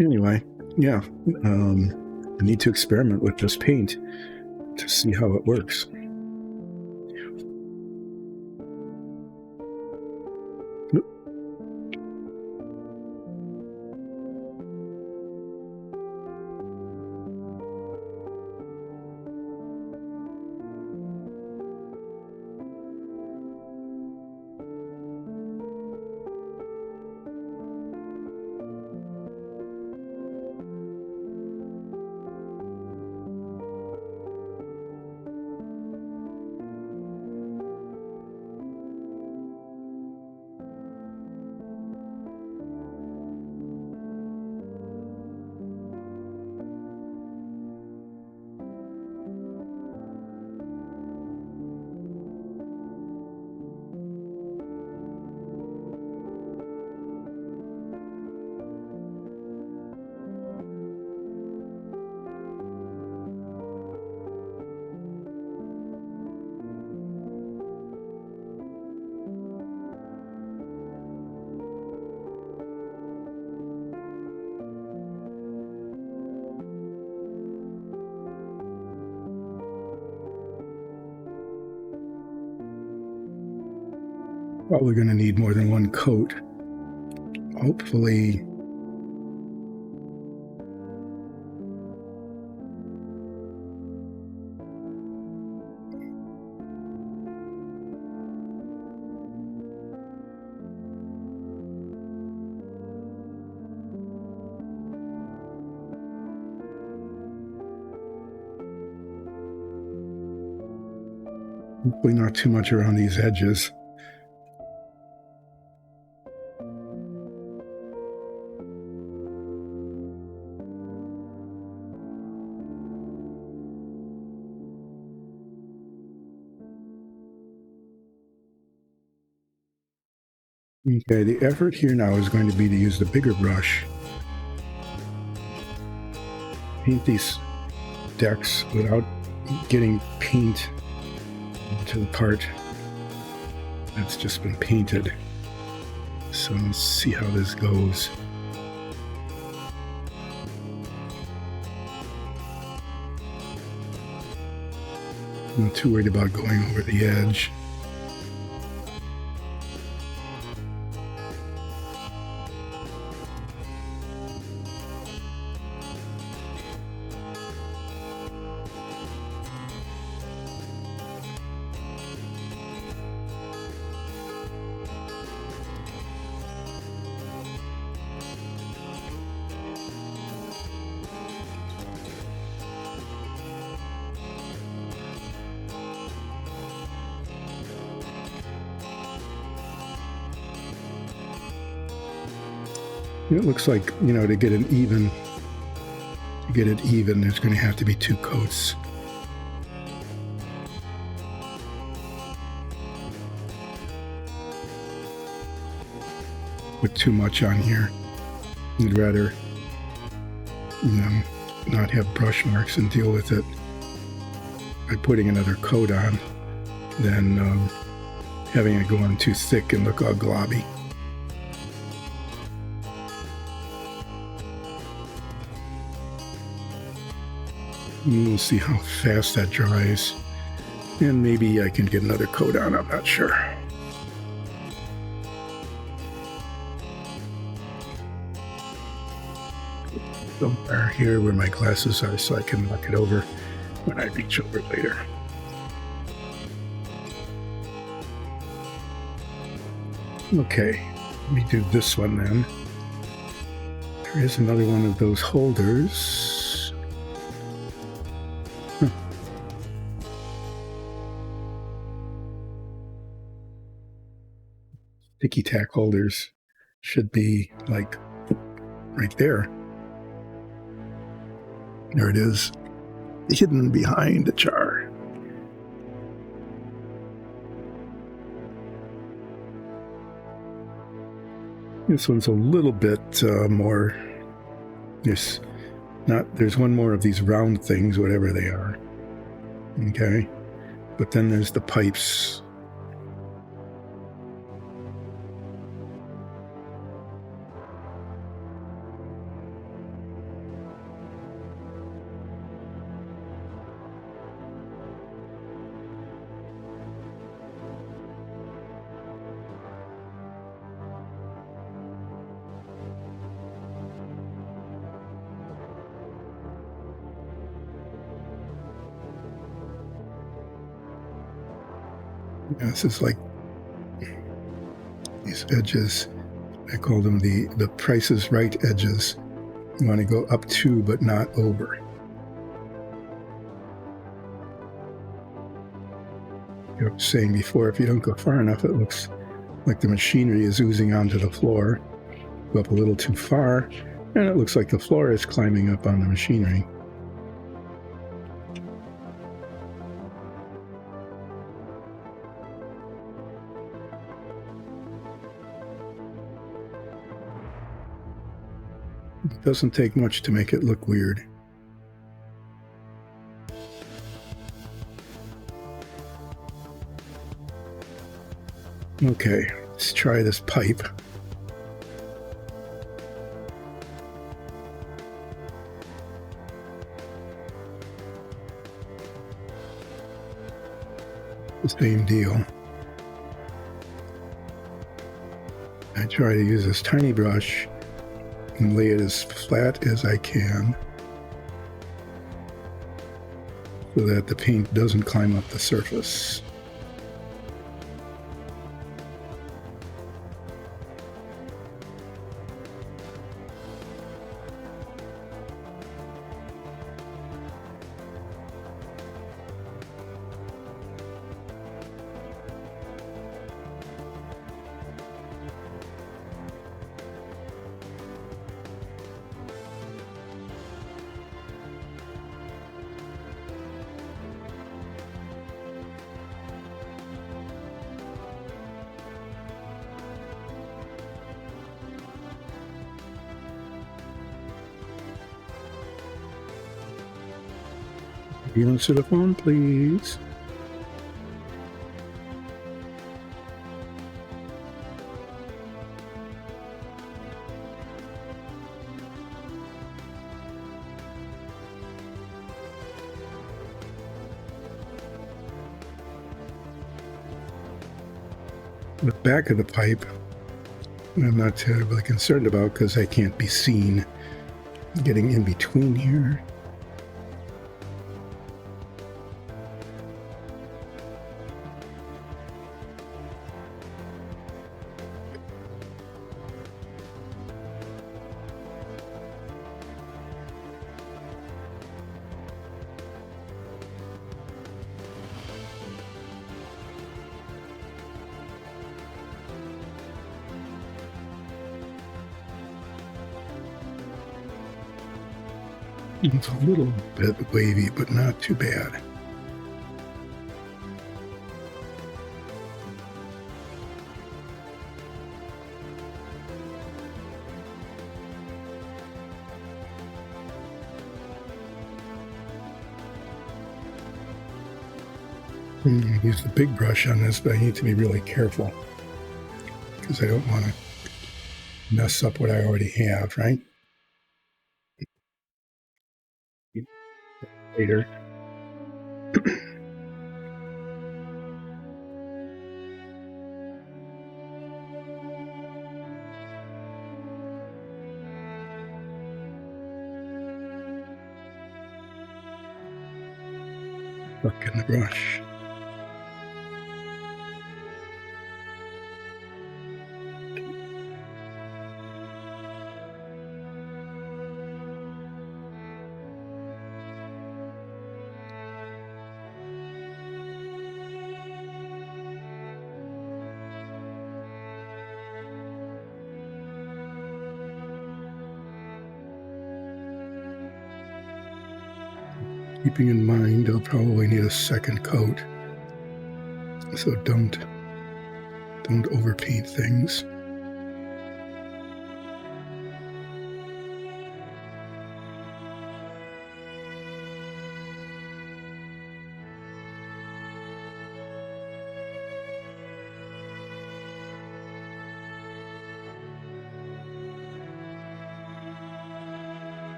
Anyway, yeah, I need to experiment with just paint to see how it works. Probably going to need more than one coat. Hopefully. Hopefully not too much around these edges. Okay, the effort here now is going to be to use the bigger brush. Paint these decks without getting paint to the part that's just been painted. So let's see how this goes. I'm not too worried about going over the edge. It looks like, you know, to get it even, there's going to have to be 2 coats. Put too much on here. I'd rather, you know, not have brush marks and deal with it by putting another coat on than having it go on too thick and look all globby. We'll see how fast that dries. And maybe I can get another coat on, I'm not sure. Somewhere here where my glasses are so I can knock it over when I reach over later. Okay, let me do this one then. There is another one of those holders. Sticky tack holders should be like right there. There it is, hidden behind the jar. This one's a little bit more. There's one more of these round things, whatever they are. Okay, but then there's the pipes. This is like these edges. I call them the Price is Right edges. You want to go up to, but not over. I was saying before, if you don't go far enough, it looks like the machinery is oozing onto the floor. Go up a little too far, and it looks like the floor is climbing up on the machinery. It doesn't take much to make it look weird. Okay, let's try this pipe. The same deal. I try to use this tiny brush and lay it as flat as I can so that the paint doesn't climb up the surface. You answer the phone, please. The back of the pipe, I'm not terribly concerned about because I can't be seen getting in between here. It's a little bit wavy, but not too bad. I'm going to use the big brush on this, but I need to be really careful because I don't want to mess up what I already have, right? Later. Look in the brush. Keeping in mind, I'll probably need a second coat, so don't overpaint things.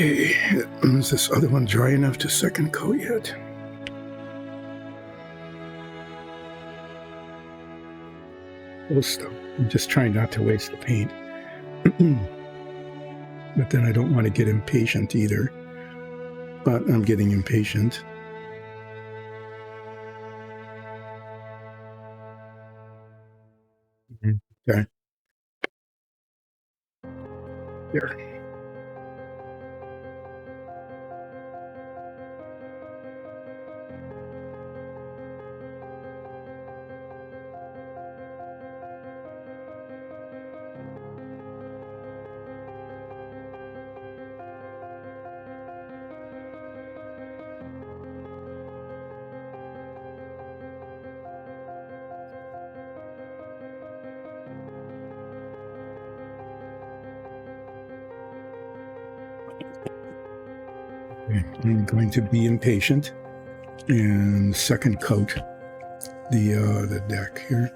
Okay, is this other one dry enough to second coat yet? Close though. I'm just trying not to waste the paint. But then I don't want to get impatient either. But I'm getting impatient. Okay. There. Okay. I'm going to be impatient and second coat the deck here.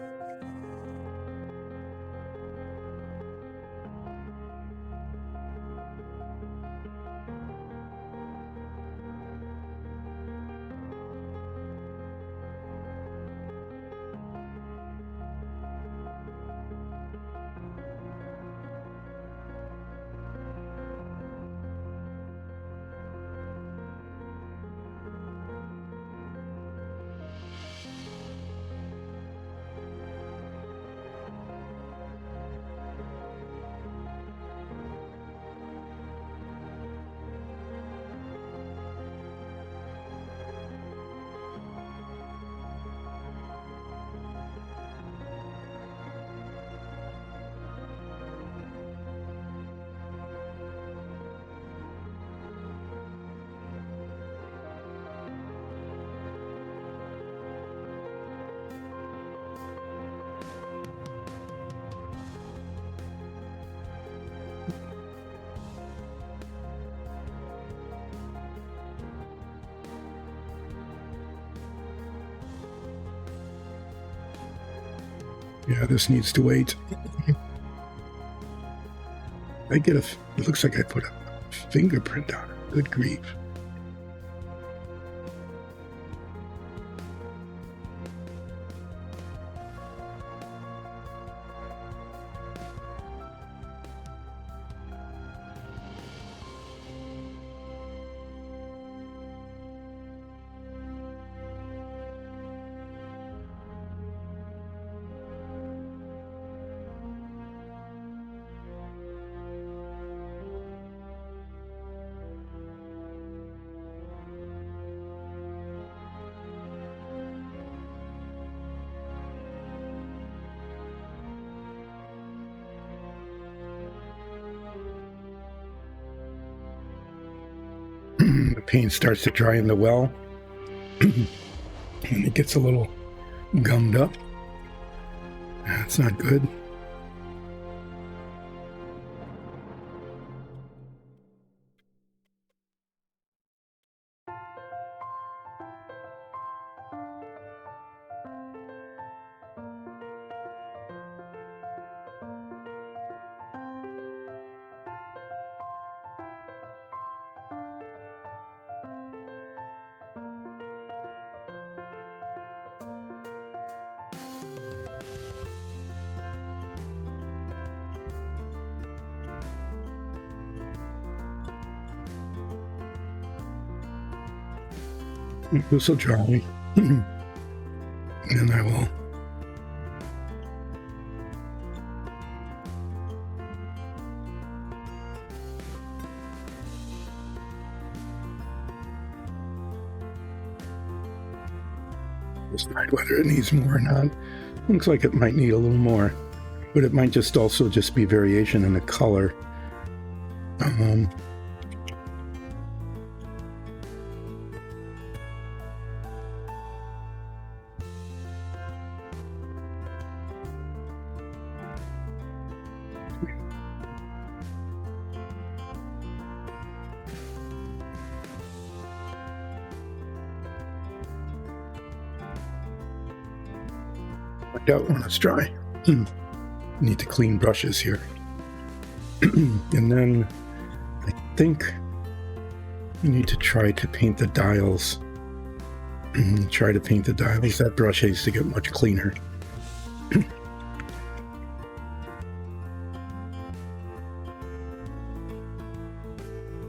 Yeah, this needs to wait. It looks like I put a fingerprint on it. Good grief. The paint starts to dry in the well, and it gets a little gummed up. That's not good. This will dry, and I will decide whether it needs more or not. Looks like it might need a little more, but it might just also just be variation in the color. Find out when it's dry. Need to clean brushes here. And then I think we need to try to paint the dials. That brush needs to get much cleaner.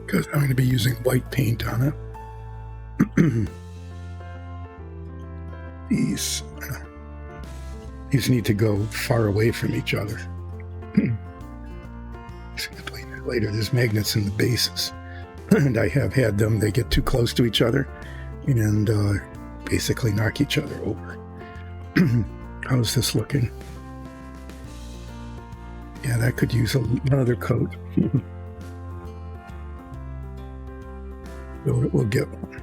Because I'm going to be using white paint on it. These need to go far away from each other. Explain that later. There's magnets in the bases, and I have had them. They get too close to each other and basically knock each other over. How's this looking? Yeah, that could use another coat. So it will get one.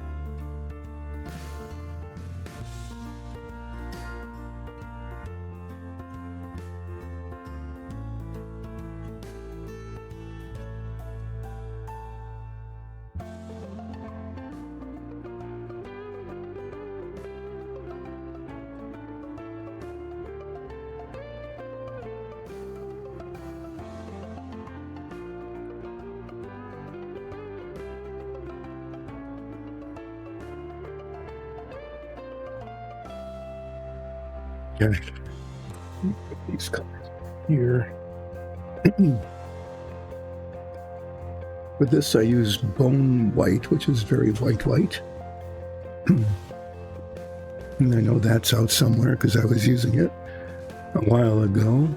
Okay. Put these colors here. For this, I use bone white, which is very white. And I know that's out somewhere because I was using it a while ago.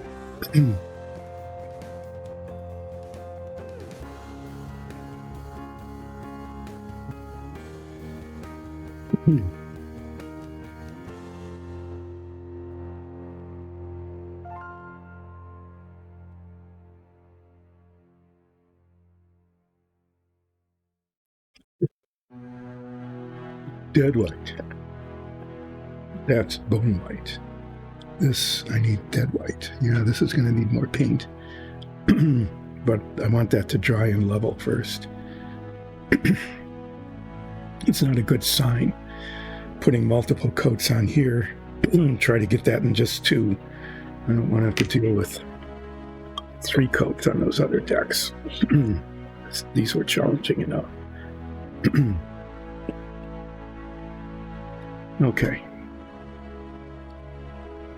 Dead white. That's bone white. This, I need dead white. Yeah, this is going to need more paint. But I want that to dry and level first. It's not a good sign. Putting multiple coats on here, try to get that in just two. I don't want to have to deal with 3 coats on those other decks. These were challenging enough. Okay.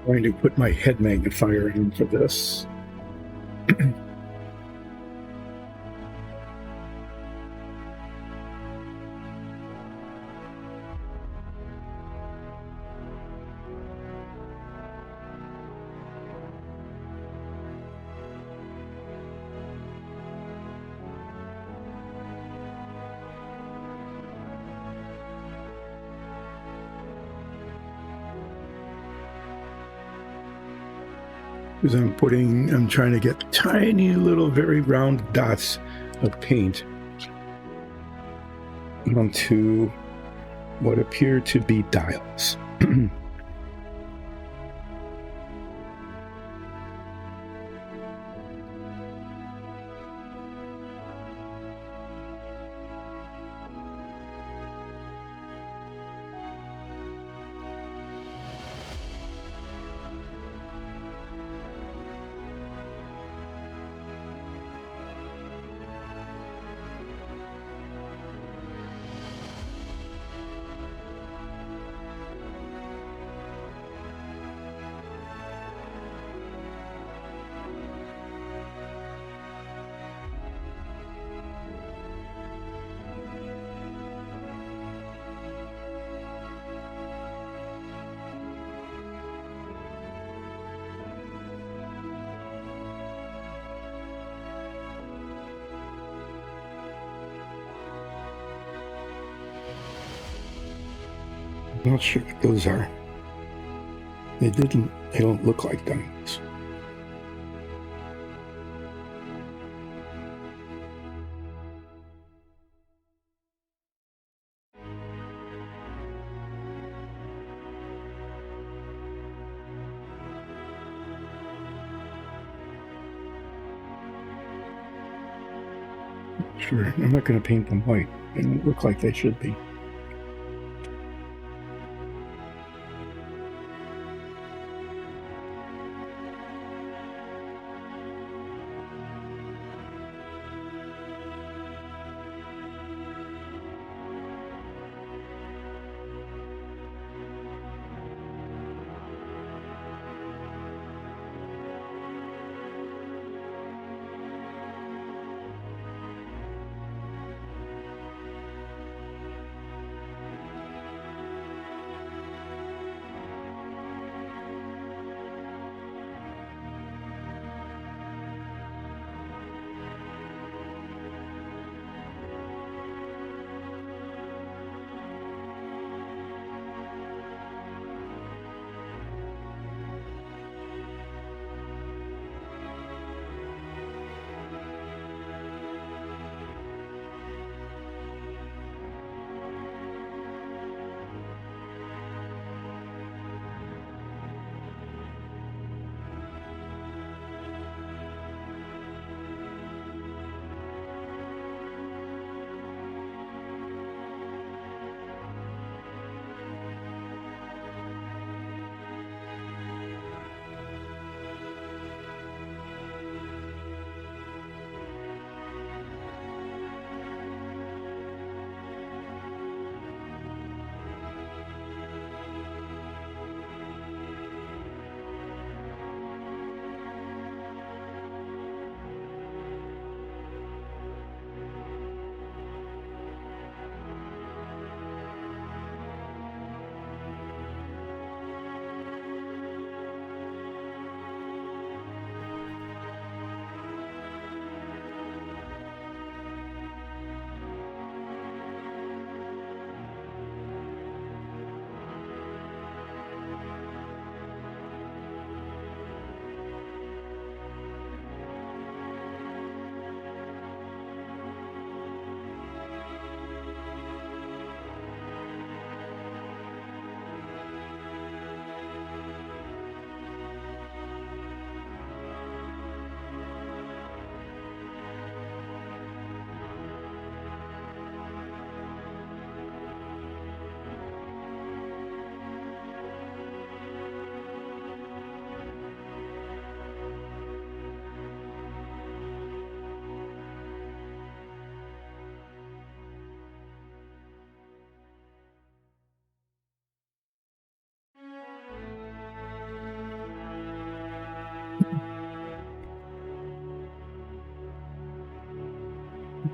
I'm going to put my head magnifier in for this. Because I'm trying to get tiny little very round dots of paint onto what appear to be dials. I'm not sure what those are. They don't look like diamonds. Sure, I'm not going to paint them white. They don't look like they should be.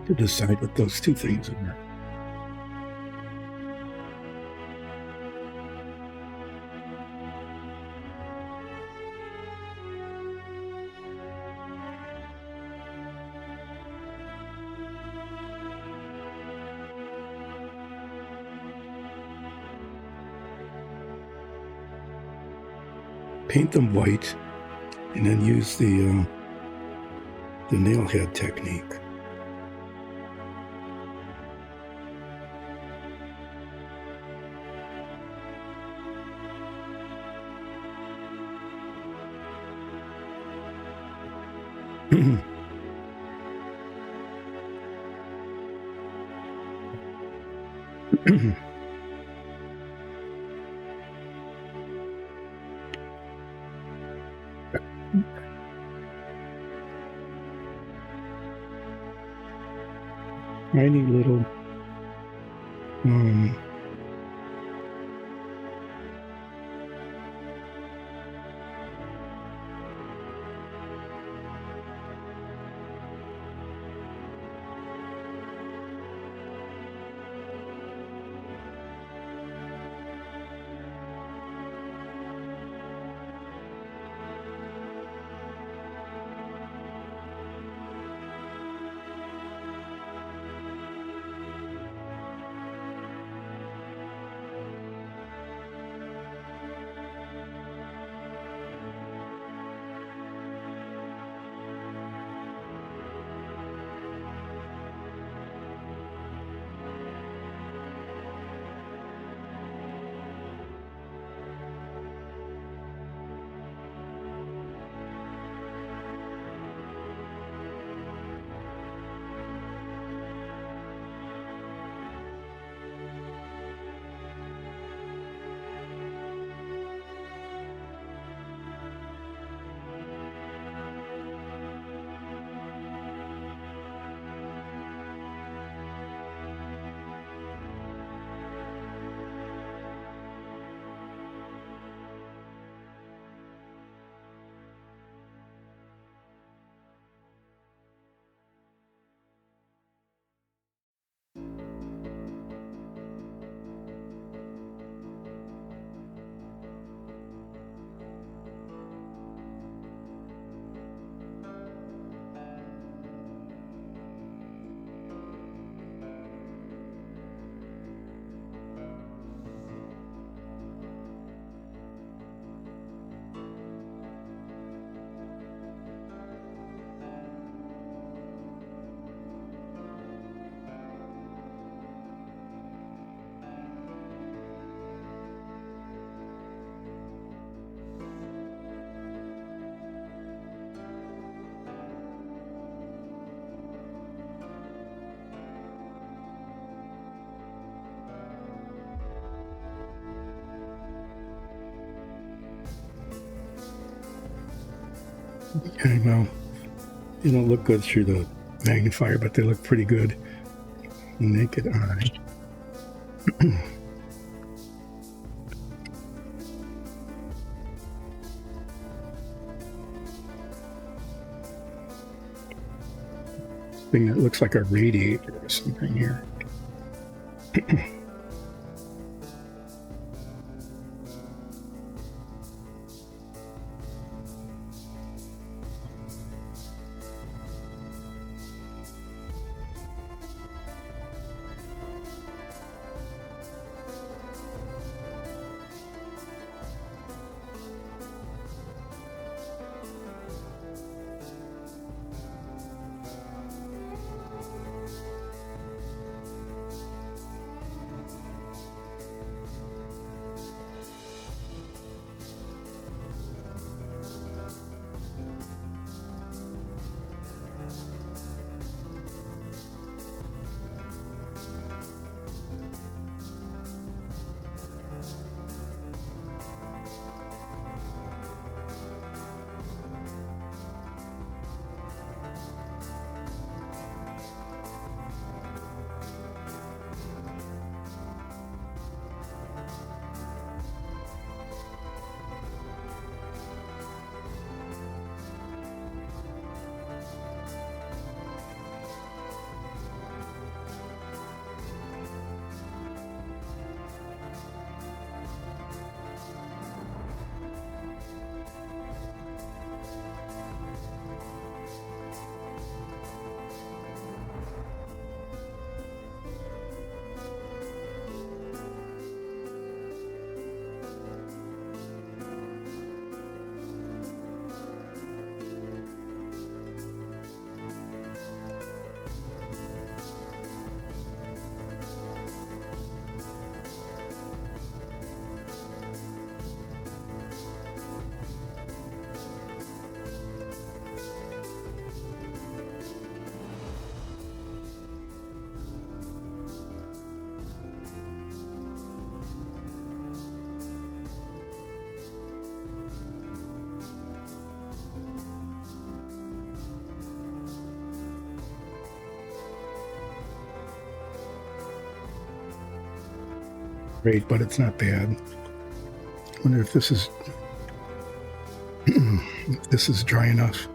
to decide what those two things are. Paint them white, and then use the nail head technique. Tiny little Okay, well, they don't look good through the magnifier, but they look pretty good naked eye. Thing that looks like a radiator or something here. great, but it's not bad. I wonder if this is if this is dry enough.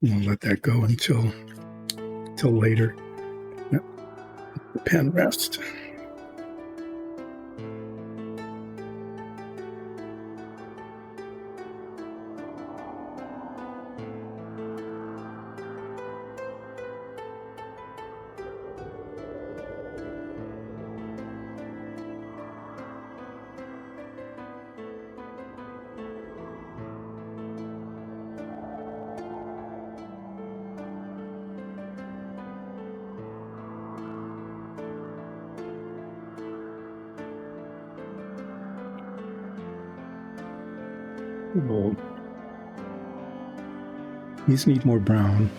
I'll let that go until later. Yep. The pen rest. Well, these need more brown.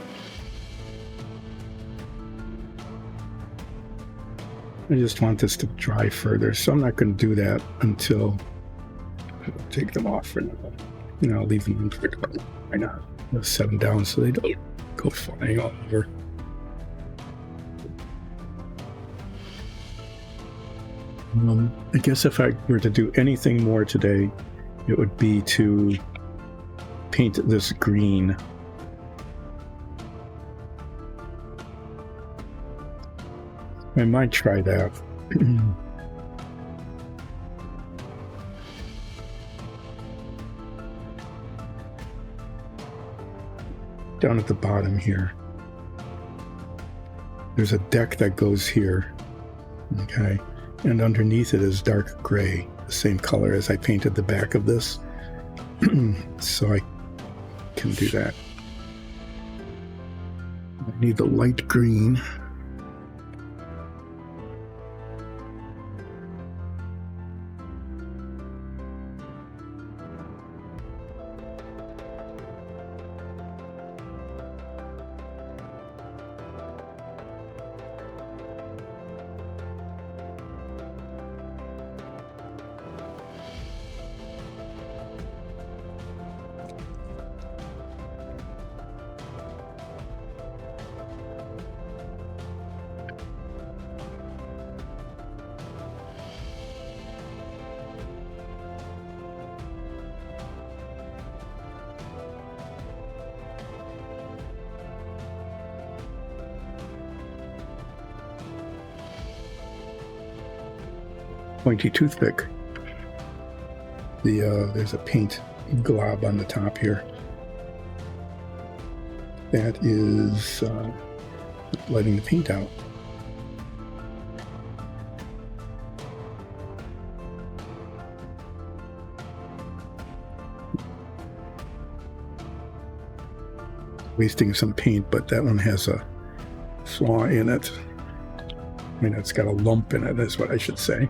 I just want this to dry further, so I'm not going to do that until I'll take them off for now. You know, I'll leave them in for why not? I'll set them down so they don't go flying all over. I guess if I were to do anything more today, it would be to paint this green. I might try that. Down at the bottom here, there's a deck that goes here, okay? And underneath it is dark gray, the same color as I painted the back of this. So I can do that. I need the light green. Pointy toothpick. There's a paint glob on the top here. That is letting the paint out. Wasting some paint, but that one has a flaw in it. I mean, it's got a lump in it, is what I should say.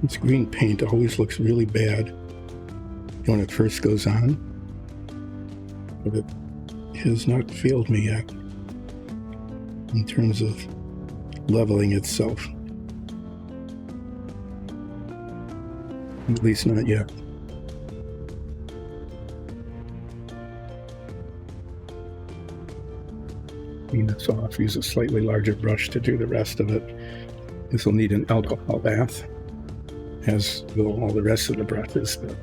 This green paint always looks really bad when it first goes on, but it has not failed me yet in terms of leveling itself. At least not yet. Clean this off, use a slightly larger brush to do the rest of it. This will need an alcohol bath, as will all the rest of the brushes. But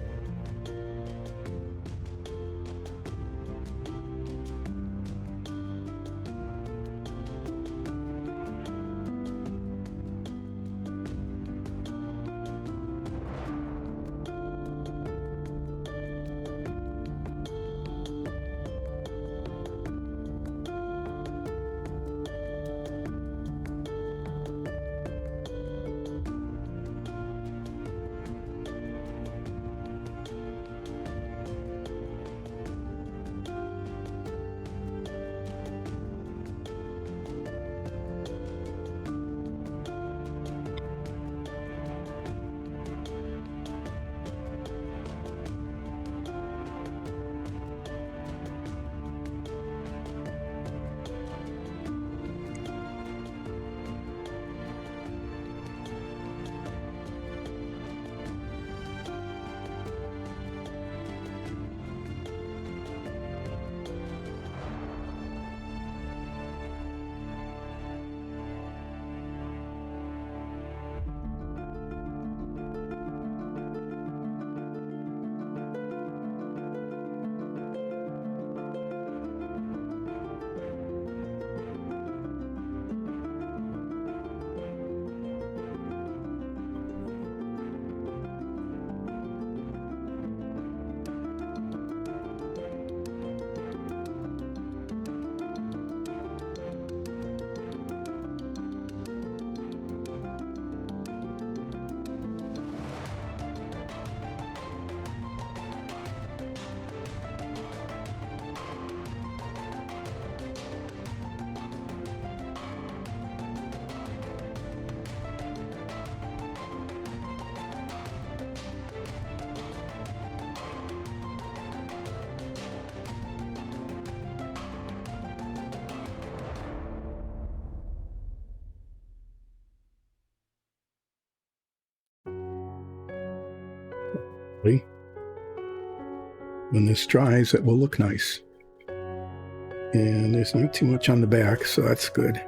when this dries, it will look nice. And there's not too much on the back, so that's good.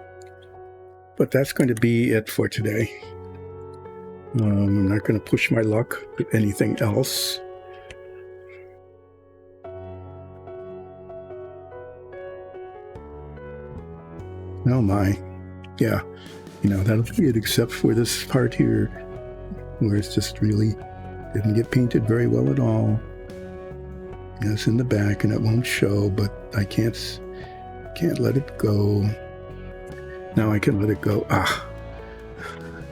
But that's going to be it for today. I'm not going to push my luck with anything else. Oh my. Yeah, that'll be it, except for this part here where it's just really didn't get painted very well at all. It's in the back and it won't show, but I can't let it go. Now I can let it go.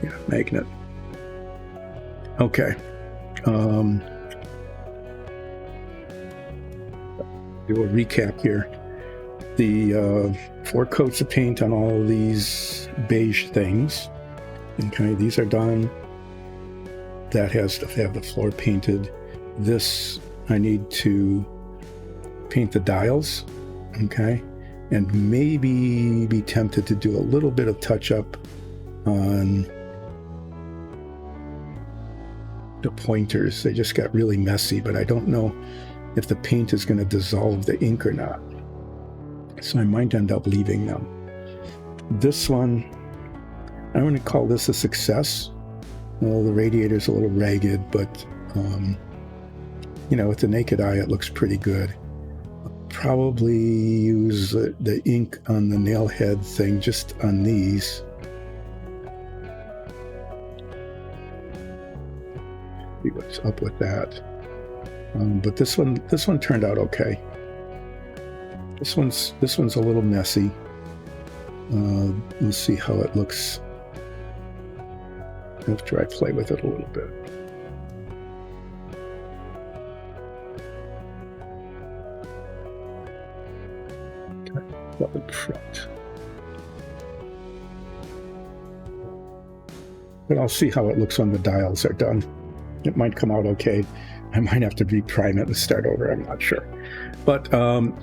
Yeah, magnet. Okay. Do a recap here. The 4 coats of paint on all of these beige things. Okay, these are done. That has to have the floor painted. This, I need to paint the dials, okay? And maybe be tempted to do a little bit of touch-up on the pointers. They just got really messy, but I don't know if the paint is going to dissolve the ink or not. So I might end up leaving them. This one, I'm going to call this a success. Well, the radiator's a little ragged, but with the naked eye, it looks pretty good. I'll probably use the ink on the nail head thing just on these. See what's up with that. But this one turned out okay. This one's a little messy. We'll see how it looks after I play with it a little bit. Up in front. but I'll see how it looks when the dials are done. It might come out okay. I might have to reprime it and start over. I'm not sure. But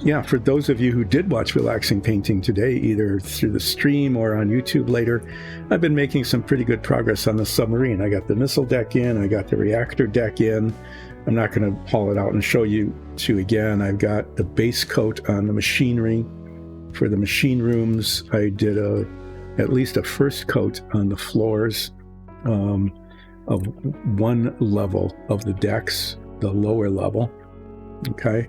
yeah, for those of you who did watch Relaxing Painting today, either through the stream or on YouTube later, I've been making some pretty good progress on the submarine. I got the missile deck in. I got the reactor deck in. I'm not going to haul it out and show you two again. I've got the base coat on the machinery. For the machine rooms, I did at least a first coat on the floors of one level of the decks, the lower level. Okay.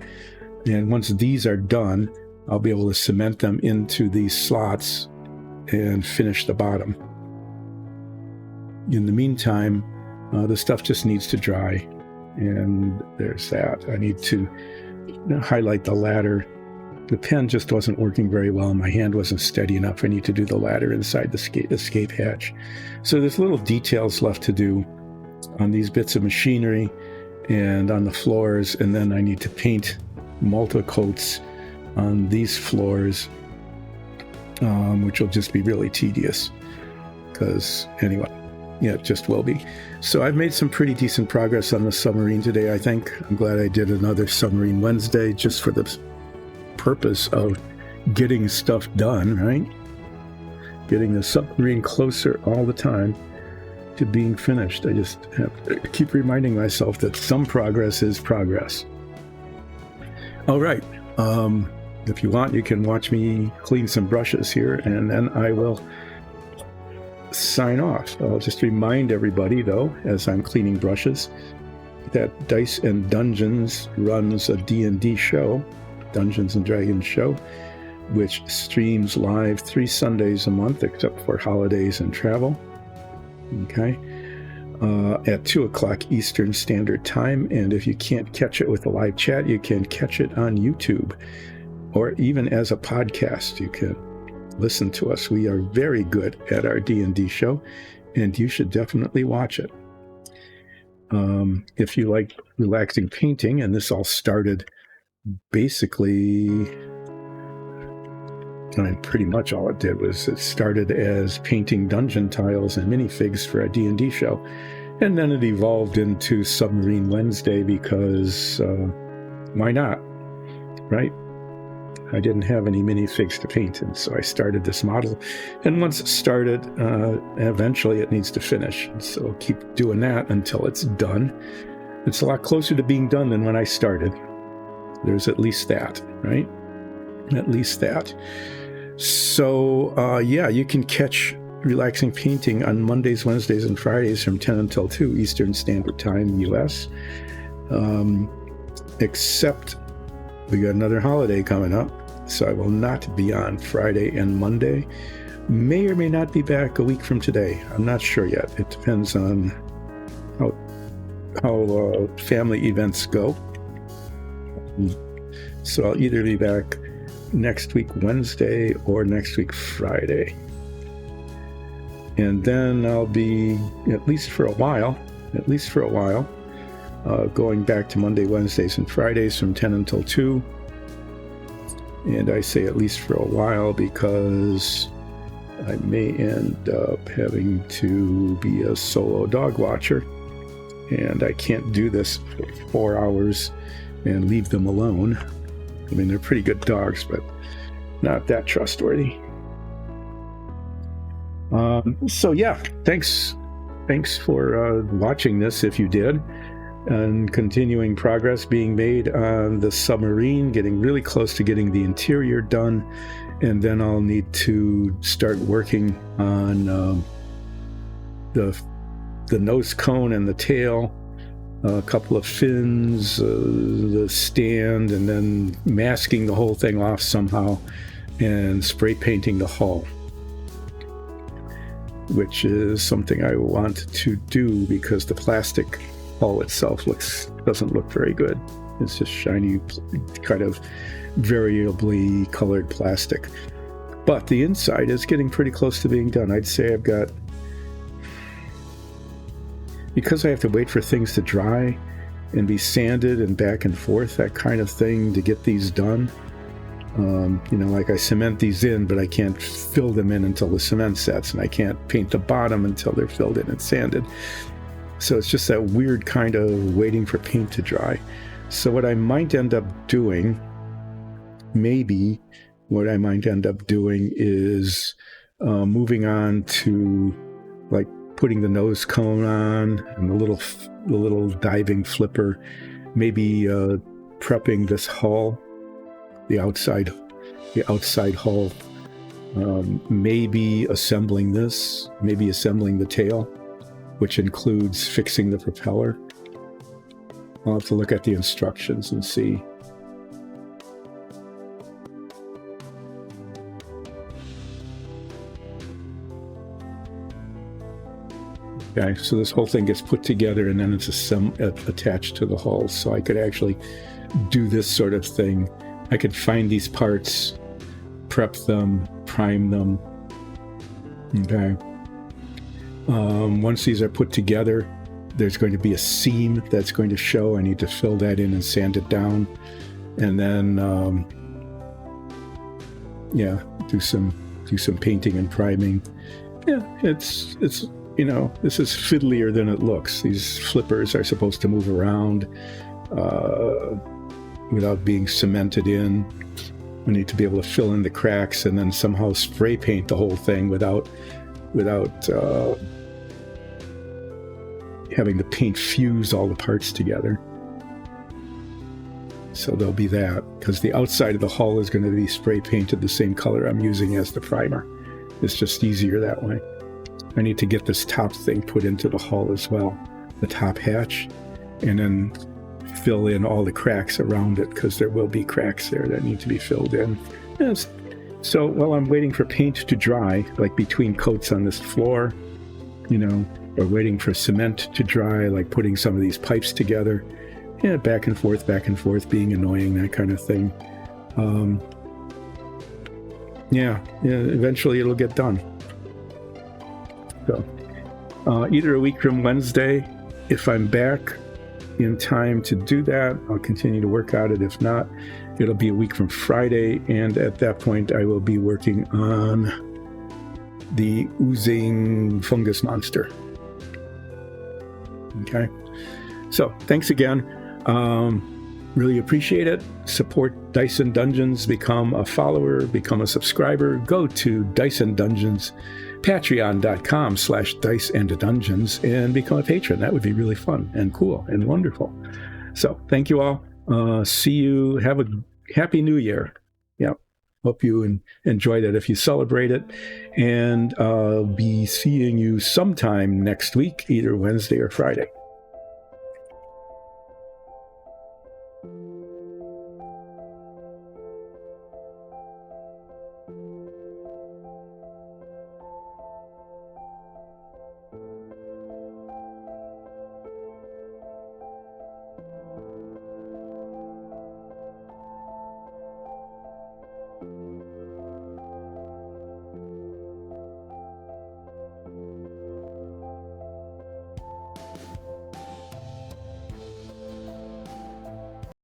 And once these are done, I'll be able to cement them into these slots and finish the bottom. In the meantime, the stuff just needs to dry. And there's that. I need to highlight the ladder. The pen just wasn't working very well. My hand wasn't steady enough. I need to do the ladder inside the escape hatch. So there's little details left to do on these bits of machinery and on the floors. And then I need to paint multi-coats on these floors, which will just be really tedious. Because anyway, yeah, it just will be. So I've made some pretty decent progress on the submarine today, I think. I'm glad I did another Submarine Wednesday just for the purpose of getting stuff done, right? Getting the submarine closer all the time to being finished. I just have to keep reminding myself that some progress is progress. All right. If you want, you can watch me clean some brushes here, and then I will sign off. I'll just remind everybody, though, as I'm cleaning brushes, that Dice and Dungeons runs a D&D show, Dungeons and Dragons show, which streams live 3 Sundays a month, except for holidays and travel. Okay. At 2 o'clock Eastern Standard Time. And if you can't catch it with a live chat, you can catch it on YouTube, or even as a podcast. You can listen to us. We are very good at our D&D show, and you should definitely watch it. If you like Relaxing Painting, and this all started basically, and pretty much all it did was it started as painting dungeon tiles and minifigs for a D&D show, and then it evolved into Submarine Wednesday because why not, right? I didn't have any minifigs to paint, and so I started this model. And once it started, eventually it needs to finish. So I'll keep doing that until it's done. It's a lot closer to being done than when I started. There's at least that, right? At least that. So, yeah, you can catch Relaxing Painting on Mondays, Wednesdays, and Fridays from 10 until 2 Eastern Standard Time, U.S. Except we got another holiday coming up. So I will not be on Friday and Monday. May or may not be back a week from today. I'm not sure yet. It depends on how family events go. So I'll either be back next week Wednesday or next week Friday. And then I'll be, at least for a while, going back to Monday, Wednesdays, and Fridays from 10 until 2. And I say at least for a while because I may end up having to be a solo dog watcher. And I can't do this for 4 hours and leave them alone. I mean, they're pretty good dogs, but not that trustworthy. So yeah, thanks for watching this if you did. And continuing progress being made on the submarine, getting really close to getting the interior done, and then I'll need to start working on the nose cone and the tail, a couple of fins, the stand, and then masking the whole thing off somehow and spray painting the hull, which is something I want to do because the plastic hull itself doesn't look very good. It's just shiny, kind of variably colored plastic. But the inside is getting pretty close to being done. I'd say I've got, because I have to wait for things to dry and be sanded and back and forth, that kind of thing, to get these done. Like I cement these in, but I can't fill them in until the cement sets, and I can't paint the bottom until they're filled in and sanded. So it's just that weird kind of waiting for paint to dry. So what I might end up doing, is moving on to like putting the nose cone on and the little diving flipper, maybe prepping this hull, the outside hull, maybe assembling this, maybe assembling the tail, which includes fixing the propeller. I'll have to look at the instructions and see. Okay, so this whole thing gets put together and then it's attached to the hull. So I could actually do this sort of thing. I could find these parts, prep them, prime them. Okay. Once these are put together, there's going to be a seam that's going to show. I need to fill that in and sand it down. And then, do some painting and priming. Yeah, it's this is fiddlier than it looks. These flippers are supposed to move around without being cemented in. We need to be able to fill in the cracks and then somehow spray paint the whole thing without having the paint fuse all the parts together. So there'll be that, because the outside of the hull is going to be spray painted the same color I'm using as the primer. It's just easier that way. I need to get this top thing put into the hull as well, the top hatch, and then fill in all the cracks around it, because there will be cracks there that need to be filled in. Yes. So while I'm waiting for paint to dry, like between coats on this floor, or waiting for cement to dry, like putting some of these pipes together, back and forth, being annoying, that kind of thing. Eventually it'll get done. So, either a week from Wednesday, if I'm back in time to do that, I'll continue to work on it. If not, it'll be a week from Friday, and at that point I will be working on the oozing fungus monster. Okay, so thanks again. Really appreciate it. Support Dyson Dungeons. Become a follower, become a subscriber. Go to Dyson Dungeons, patreon.com/diceanddungeons, and become a patron. That would be really fun and cool and wonderful. So thank you all. See you. Have a happy new year. Yeah. Hope you enjoy that if you celebrate it. And I'll be seeing you sometime next week, either Wednesday or Friday.